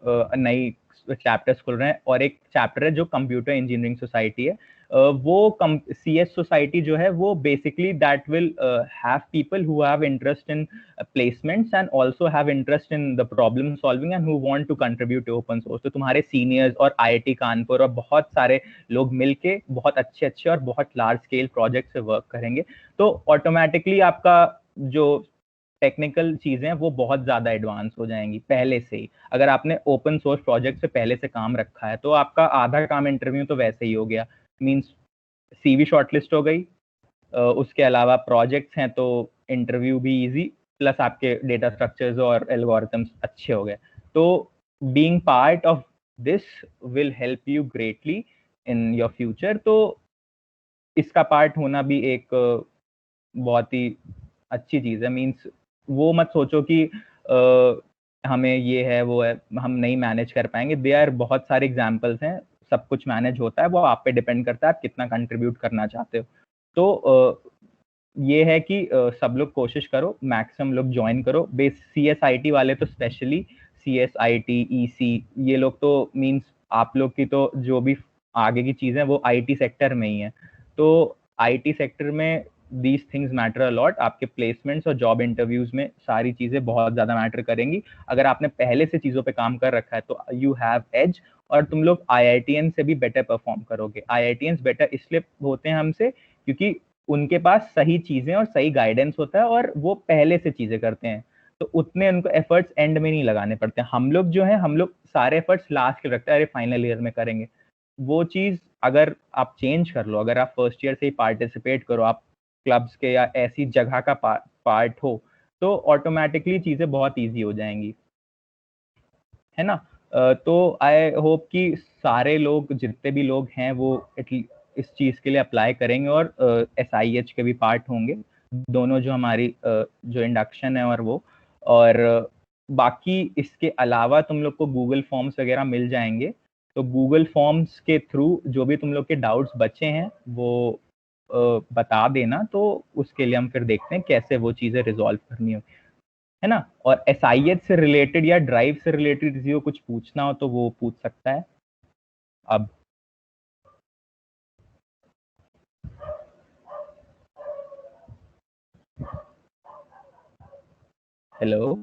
नई चैप्टर्स खुल रहे हैं, और एक चैप्टर है जो कंप्यूटर इंजीनियरिंग सोसाइटी है. वो CS सोसाइटी जो है वो basically that will have people who have interest in placements and also have interest in the problem solving and who want to contribute to open source. तो तुम्हारे seniors और IIT Kanpur और बहुत सारे लोग मिलके बहुत अच्छे और बहुत लार्ज स्केल प्रोजेक्ट से वर्क करेंगे. तो ऑटोमेटिकली आपका जो टेक्निकल चीजें वो बहुत ज्यादा एडवांस हो जाएंगी पहले से ही. अगर आपने ओपन सोर्स प्रोजेक्ट से पहले से काम रखा है तो आपका आधा काम इंटरव्यू तो वैसे ही हो गया, मींस CV शॉर्टलिस्ट हो गई, उसके अलावा प्रोजेक्ट्स हैं तो इंटरव्यू भी इजी, प्लस आपके डेटा स्ट्रक्चर्स और एल्गोरिथम्स अच्छे हो गए. तो being part of this will help you greatly in your future. तो इसका पार्ट होना भी एक बहुत ही अच्छी चीज है. मींस वो मत सोचो कि हमें ये है वो है, हम नहीं मैनेज कर पाएंगे. देयर बहुत सारे एग्जांपल्स हैं, सब कुछ मैनेज होता है, वो आप पे डिपेंड करता है आप कितना कंट्रीब्यूट करना चाहते हो. तो ये है कि सब लोग कोशिश करो, मैक्सिमम लोग ज्वाइन करो. CSIT वाले तो स्पेशली, CSIT, EC, ये लोग तो मींस आप लोग की तो जो भी आगे की चीजें वो IT सेक्टर में ही है. तो IT सेक्टर में these things matter a lot. आपके प्लेसमेंट्स और जॉब इंटरव्यूज में सारी चीजें बहुत ज्यादा मैटर करेंगी. अगर आपने पहले से चीजों पे काम कर रखा है तो यू हैव एज, और तुम लोग IITians से भी बेटर परफॉर्म करोगे. IITians बेटर इसलिए होते हैं हमसे क्योंकि उनके पास सही चीजें और सही गाइडेंस होता है और वो पहले से चीजें करते हैं, तो उतने उनको एफर्ट्स एंड में नहीं लगाने पड़ते. हम लोग जो है हम लोग सारे एफर्ट्स लास्ट के रखते हैं, अरे फाइनल ईयर में करेंगे. वो चीज अगर आप चेंज कर लो, अगर आप फर्स्ट ईयर से ही पार्टिसिपेट करो, आप क्लब्स के या ऐसी जगह का पार्ट हो, तो ऑटोमेटिकली चीजें बहुत इजी हो जाएंगी, है ना. तो आई होप कि सारे लोग, जितने भी लोग हैं, वो इस चीज के लिए अप्लाई करेंगे और SIH के भी पार्ट होंगे, दोनों जो हमारी जो इंडक्शन है और वो, और बाकी इसके अलावा तुम लोग को गूगल फॉर्म्स वगैरह मिल जाएंगे. तो गूगल फॉर्म्स के थ्रू जो भी तुम लोग के डाउट्स बचे हैं वो बता देना, तो उसके लिए हम फिर देखते हैं कैसे वो चीजें रिजॉल्व करनी हो, है ना. और SIH से रिलेटेड या ड्राइव से रिलेटेड किसी को कुछ पूछना हो तो वो पूछ सकता है. अब हेलो,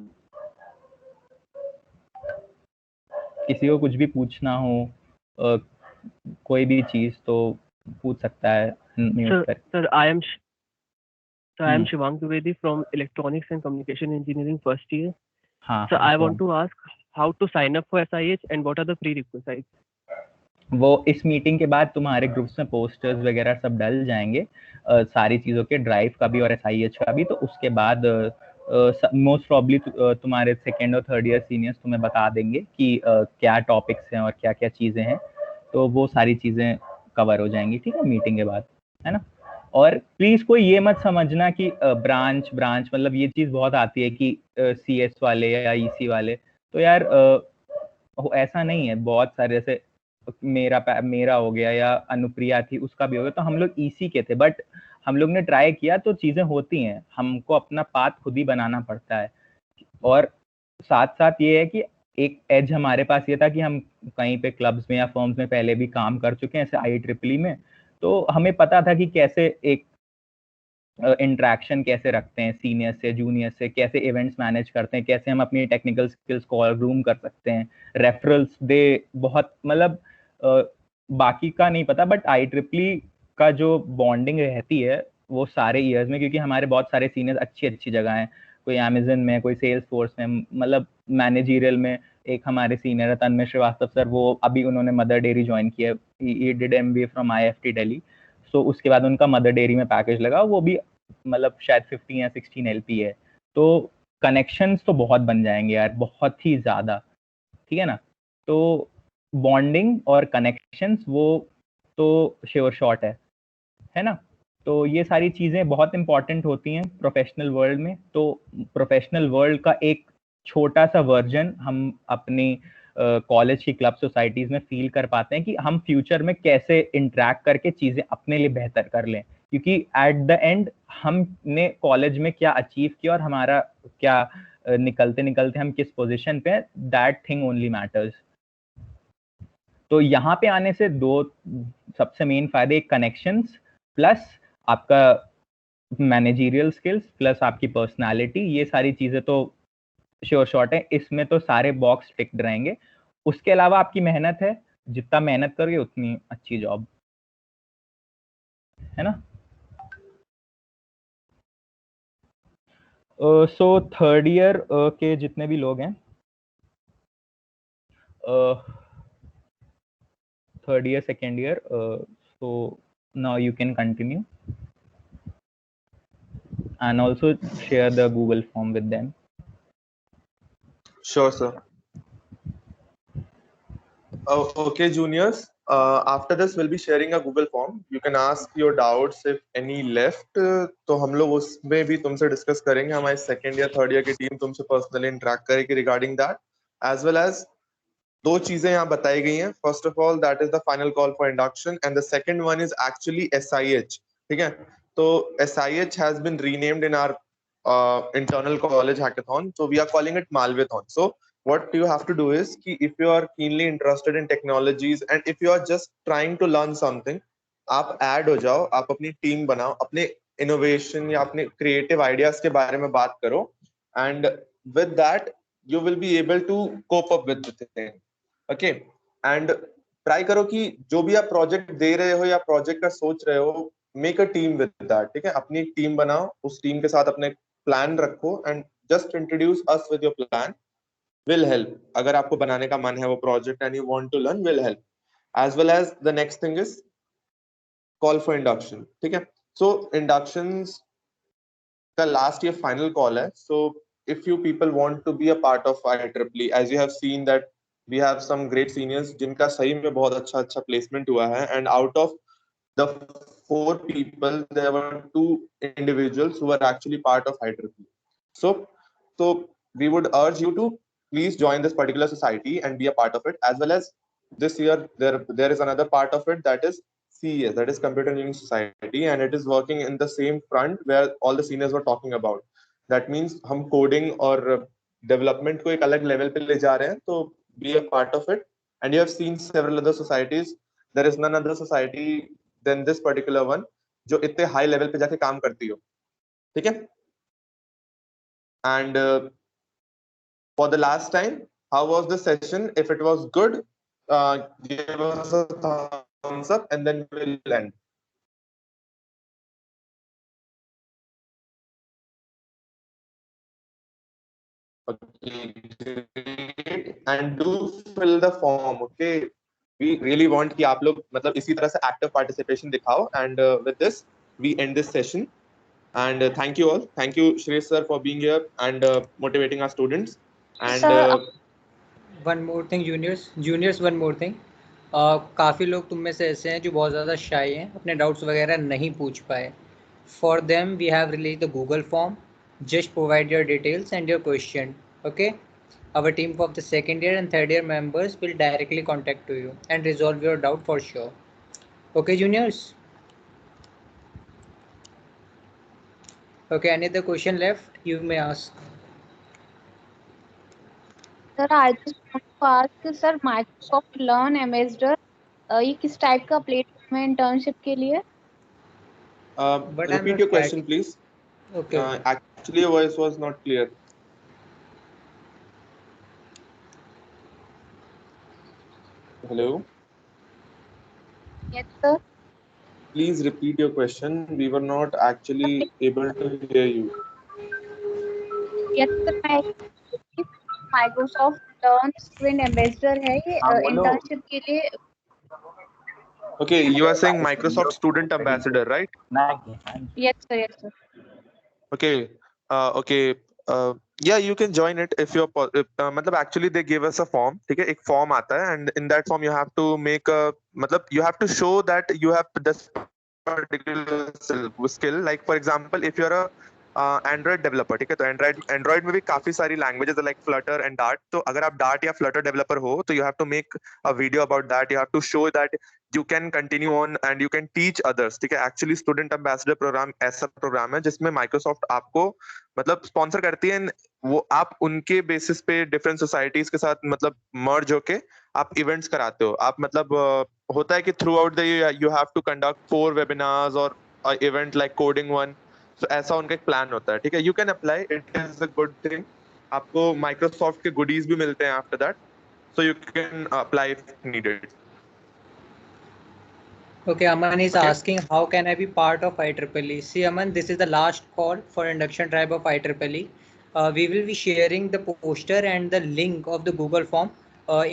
किसी को कुछ भी पूछना हो, कोई भी चीज तो पूछ सकता है. Sir, I am Shivang Dwivedi from Electronics and Communication Engineering first year. So I want to ask how to sign up for SIH and what are the prerequisites? वो इस मीटिंग के बाद तुम्हारे ग्रुप्स में पोस्टर्स वगैरह सब डल जाएंगे, सारी चीज़ों के, ड्राइव का भी और SIH का भी. तो उसके बाद मोस्ट प्रॉब्ली तुम्हारे सेकेंड और थर्ड ईयर सीनियर्स तुम्हें बता देंगे कि क्या टॉपिक्स हैं और क्या क्या चीज़ें हैं. तो वो सारी चीज़ें कवर हो जाएंगी, ठीक है, मीटिंग के बाद, है ना. और प्लीज कोई ये मत समझना कि ब्रांच मतलब ये चीज बहुत आती है कि CS वाले या EC वाले, तो यार ऐसा नहीं है. बहुत सारे, जैसे मेरा हो गया या अनुप्रिया थी उसका भी हो गया, तो हम लोग ईसी के थे, बट हम लोग ने ट्राई किया तो चीजें होती हैं, हमको अपना पाथ खुद ही बनाना पड़ता है। और साथ साथ ये है कि एक एज हमारे पास ये था कि हम कहीं पे क्लब्स में या फर्म्स में पहले भी काम कर चुके हैं, ऐसे IEEE में, तो हमें पता था कि कैसे एक इंटरेक्शन कैसे रखते हैं सीनियर से जूनियर से, कैसे इवेंट्स मैनेज करते हैं, कैसे हम अपनी टेक्निकल स्किल्स को और ग्रूम कर सकते हैं, रेफरल्स दे बहुत मतलब बाकी का नहीं पता, बट IEEE का जो बॉन्डिंग रहती है वो सारे ईयर्स में, क्योंकि हमारे बहुत सारे सीनियर्स अच्छी जगह हैं, कोई अमेजन में, कोई सेल्स फोर्स में, मतलब मैनेजरियल में। एक हमारे सीनियर है तन्मय श्रीवास्तव सर, वो अभी उन्होंने मदर डेयरी ज्वाइन किया, he did MBA from IFT Delhi, so उसके बाद उनका मदर डेयरी में पैकेज लगा, वो भी मतलब शायद 15 या 16 LP है। तो कनेक्शंस तो बहुत बन जाएंगे यार, बहुत ही ज्यादा, ठीक है ना। तो बॉन्डिंग और कनेक्शंस वो तो श्योर शॉट है ना। तो ये सारी चीजें बहुत इंपॉर्टेंट होती हैं प्रोफेशनल वर्ल्ड में। तो प्रोफेशनल वर्ल्ड का एक छोटा सा वर्जन हम अपनी कॉलेज की क्लब सोसाइटीज में फील कर पाते हैं कि हम फ्यूचर में कैसे इंटरेक्ट करके चीजें अपने लिए बेहतर कर लें, क्योंकि एट द एंड हमने कॉलेज में क्या अचीव किया और हमारा क्या निकलते निकलते हम किस पोजीशन पे, दैट थिंग ओनली मैटर्स। तो यहाँ पे आने से दो सबसे मेन फायदे, एक कनेक्शंस प्लस आपका मैनेजरियल स्किल्स प्लस आपकी पर्सनालिटी, ये सारी चीजें तो श्योर शॉट है, इसमें तो सारे बॉक्स टिक्ड रहेंगे। उसके अलावा आपकी मेहनत है, जितना मेहनत करोगे उतनी अच्छी जॉब, है ना। सो थर्ड ईयर के जितने भी लोग हैं, third year second year, so now you can continue and also share the Google form with them. Sure, sir. Okay, juniors. After this, we'll be sharing a Google form. You can ask your doubts if any left. तो हम लोग उसमें भी तुमसे discuss करेंगे, हमारी second या third year की टीम तुमसे पर्सनली इंटरेक्ट करेगी regarding that, as well as दो चीजें यहाँ बताई गई हैं। First of all that is the final call for induction and the second one is actually SIH, ठीक है। तो SIH has been renamed in our internal college hackathon, so we are calling it Malwathon. So what you have to do is कि if you are keenly interested in technologies and if you are just trying to learn something, आप add हो जाओ, आप अपनी team बनाओ, अपने innovation या अपने क्रिएटिव आइडियाज के बारे में बात करो, and with that you will be able to cope up with the thing. Okay, and try करो कि जो भी आप प्रोजेक्ट दे रहे हो या प्रोजेक्ट का सोच रहे हो, make a team with that, ठीक है। अपनी एक टीम बनाओ, उस टीम के साथ अपने प्लान रखो and just introduce us with your plan, will help. अगर आपको बनाने का मन है वो project and you want to learn, will help. As well as the next thing is call for induction, ठीक है। सो इंडक्शंस का लास्ट ईयर फाइनल कॉल है, so if you people want to be a part of IEEE, as you have seen that we have some great seniors जिनका सही में बहुत अच्छा placement हुआ है, and out of the 4 people there were 2 individuals who were actually part of IEEE. So we would urge you to please join this particular society and be a part of it, as well as this year there is another part of it, that is CES, that is Computer Engineering Society, and it is working in the same front where all the seniors were talking about. That means हम coding और development को एक अलग level पे ले जा रहे हैं, तो be a part of it. And you have seen several other societies, there is none other society than this particular one जो इतने हाई लेवल पे जाके काम करती हो, ठीक है। And for the last time, how was the session? If it was good, give us a thumbs up and then we will end. Okay, great. And do fill the form. Okay, we really want कि आप लोग मतलब इसी तरह से active participation दिखाओ. And with this, we end this session. And thank you all. Thank you, Shreesh sir, for being here and motivating our students. And one more thing, juniors, one more thing. काफ़ी लोग तुम में से ऐसे हैं जो बहुत ज़्यादा शाई हैं, अपने डाउट्स वगैरह नहीं पूछ पाए. For them, we have released the Google form. Just provide your details and your question. Okay. Our team of the second year and third year members will directly contact to you and resolve your doubt for sure. Okay, juniors? Okay, any other question left? You may ask. Sir I just want to ask sir Microsoft learn ambassador ये किस type का platform है internship के लिए? But I'm Repeat not your quite. question, please. Okay. Actually, your voice was not clear. Hello. Yes, sir. Please repeat your question. We were not actually able to hear you. Yes, sir. मैं Microsoft learn student ambassador है ये internship के लिए. Okay, you are saying Microsoft Student Ambassador, right? Yes, sir. Yes, sir. Okay. Okay. Yeah, you can join it if you're. मतलब actually they gave us a form. ठीक है, एक form आता है, and in that form you have to make a. मतलब you have to show that you have this particular skill. Like for example, if you're a Android developer, ठीक है, तो Android में भी काफी सारी languages like Flutter and Dart. तो अगर आप डार्ट या फ्लटर डेवलपर हो तो you have to make a video about that. You have to show that you can continue on and you can teach others. ठीक है, एक्चुअली स्टूडेंट एम्बेसडर प्रोग्राम ऐसा program है जिसमें माइक्रोसॉफ्ट आपको मतलब स्पॉन्सर करती है. वो आप उनके बेसिस पे डिफरेंट सोसाइटीज के साथ मतलब मर्ज होके आप इवेंट्स कराते हो. आप मतलब होता है कि throughout the you have to conduct 4 webinars और इवेंट लाइक कोडिंग वन. तो ऐसा उनका एक प्लान होता है. ठीक है, you can apply, it is a good thing. आपको माइक्रोसॉफ्ट के गुडीज भी मिलते हैं after that, so you can apply if needed. Okay, Aman is asking how can I be part of IEEE? See, Aman, this is the last call for induction tribe of IEEE. We will be sharing the poster and the link of the Google form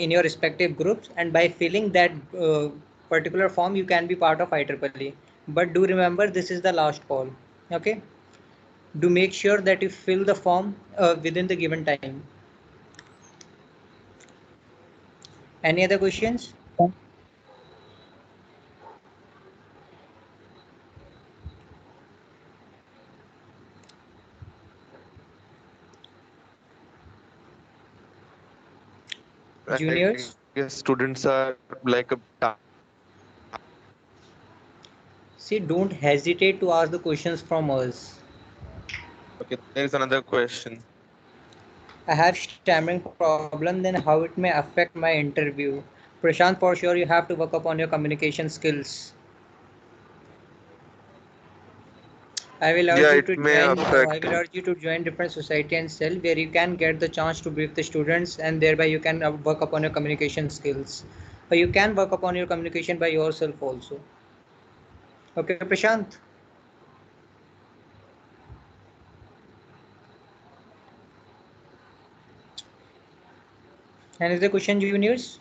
in your respective groups, and by filling that particular form, you can be part of IEEE. But do remember, this is the last call. Okay. Do make sure that you fill the form within the given time. Any other questions? Juniors? Yes, students are like a. See, don't hesitate to ask the questions from us. Okay, there is another question. I have stammering problem, then how it may affect my interview? Prashant, for sure you have to work upon your communication skills. I will urge you to join. I will urge you to join different society and cell where you can get the chance to brief the students, and thereby you can work upon your communication skills. Or you can work upon your communication by yourself also. Okay, Prashant. And is the question, juniors?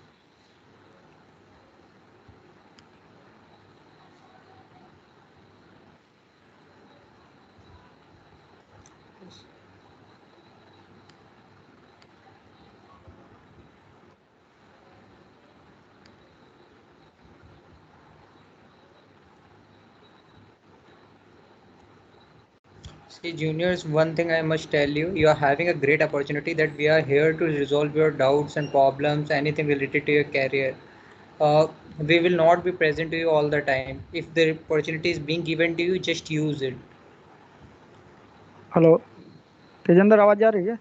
See, juniors, one thing I must tell you, you are having a great opportunity that we are here to resolve your doubts and problems, anything related to your career. We will not be present to you all the time. If the opportunity is being given to you, just use it. Hello Tejendra, आवाज जा रही है?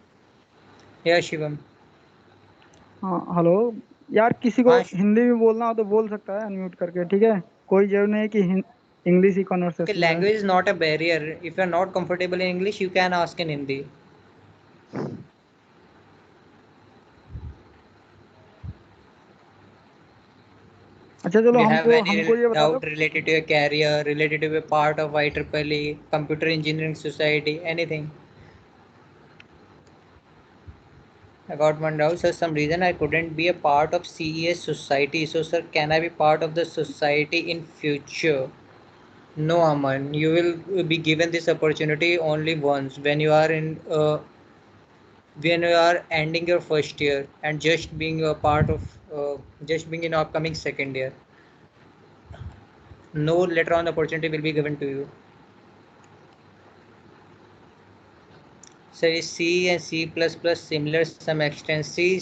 या शिवम? हाँ hello यार, किसी को हिंदी में बोलना हो तो बोल सकता है अनम्यूट करके, ठीक है? कोई जरूरी नहीं कि English he conversation. Okay, language is not a barrier. If you are not comfortable in English, you can ask in Hindi. अच्छा चलो, हमको ये बता दो. Doubt related to your career, related to a part of IEEE, computer engineering society, anything. I got one doubt, sir. Some reason I couldn't be a part of CES society. So, sir, can I be part of the society in future? No, Aman. You will be given this opportunity only once when you are in when you are ending your first year and just being a part of just being in upcoming second year. No later on opportunity will be given to you. So is C and C++ similar to some extent? C++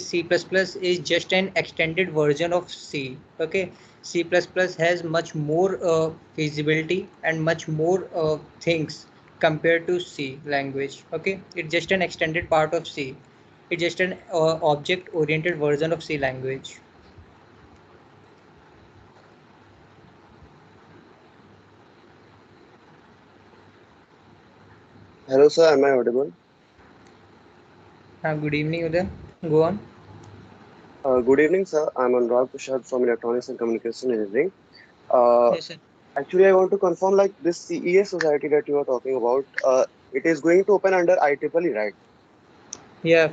is just an extended version of C. Okay, C++ has much more feasibility and much more things compared to C language. Okay, it's just an extended part of C. It's just an object-oriented version of C language. Hello, sir. Am I audible? Good evening, Uday. Go on. Good evening, sir. I'm Anurag Prasad from Electronics and Communication Engineering. Yes, sir. Actually, I want to confirm, like, this CES society that you are talking about, it is going to open under IEEE, right? Yeah.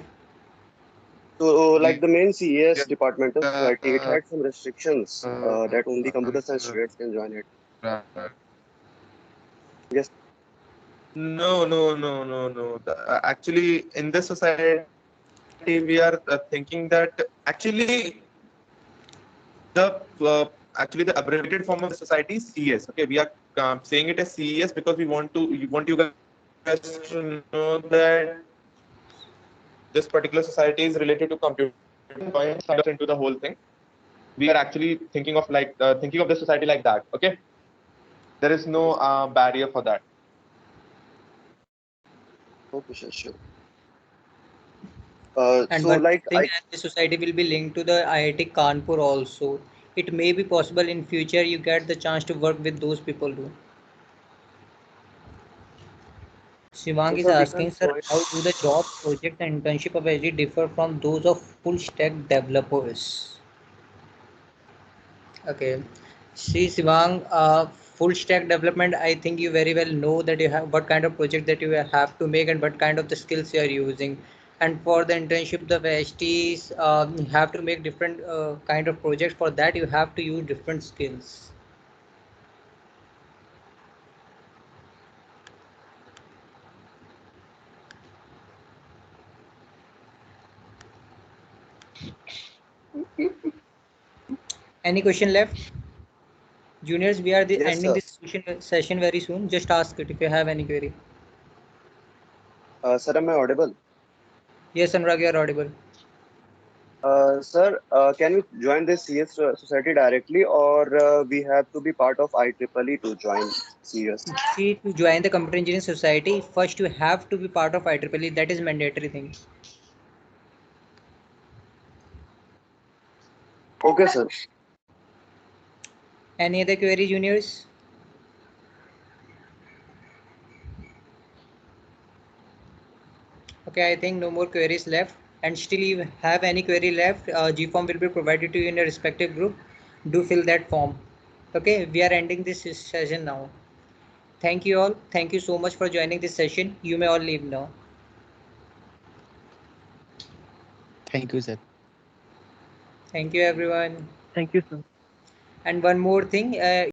So, like the main CES departmental society, it had some restrictions that only computer science students can join it. Yes. No. Actually, in this society, we are thinking that actually the abbreviated form of the society is CES. Okay, we are saying it as CES because we want you guys to know that this particular society is related to computer science into the whole thing. We are actually thinking of the society like that. Okay, there is no barrier for that. Okay, sure. And So, one like, thing, and the society will be linked to the IIT Kanpur also. It may be possible in future you get the chance to work with those people too. Shivang is sir, asking, because sir, how do the job, project, and internship of SG differ from those of full stack developers? Okay. See, Shivang, full stack development, I think you very well know that you have what kind of project that you have to make and what kind of the skills you are using. And for the internship, the VSTs, you have to make different kind of projects. For that, you have to use different skills. Any question left? Juniors, we are ending sir. this session very soon. Just ask it if you have any query. Sir, am I audible? Yes, Anurag, you are audible. Sir, can we join this CS society directly, or we have to be part of IEEE to join CS? See, to join the Computer Engineering Society, first you have to be part of IEEE. That is mandatory thing. Okay, sir. Any other query, juniors? Okay, I think no more queries left. And still you have any query left, GForm will be provided to you in your respective group. Do fill that form. Okay, we are ending this session now. Thank you all. Thank you so much for joining this session. You may all leave now. Thank you, sir. Thank you, everyone. Thank you, sir. And one more thing.